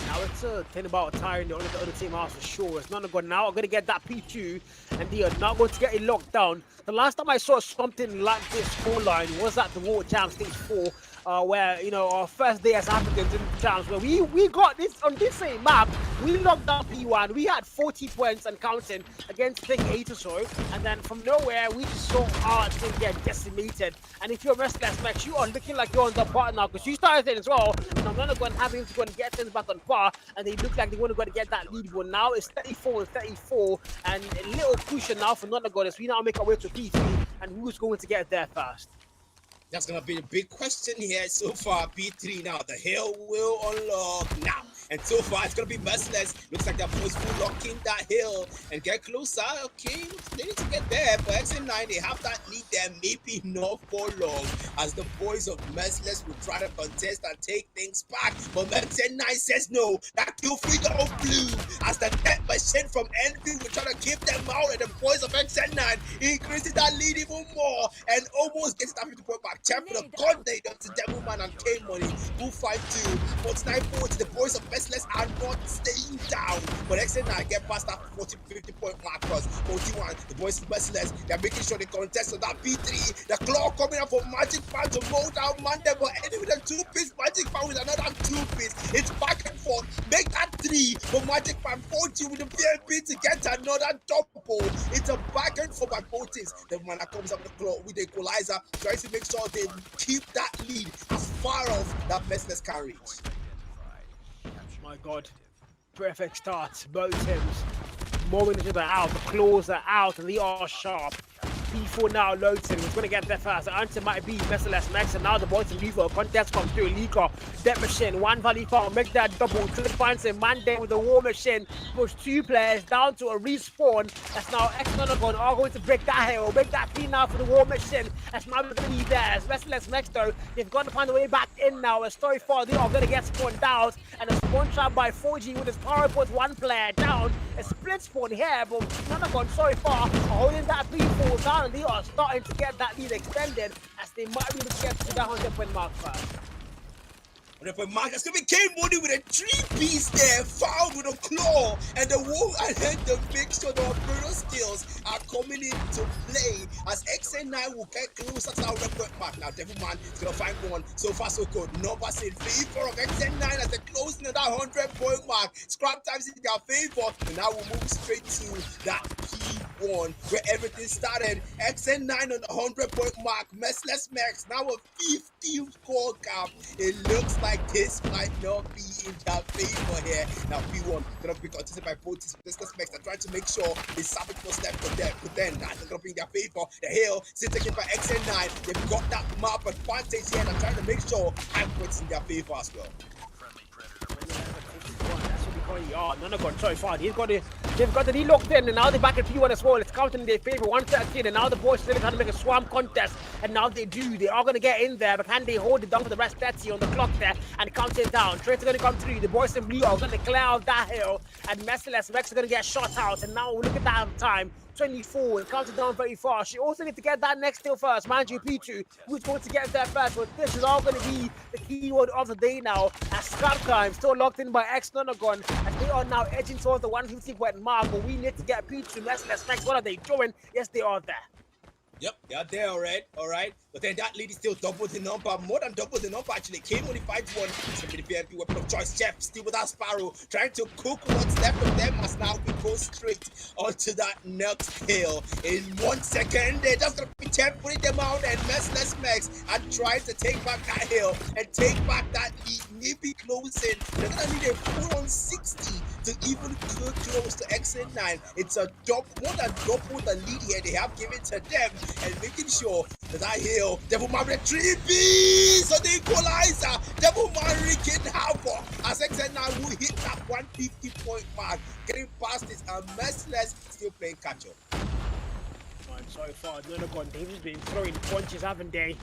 [SPEAKER 6] Now it's a thing about tiring the other team out for sure. It's not going now. I'm going to get that P2, and they are not going to get it locked down. The last time I saw something like this scoreline was at the World Jam Stage 4. Where, you know, our first day as Africans in the champs, where we got this on this same map. We locked down P1. We had 40 points and counting against I think 8 or so, and then from nowhere we just saw our team get decimated. And if you're Restless Max, you are looking like you're on the bar now because you started it as well. And I'm not going to have him to go and get things back on par, and they look like they want to go to get that lead. But now it's 34 and 34, and a little cushion now for Nottingham as we now make our way to P3, and who's going to get there first?
[SPEAKER 4] That's going to be the big question here so far. P3 now. The hill will unlock now. And so far, it's going to be Merciless. Looks like they're forceful locking that hill and get closer. Okay, they need to get there. For XN9, they have that lead there. Maybe not for long, as the boys of Merciless will try to contest and take things back. But XN9 says no. That kill freedom of blue, as the net machine from Envy will try to keep them out. And the boys of XN9 increases that lead even more and almost gets that 50 point back. Champ for the coordinator to Devilman and K-Money. 2-5-2. 49-4 to the boys of Merciless are not staying down. But XN9 get past that 40-50 point mark plus 41. The boys of Merciless, they're making sure they contest on that P3. The claw coming up for Magic Fan to mold out Monday, but ending with a 2-piece. Magic Fan with another 2-piece. It's back and forth. Make that 3 for Magic Fan. 40 with the VMP to get another double. It's a back and forth by both teams. The man that comes up the claw with the equalizer tries to make sure they keep that lead as far off that Merciless can reach.
[SPEAKER 6] My God, perfect start. Both teams moving each other out. The claws are out and they are sharp. P4 now loading. He's going to get there first. The answer might be Merciless Max, and now the boys in Lever contest comes through. Lika, Death Machine, one Valley Farm, make that double. Three finds a Monday with the War Machine. Push 2 players down to a respawn. That's now X-Nonagon are going to break that hill. Make that 3 now for the War Machine. That's now going to be there. As Merciless Max though, they've got to find a way back in now. A story far, they are going to get spawned out. And a spawn trap by 4G with his power puts 1 player down. A split spawn here, but Nonagon so far holding that P4 down. And they are starting to get that lead extended as they might be able to get to that 100 point mark first.
[SPEAKER 4] 100 point mark. It's going to be K-Money with a 3-piece there, fouled with a claw, and the wall and then the mixture of brutal skills are coming into play as XN9 will get closer to that 100 point mark. Now, Devilman is going to find one. So far, so good. Numbers in favor of XN9 as they're closing to that 100 point mark. Scrap times in their favor, and now we'll move straight to that P1 where everything started. XN9 on the 100 point mark. Merciless Max now a 50 score gap. It looks like this might not be in their favor here. Now P1 gonna be contested by both teams. Merciless Max are trying to make sure they sabotage what's left of them, but then that's gonna be in their favor. The hill still taken by XN9. They've got that map advantage here and are trying to make sure high points in their favor as well.
[SPEAKER 6] Nonagon so far. They've got the lead locked in, and now they're back at P1 as well. It's counting in their favor, 113, and now the boys still trying to make a swamp contest, and now they do. They are going to get in there, but can they hold it down for the rest 30 on the clock there and count it down? Traits are going to come through. The boys in blue are going to clear out that hill, and Merciless Max are going to get shot out, and now look at that time. 24, it counted down very fast. She also needs to get that next hill first. Mind you, P2, who's going to get there first, but this is all going to be the keyword of the day now. As Scrap Time still locked in by X-Nonagon, and they are now edging towards the 150 point mark, but we need to get P2, Merciless Max. What are they doing? Yes, they are there.
[SPEAKER 4] Yep, they are there, all right. But then that lead is still double the number, more than double the number actually. K-Money finds one. It's going to be the PMP weapon of choice. Jeff still with that Sparrow, trying to cook what's left of them as now we go straight onto that next hill. In 1 second, they're just going to be Jeff putting them out, and Merciless Max and trying to take back that hill and take back that lead. Maybe closing. They're going to need a 4-on-60 to even close to XN9. It's a double, more than double the lead here they have given to them, and making sure that hill, Devilman with a 3-piece on the equalizer. Devilman wreaking havoc as XN9 will hit that 150 point mark, getting past this, and Merciless still playing catch up.
[SPEAKER 6] So far, Nonagon, they've been throwing punches, haven't they?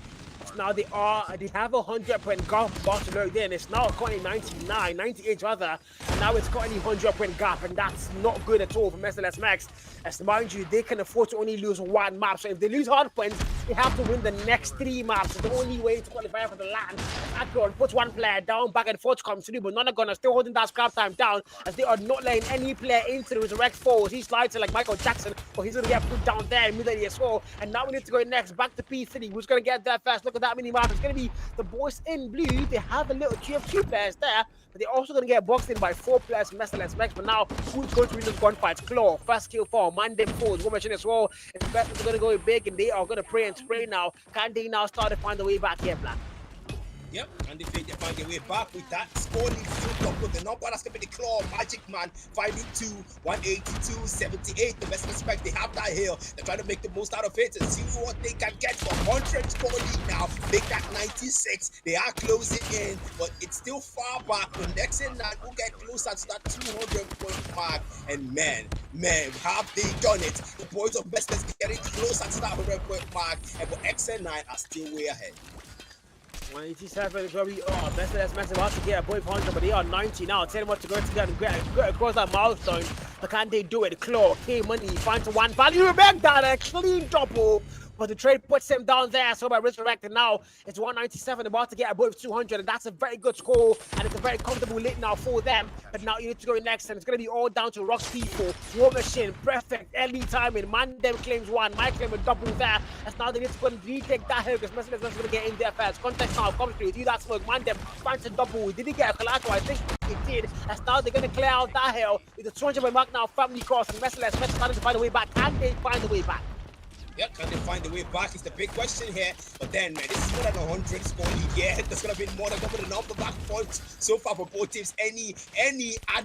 [SPEAKER 6] Now they have 100 point gap about to load in. It's now currently 99, 98 rather, and now it's currently 100 point gap, and that's not good at all for Merciless Max. As mind you, they can afford to only lose 1 map, so if they lose hard points, They have to win the next 3 maps. It's the only way to qualify for the land. Akron puts one player down, back and forth comes through, but Nonagon are still holding that scrap time down as they are not letting any player into the resurrect force. He slides it like Michael Jackson, but he's going to get put down there immediately as well. And now we need to go next, back to P3. Who's going to get there first? Look at that mini map. It's going to be the boys in blue. They have a little queue of 2 players there, but they're also going to get boxed in by 4 players from Merciless Max. But now, who's going to win this gunfight? Claw, first kill for Mandem Force. We'll mention as well. Investors are going to go big, and they are going to pray and spray now. Can they now start to find the way back here, Black?
[SPEAKER 4] Yep, and they find their way back with that score lead filled up with the number that's going to be the Claw. Magic Man finding 2, 182, 78. The best respect, they have that hill. They're trying to make the most out of it and see what they can get for 100 score lead now. Make that 96. They are closing in, but it's still far back. The next in that will get closer to that 200 point mark. And man, have they done it? The boys of Bestless getting closer to that 100 point mark, and but XN9 are still way ahead.
[SPEAKER 6] 187 is where we are. Merciless Max about to get above 100, but they are 90 now. Tell them what to go together and get across that milestone. But can they do it? Claw, K-Money, finds one value. Back down a clean double. But the trade puts him down there. So by resurrecting now, it's 197, about to get above 200, and that's a very good score, and it's a very comfortable lit now for them. But now you need to go next, and it's going to be all down to Rock's people. War Machine, perfect early timing. Mandem claims 1, Mike claims a double there. As now they need to go and retake that hill, because Merciless is going to get in there first. Context now comes through. Do that smoke. Mandem finds a double. Did he get a collateral? I think he did. As now they're going to clear out that hill with the 200 mark now. Family cross, and Merciless starting to find a way back. Can they find a way back?
[SPEAKER 4] Yep, can they find the way back is the big question here. But then, man, this is more than 100 score lead. Yeah, there's going to be more than double the number back points so far for both teams. Any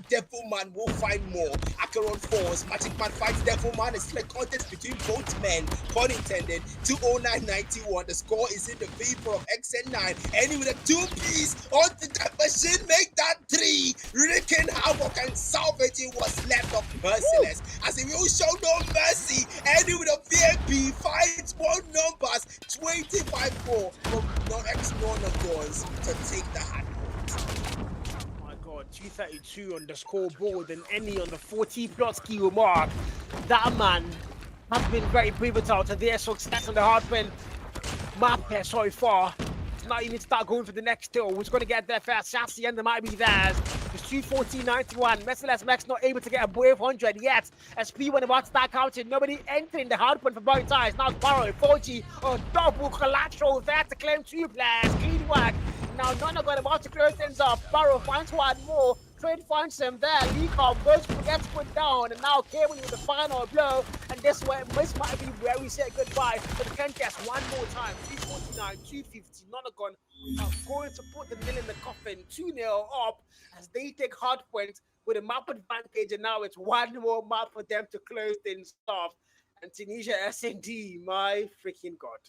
[SPEAKER 4] Devilman will find more. Acheron falls. Magic Man fights Devilman. It's like contest between both men. Pun intended. 209.91. The score is in the favor of XN9. Any with a 2-piece onto that machine. Make that 3. Wreaking havoc and salvaging what's left of Merciless. As he will show no mercy. Any with a VIP. Finds more numbers, 25-4 from non-Nonagons to take the hand.
[SPEAKER 6] Oh my God, 232 on the scoreboard and any on the 40+ kilo mark. That man has been very pivotal to their success on the hardware map here so far. Now you need to start going for the next hill. Who's going to get there first? Chassis and there might be theirs. It's 214.91. Merciless Max not able to get a wave 100 yet. SP when about to start counting. Nobody entering the hard point for Bright Ties. Now Barrow, 4G, double collateral there to claim 2 players. Clean work. Now Nonagon about to close things up. Barrow finds 1 more. Trade finds him there. Leakoff gets put down, and now Kevin with the final blow. And this might be where we say goodbye for the contest one more time. 249, 250. Nonagon are going to put the nail in the coffin. 2-0 up as they take hard points with a map advantage, and now it's 1 more map for them to close things off. And Tunisia SND, my freaking God.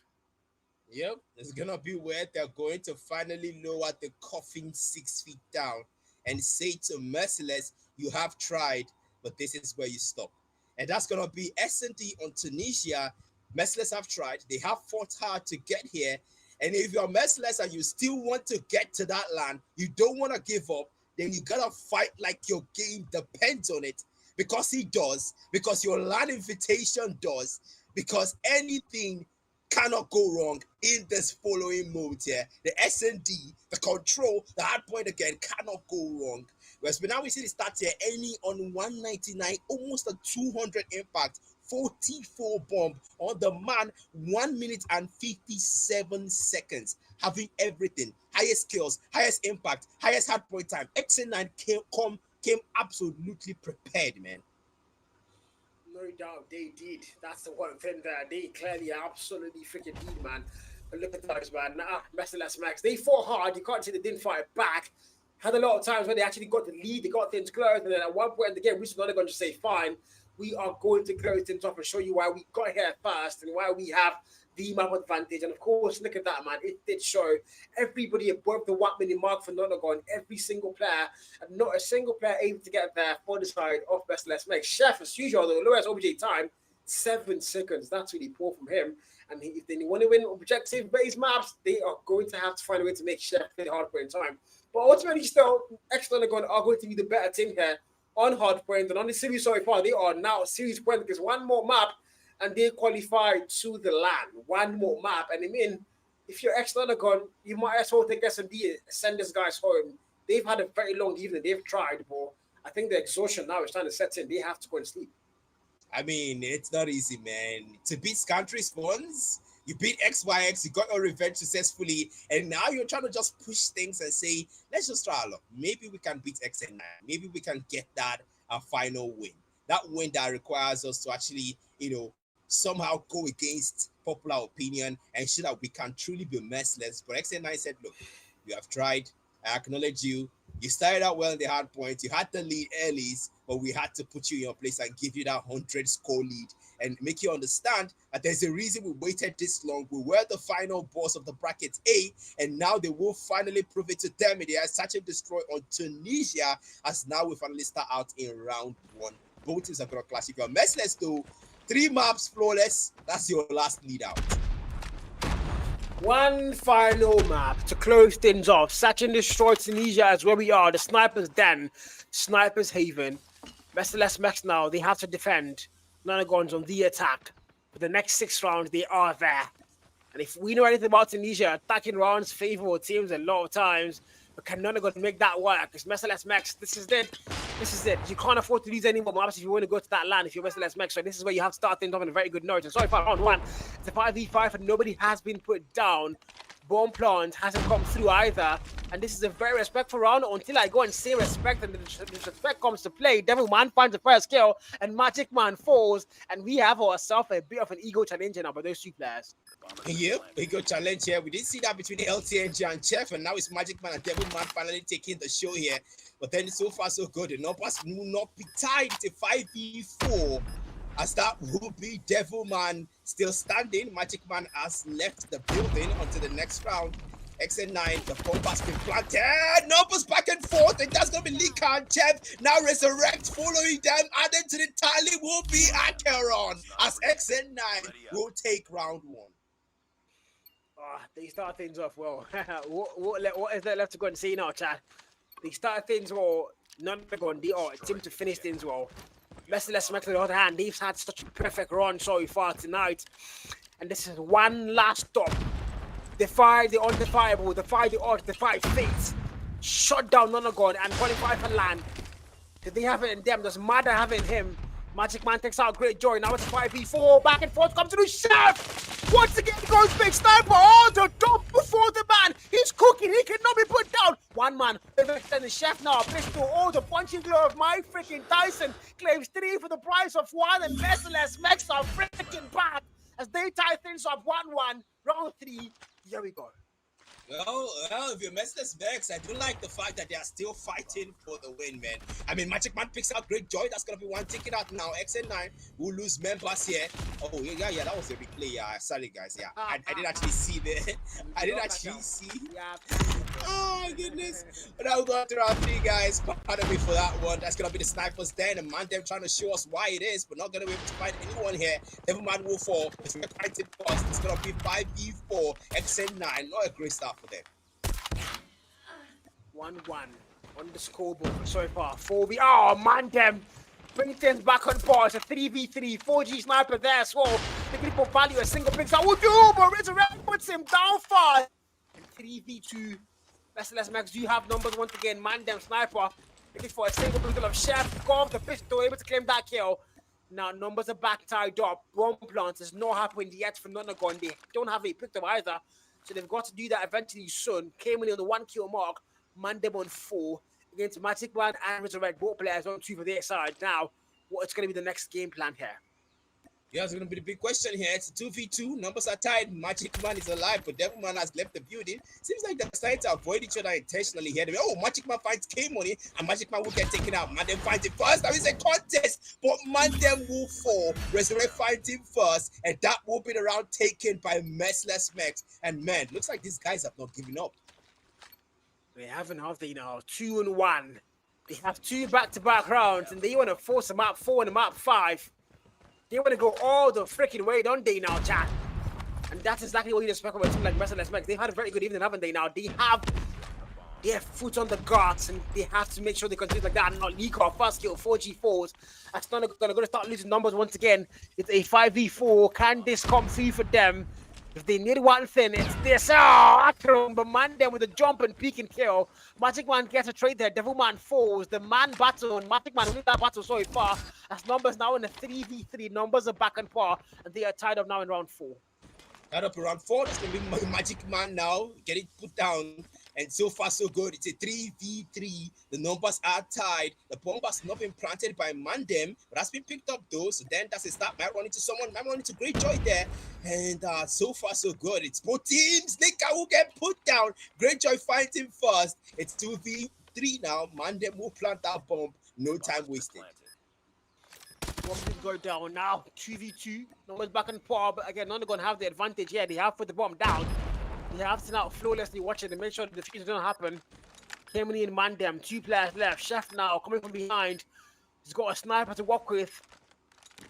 [SPEAKER 4] Yep, it's gonna be where they're going to finally lower the coffin 6 feet down and say to Merciless, you have tried, but this is where you stop. And that's gonna be S&D on Tunisia. Merciless have tried, they have fought hard to get here. And if you're Merciless and you still want to get to that land, you don't want to give up, then you gotta fight like your game depends on it. Because he does, because your land invitation does, because anything cannot go wrong in this following mode here. The S&D, the control, the hard point again cannot go wrong. Whereas now we see the stats here, any on 199, almost a 200 impact, 44 bomb on the man, 1 minute and 57 seconds, having everything, highest kills, highest impact, highest hard point time. XN9 came absolutely prepared, man.
[SPEAKER 6] No doubt they did. That's the one thing there. They clearly absolutely freaking did, man. But look at those, man. Merciless Max. They fought hard. You can't say they didn't fight back. Had a lot of times where they actually got the lead. They got things closed. And then at one point in the game, we're not going to say, fine, we are going to close things off and show you why we got here first and why we have the map advantage. And of course, look at that, man. It did show everybody above the 1 minute mark for Nonagon, every single player, and not a single player able to get there for the side of Merciless Max. Chef, as usual, the lowest OBJ time, 7 seconds. That's really poor from him. And if they want to win objective-based maps, they are going to have to find a way to make Chef play hard point time. But ultimately, still, Nonagon are going to be the better team here on hard point. And on the series so far, they are now series point because one more map
[SPEAKER 5] and they qualified to the LAN. One more map, and I mean, if you're ex-Nonagon, you might as well take S&D, send these guys home. They've had a very long evening. They've tried, but I think the exhaustion now is trying to set in. They have to go and sleep.
[SPEAKER 4] I mean, it's not easy, man. To beat country spawns, you beat XYX, you got your revenge successfully, and now you're trying to just push things and say, let's just try a lot. Maybe we can beat XN9. Maybe we can get that final win. That win that requires us to actually, somehow go against popular opinion and show that we can truly be merciless. But XN9 said, look, you have tried. I acknowledge you. You started out well in the hard points. You had the lead early, but we had to put you in your place and give you that 100 score lead and make you understand that there's a reason we waited this long. We were the final boss of the bracket A, and now they will finally prove it to them. They are such a destroy on Tunisia as now we finally start out in round 1. Both teams are going to clash. If you're merciless though, 3 maps flawless, that's your last lead out.
[SPEAKER 6] One final map to close things off. Satch and destroy Tunisia is where we are. The Sniper's Den, Sniper's Haven. Merciless Max now, they have to defend. Nonagon's on the attack. For the next 6 rounds, they are there. And if we know anything about Tunisia, attacking rounds favor teams a lot of times. But can Nonagon make that work? It's Merciless Max. This is it. This is it. You can't afford to lose any more maps if you want to go to that land if you're Merciless Max. So this is where you have to start things off on a very good note. And sorry for round 1. It's a 5v5 and nobody has been put down. Bomb plant hasn't come through either. And this is a very respectful round until I go and say respect and the respect comes to play. Devilman finds the first kill and Magic Man falls. And we have ourselves a bit of an ego challenge now by those 2 players.
[SPEAKER 4] Yep, ego challenge here. We didn't see that between LTNG and Chef, and now it's Magic Man and Devilman finally taking the show here. But then so far so good. The numbers will not be tied. It's a 5v4. As that will be Devilman still standing. Magic Man has left the building until the next round. XN9, the bomb has been planted. Numbers back and forth, and that's going to be Lika and Chef. Now Resurrect following them. Added to the tally will be Acheron as XN9 will take round 1.
[SPEAKER 6] They start things off well. what is there left to go and see now, Chad? They started things well. Nonagon, they are a team to finish things well. Merciless Max on the other hand, they've had such a perfect run so far tonight. And this is one last stop. Defy the undefiable, defy the odds, defy fate. Shut down Nonagon and qualify for land. Did they have it in them? Does Mada have it in him? Magic Man takes out Great Joy. Now it's a 5v4. Back and forth comes to the Chef. Once again goes Big Sniper. Oh, the top before the man. He's cooking. He cannot be put down. One man. And the Chef now. Pistol. Oh, the punching glove of my freaking Tyson claims 3 for the price of 1. And Merciless Max are freaking back as they tie things up 1-1. Round 3. Here we go.
[SPEAKER 4] Well, if you're Merciless Max, I do like the fact that they are still fighting for the win, man. I mean, Magic Man picks out Great Joy. That's going to be one ticket out now. XN9 will lose members here. Oh, yeah, that was a replay. Yeah, sorry, guys. Yeah, I didn't actually see the... I didn't actually see...
[SPEAKER 6] Yeah.
[SPEAKER 4] Oh, my goodness. But now we're going to round 3, guys. Pardon me for that one. That's going to be the Sniper's Den. And man, them trying to show us why it is, but not going to be able to find anyone here. Devilman will fall. It's going to fight it first. It's going to be 5v4. XN9. Not a great start for them.
[SPEAKER 6] 1-1 on the scoreboard so far. 4v. Oh, man, them. Bring things back on par. It's a 3v3. 4G Sniper there as well. Looking for value. A single picks out. Would do, but Resurrect puts him down far. And 3v2. Merciless Max, do you have numbers once again? Man, them Sniper. Looking for a single pistol of Chef. Go off the pistol. Able to claim that kill. Now, numbers are back tied up. Bomb plant is not happening yet for Nonagon. They don't have a picture either. So they've got to do that eventually soon. Came in on the 1 kill mark. Mandem on 4 against Magic Man and Resurrect. Both players on 2 for their side. Now, what's going to be the next game plan here?
[SPEAKER 4] Yeah, it's going to be the big question here. It's a 2v2. Numbers are tied. Magic Man is alive, but Devilman has left the building. Seems like they're starting to avoid each other intentionally here. Oh, Magic Man finds K-Money, and Magic Man will get taken out. Mandem finds it first. There is a contest, but Mandem will fall. Resurrect finds him first, and that will be the round taken by Merciless Max. And man, looks like these guys have not given up.
[SPEAKER 6] They haven't, have they now? 2-1. They have 2 back-to-back rounds, and they want to force a map 4 and a map 5. They want to go all the freaking way, don't they now, chat? And that's exactly what you expect of a team like Merciless Max. They've had a very good evening, haven't they now? They have They have foot on the guards, and they have to make sure they continue like that and not leak off. First kill, 4G4s. That's not going to start losing numbers once again. It's a 5v4. Can this come through for them? If they need one thing, it's this. Oh, Akron, but man, there with a jump and peek and kill. Magic Man gets a trade there. Devil Man falls. The man battle, and Magic Man winning that battle so far. As numbers now in a 3v3. Numbers are back and par, and they are tied up now in round 4.
[SPEAKER 4] Tied up in round 4. That's going to be Magic Man now. Get it put down. And so far, so good. It's a 3v3. The numbers are tied. The bomb has not been planted by Mandem, but has been picked up though. So then that's a start. Might run into someone. Might run into Greyjoy there. And so far, so good. It's both teams. Nika will get put down. Greyjoy finds him first. It's 2v3 now. Mandem will plant that bomb. No time wasted.
[SPEAKER 6] Bomb is go down now. 2v2. Numbers back and par, but again, none are going to have the advantage here. They have put the bomb down. They have to now flawlessly watch it and make sure that the future doesn't happen. Kemini and Mandem, 2 players left. Chef now coming from behind. He's got a sniper to work with.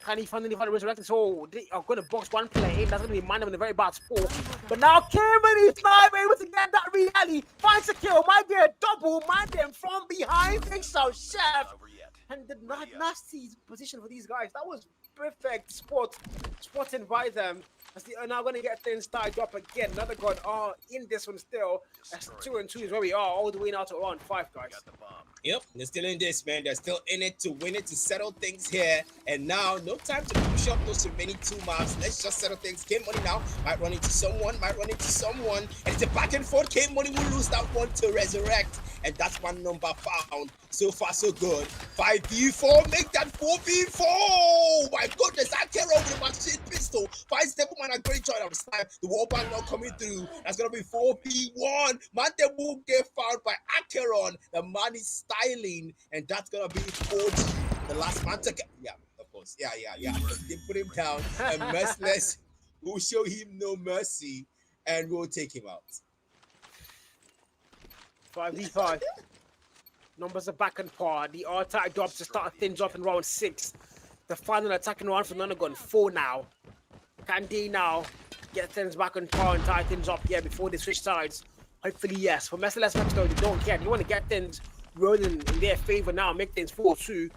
[SPEAKER 6] Can he finally find a resurrect? So they are going to box one player in. That's going to be Mandem in a very bad spot. But now Kemini is not able to get that reality. Finds a kill. Might be a double. Mandem from behind. Thinks so, Chef. And the nasty position for these guys. That was perfect spotting by them. As they are now going to get things tied up again. Another god are in this one still. That's 2-2 is where we are, all the way now to round 5, guys.
[SPEAKER 4] Yep, they're still in this, man. They're still in it to win it, to settle things here. And now, no time to push up those remaining 2 maps. Let's just settle things. Game Money now might run into someone, And it's a back and forth. Game Money will lose that one to resurrect. And that's one number found. So far, so good. 5v4, make that 4v4. My goodness, I can't roll with a machine pistol. 5 step man, a great joy of time. The wall band not coming through. That's gonna be 4v1. Mante will get found by Acheron. The man is styling, and that's gonna be 4G. The last man to get. Yeah, of course. Yeah. They put him down, and Merciless will show him no mercy, and we'll take him out.
[SPEAKER 6] 5v5. Numbers are back and par. The R-type drops to start things off in round 6. The final attacking round for Nonagon 4 now. Can they now get things back on par and tie things up here before they switch sides? Hopefully, yes. For Merciless Max, though, they don't care. They want to get things rolling in their favor now, make things 4-2.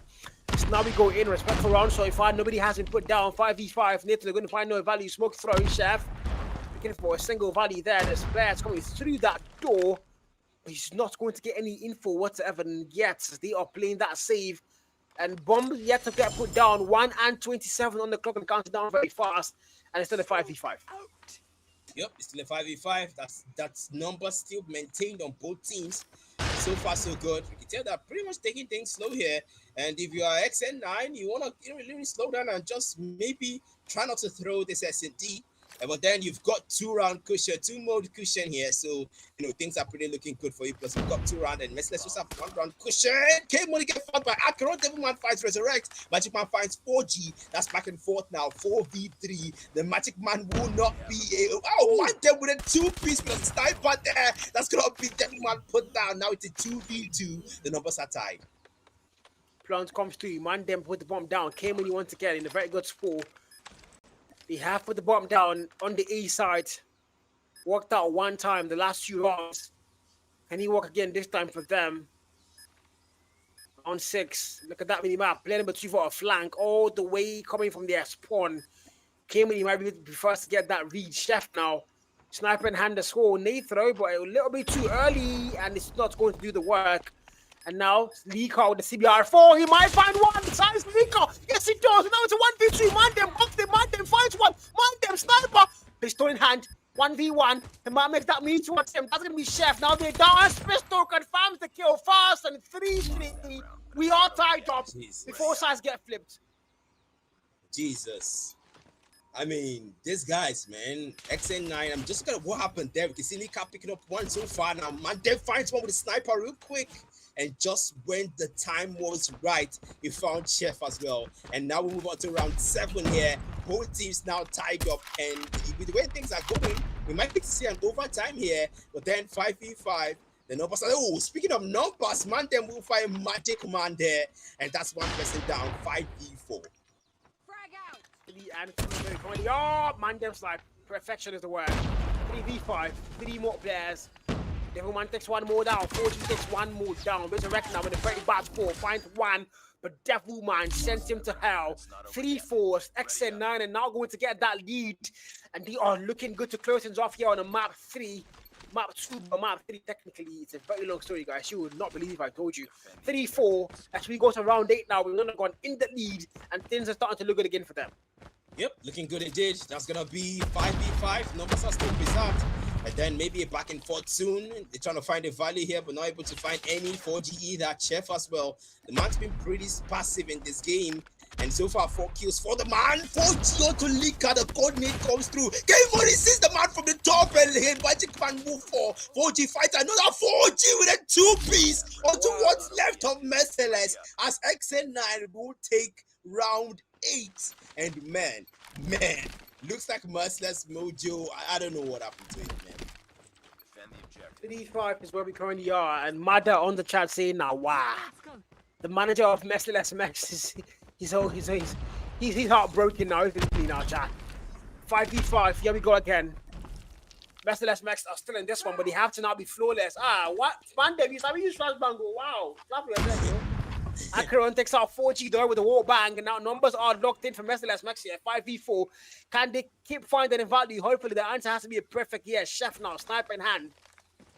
[SPEAKER 6] So now we go in respectful round so far. Nobody has been put down. 5v5. Nathan, they're going to find no value. Smoke throwing, Chef. Looking for a single value there. There's players coming through that door. He's not going to get any info whatsoever yet. They are playing that save. And Bomb yet to get put down. 1:27 on the clock and counts down very fast. And it's still a 5v5.
[SPEAKER 4] Yep, it's still a 5v5. That's number still maintained on both teams. So far, so good. You can tell that pretty much taking things slow here. And if you are XN9, you want to really slow down and just maybe try not to throw this S&D. But then you've got 2-round cushion, 2-mode cushion here. So, things are pretty looking good for you. Plus, you've got 2-round and let's just have 1-round cushion. K-Money get found by Acheron. Devilman finds Resurrect. Magic Man finds 4G. That's back and forth now. 4v3. The Magic Man will not be able. Oh, one there with a 2-piece with a sniper there. That's going to be Devilman put down. Now it's a 2v2. The numbers are tied.
[SPEAKER 6] Plant comes through. Mandem put the bomb down. K-Money once again in a very good sport. They have put the bomb down on the A side. Worked out one time the last 2 rounds. Can he work again this time for them? On 6. Look at that mini map. Playing number 2 for a flank all the way coming from their spawn. K-Money might be first to get that read. Chef now. Sniper in hand to score. Nathro, but a little bit too early and it's not going to do the work. And now, Leaker with the CBR4. He might find one. Besides Leaker. Yes, he does. Now it's a 1v2. Mandem. Mandem finds one. Mandem sniper. Pistol in hand. 1v1. He might make that move towards him. That's going to be Chef. Now they're down. Pistol confirms the kill fast. And 3-3. We are tied up before sides get flipped.
[SPEAKER 4] Jesus. I mean, these guys, man. XN9. I'm just looking at what happened there. We can see Leaker picking up one so far now. Mandem finds one with a sniper real quick. And just when the time was right, he found Chef as well. And now we move on to round 7 here. Both teams now tied up. And with the way things are going, we might see an overtime here. But then 5v5, the numbers are... Oh, speaking of numbers, man, then we'll find Magic Man there. And that's one person down, 5v4.
[SPEAKER 6] Frag out. Oh, Mandem's like, perfection is the word. 3v5, 3 more players. Devilman takes one more down. 40 takes one more down. Resurrect now with a very bad score. Finds one, but Devilman sends him to hell. 3-4, XN9, and now going to get that lead. And they are looking good to close things off here on a map 3. Map 2, but map 3 technically. It's a very long story, guys. You would not believe if I told you. 3-4. As we go to round 8 now, we've not gone in the lead, and things are starting to look good again for them.
[SPEAKER 4] Yep, looking good indeed. That's gonna be 5v5. Numbers are still preserved. And then maybe a back and forth soon. They're trying to find a value here, but not able to find any 4GE. That Chef as well. The man's been pretty passive in this game. And so far, 4 kills for the man. 4G to Lika. The coordinate comes through. Game money sees the man from the top and hit Magic Man move for 4G fighter. Another 4G with a 2-piece onto what's left of Merciless as XN9 will take round 8. And man, looks like Merciless Mojo. I don't know what happened to him, man.
[SPEAKER 6] 3-5 is where we currently are, and Mada on the chat saying now, wow. The manager of Merciless Max is he's heartbroken now, isn't he now, chat? 5v5, here we go again. Merciless Max are still in this one, but they have to now be flawless. What? Bandem, you sabi use flash bango. Wow. Acheron takes out 4G door with a wall bang, and now numbers are locked in for Merciless Max here. 5v4. Can they keep finding a value? Hopefully the answer has to be a perfect yes. Chef now, sniper in hand.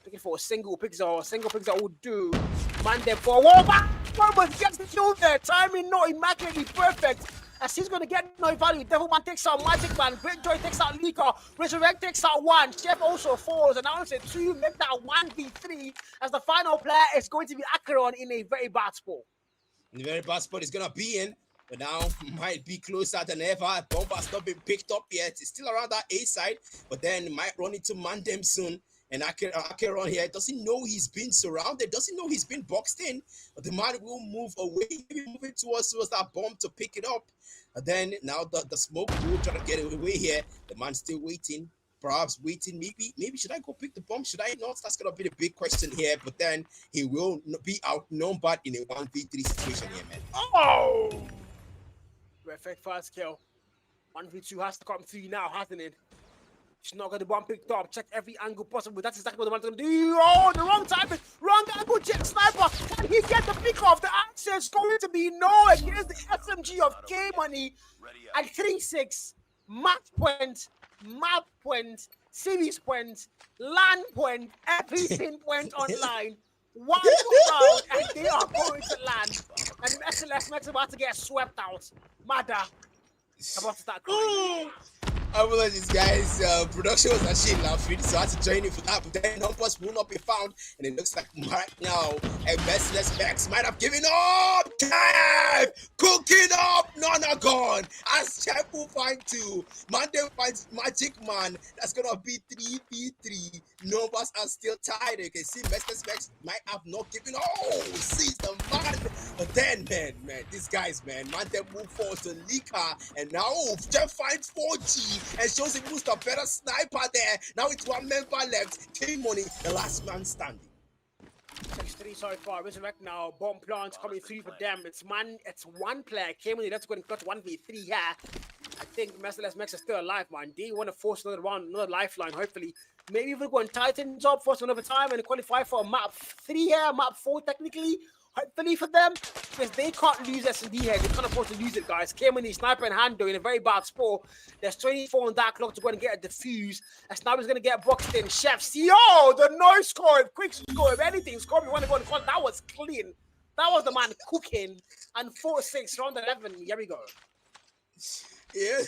[SPEAKER 6] Looking for a single pixel. Single pixel will do. Man them for a wall bang. But gets the kill there. Timing not immaculately perfect. As he's going to get no value. Devilman takes out Magic Man. Great Joy takes out Lika. Resurrect takes out 1. Chef also falls. And now it's a 2. Make that 1v3. As the final player is going to be Acheron in a very bad spot.
[SPEAKER 4] In the very bad spot is going to be in. But now might be closer than ever. Bomb has not been picked up yet. It's still around that A side. But then might run into Mandem soon. And Acheron here doesn't know he's been surrounded, doesn't know he's been boxed in, but the man will move away, maybe moving towards that bomb to pick it up. And then now the smoke will try to get away here. The man's still waiting, perhaps waiting. Maybe should I go pick the bomb? Should I not? That's gonna be the big question here. But then he will be outnumbered in a 1v3 situation here, man.
[SPEAKER 6] Oh! Perfect first kill. 1v2 has to come through now, hasn't it? She's not got the bomb picked up. Check every angle possible. That's exactly what the man's going to do. Oh, the wrong timing. Wrong angle. Check sniper. Can he get the pick off? The answer is going to be no. And here's the SMG of K Money at 3-6. Match point, series point, land point, everything point online. One round, and they are going to land. And Merciless Max about to get swept out. Mada about to start crying.
[SPEAKER 4] Apologies, guys. Production was actually laughing, so I had to join in for that. But then numbers will not be found, and it looks like right now, a Merciless Max might have given up. Time cooking up, none are gone. As Chef will find 2, Monday finds Magic Man. That's gonna be 3v3. Numbers are still tied. You can see Merciless Max might have not given up. Oh, sees the man. But then, man, these guys, man, Monday move forward to Lika, and now Jeff finds 4G. And shows him who's the better sniper there. Now it's 1 member left. K-Money, the last man standing.
[SPEAKER 6] 6-3 so far. Resurrect now. Bomb plants coming through for them. It's one player. K-Money, let's go and cut 1v3 here. I think Merciless Max is still alive, man. They want to force another round, another lifeline, hopefully. Maybe we'll go and tighten up for another time and qualify for map 3 here, map 4 technically. Hopefully for them, because they can't lose S&D here. They can't afford to lose it, guys. K-Money, sniper in hand, though, in a very bad spot. There's 24 on that clock to go and get a defuse. And Sniper's going to get boxed in. Chefs, yo, the noise score, quick score, if anything, score me 1-1. That was clean. That was the man cooking. And 4-6, round 11. Here we go.
[SPEAKER 4] Yeah,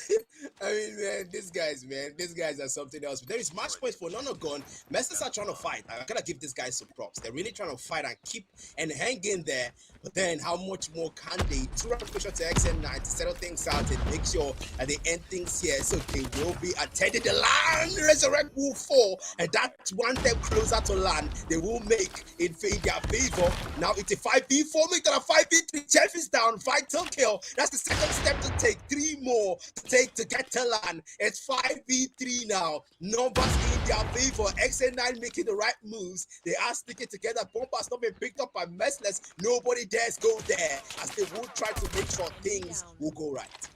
[SPEAKER 4] I mean, man, these guys are something else. But there is match points for Nonagon. Messers are trying to fight. I gotta give these guys some props. They're really trying to fight and keep and hang in there. But then, how much more can they? 2 round push to XN9 to settle things out and make sure that they end things here. So they will be attending the land. Resurrect will fall, and that's one step closer to land. They will make in their favor. Now it's a 5v4, make that a 5v3. Chef is down, vital kill. That's the second step to take. 3 more to take to get to land. It's 5v3 now. Numbers in their favor. XN9 making the right moves. They are sticking together. Bomber's not been picked up by Merciless. Nobody dares go there, as they will try to make sure things will go right.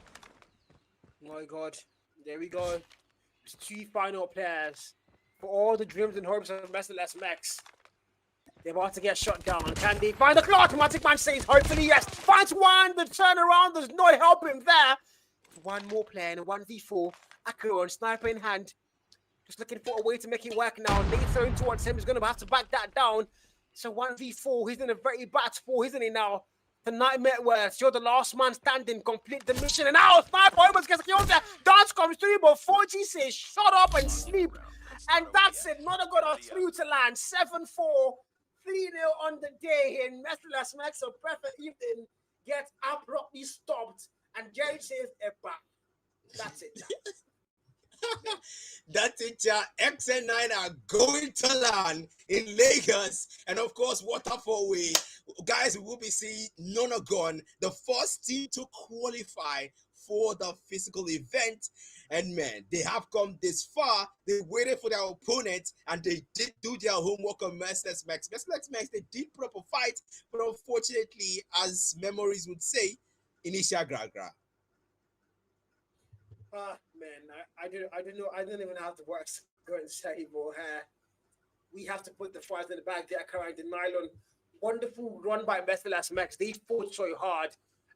[SPEAKER 6] Oh my God. There we go. It's 2 final players. for all the dreams and hopes of Merciless Max. They're about to get shut down. Can they find the claw? Automatic Man says, hopefully, yes. Finds one. The turnaround. There's no help him there. One more player in a 1v4. Akiro, sniper in hand. Just looking for a way to make it work now. Nate throwing towards him. He's going to have to back that down. So 1v4. He's in a very bad spot, isn't he now? The nightmare where you're the last man standing, complete the mission. And now sniper almost gets killed there. Dance comes through, but 4G says, shut up and sleep. And that's it. Not a good or through to land. 7-4. 3-0 on the day here. Merciless Max, a perfect evening, gets abruptly stopped. And Jerry says, Epa. That's it.
[SPEAKER 4] That's it, yeah. XN9 are going to land in Lagos. And of course, Waterfall Way. Guys, we will be seeing Nonagon, the first team to qualify for the physical event. And man, they have come this far. They waited for their opponent and they did do their homework on Merciless Max. Merciless Max, they did put up a fight, but unfortunately, as memories would say, initial gragra.
[SPEAKER 6] Man, I don't know. I don't even have the words to go and say, but we have to put the fires in the back there, carrying the nylon. Wonderful run by Merciless Max. They fought so hard.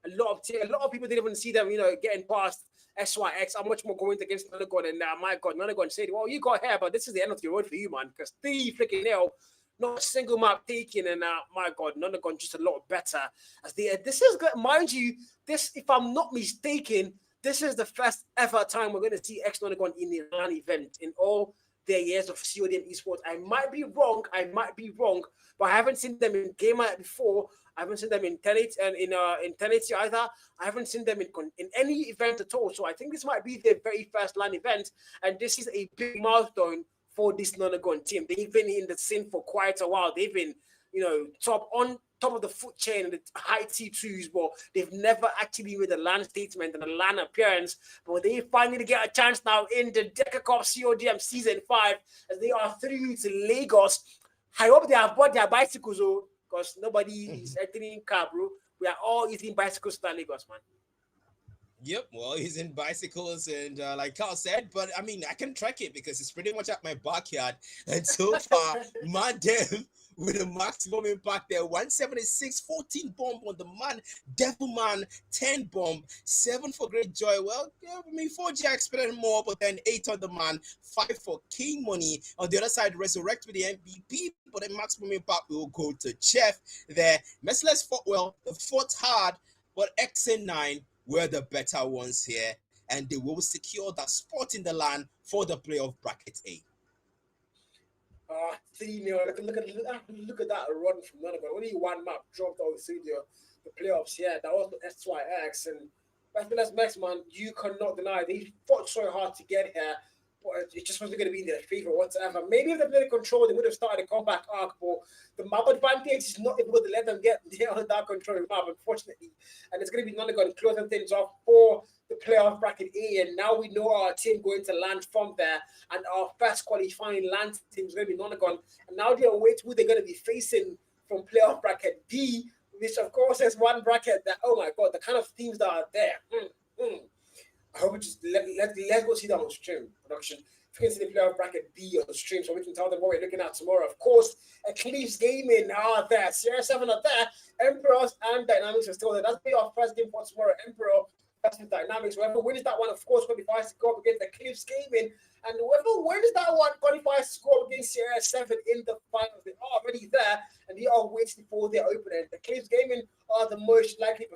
[SPEAKER 6] A lot of people didn't even see them, getting past SYX. I'm much more going against Nonagon, and my God, Nonagon said, "Well, you got here, but this is the end of the road for you, man." Because 3-0, not a single map taken, and my God, Nonagon just a lot better. This is good, mind you. This, if I'm not mistaken, this is the first ever time we're going to see Nonagon in the LAN event in all their years of CODM esports. I might be wrong, but I haven't seen them in Gamer before. I haven't seen them in Tenet and in 1080 either. I haven't seen them in any event at all. So I think this might be their very first LAN event, and this is a big milestone for this Nonagon team. They've been in the scene for quite a while. They've been, top of the food chain and the high T2s, but they've never actually made a LAN statement and a LAN appearance. But they finally get a chance now in the DECACUP CODM Season 5 as they are through to Lagos. I hope they have bought their bicycles, because nobody is entering car, bro. We are all using bicycles to Lagos, man.
[SPEAKER 4] Yep, well, he's in bicycles, and like Carl said, but I mean, I can track it because it's pretty much at my backyard. And so far, Madem with a maximum impact there, 176, 14 bomb on the man, Devilman, 10 bomb, 7 for Great Joy. Well, yeah, I mean, 4G I expected more, but then 8 on the man, 5 for King Money. On the other side, Resurrect with the MVP, but the maximum impact will go to Chef there. Merciless fought well, the fought hard, but XN9 were the better ones here, and they will secure that spot in the LAN for the playoff bracket A.
[SPEAKER 6] 3-0. Look at that run from Nonagon. Only one map dropped out through the playoffs. Yeah, that was the SYX. And Merciless Max, man, you cannot deny they fought so hard to get here. But it just wasn't going to be in their favor whatsoever. Maybe if they played control, they would have started a comeback arc. But the map advantage is not able to let them get that control map, unfortunately. And it's going to be Nonagon closing things off for the playoff bracket A. And now we know our team going to land from there. And our first qualifying land team is going to be Nonagon. And now they're waiting who they're going to be facing from playoff bracket B, which of course is one bracket that, oh my God, the kind of teams that are there. I hope we just let's go see that on stream production. If you can see the playoff bracket B on the stream, so we can tell them what we're looking at tomorrow. Of course, Eclipse Gaming are there, Sierra 7 are there, Emperors and Dynamics are still there. That's be our first game for tomorrow. Emperor versus Dynamics. Whoever wins that one, of course, qualifies to go up against Eclipse Gaming, and whoever wins that one qualifies to go up against Sierra 7 in the finals. They are already there, and they are waiting for their opponent. Eclipse Gaming are the most likely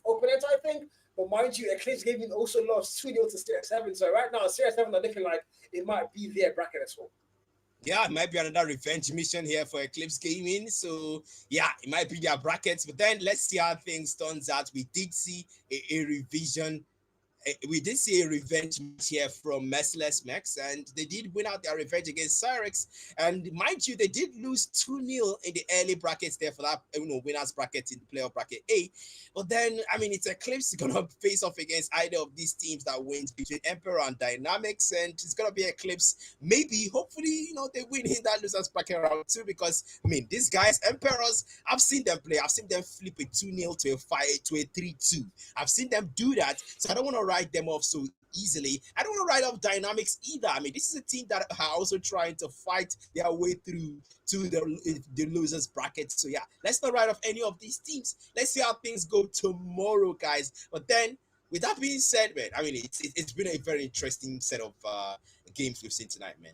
[SPEAKER 6] opponents, I think. But mind you, Eclipse Gaming also lost 2-0 to Sierra 7. So right now, Sierra 7 are looking like it might be their bracket as well.
[SPEAKER 4] Yeah, it might be another revenge mission here for Eclipse Gaming. So yeah, it might be their brackets. But then let's see how things turns out. We did see a revision. We did see a revenge match here from Merciless Max, and they did win out their revenge against Cyrix. And mind you, they did lose 2-0 in the early brackets there for that, winners bracket in the playoff bracket A. But then, I mean, it's Eclipse gonna face off against either of these teams that wins between Emperor and Dynamics, and it's gonna be Eclipse. Maybe, hopefully, they win in that losers bracket round 2, because I mean, these guys, Emperors, I've seen them play. I've seen them flip a 2-0 to a 3-2. I've seen them do that, so I don't want to write them off so easily. I don't want to write off Dynamics either. I mean, this is a team that are also trying to fight their way through to the losers bracket. So yeah, let's not write off any of these teams. Let's see how things go tomorrow, guys. But then, with that being said, man, I mean, it's been a very interesting set of games we've seen tonight, man.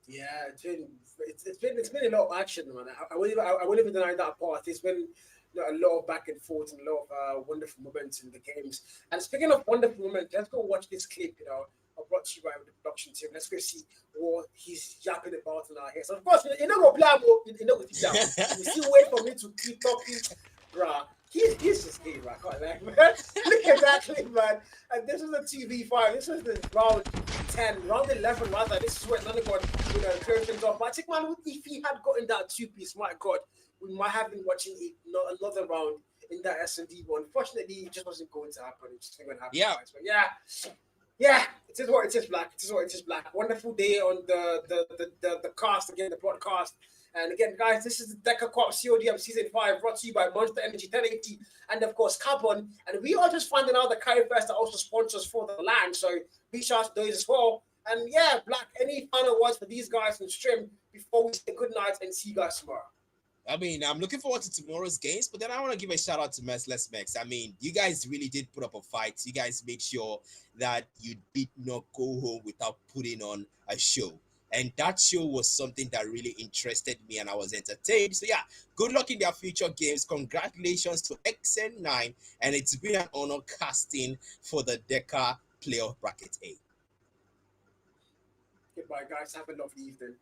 [SPEAKER 5] Yeah, it's been a lot of action, man. I wouldn't even deny that part. It's been a lot of back and forth and a lot of wonderful moments in the games. And speaking of wonderful moments, let's go watch this clip. I brought to you by the production team. Let's go see what he's yapping about in our heads. Of course, you know what plan, you know what he's down. You still wait for me to keep talking, bruh. He's just gay, man. I can't lie, man. Look at that clip, man. And this was a 2v5. This was the round 10, round 11 rather. This is where none of God, cleared things off. But I think, man, if he had gotten that 2-piece, my God, we might have been watching another round in that S&D one. Unfortunately, it just wasn't going to happen. It just wasn't going to happen.
[SPEAKER 4] Yeah.
[SPEAKER 5] But yeah, it is what it is, Black. It is what it is, Black. Wonderful day on the cast, again, the broadcast. And again, guys, this is the DECACUP CODM Season 5, brought to you by Monster Energy 1080 and, of course, Carbon. And we are just finding out that Carry Fest are also sponsors for the land. So big shout out to those as well. And yeah, Black, any final words for these guys in stream before we say good night and see you guys tomorrow?
[SPEAKER 4] I mean, I'm looking forward to tomorrow's games, but then I want to give a shout out to Merciless Max. I mean, you guys really did put up a fight. You guys made sure that you did not go home without putting on a show. And that show was something that really interested me and I was entertained. So yeah, good luck in their future games. Congratulations to XN9. And it's been an honor casting for the DECA Playoff Bracket A.
[SPEAKER 5] Goodbye, guys. Have a lovely evening.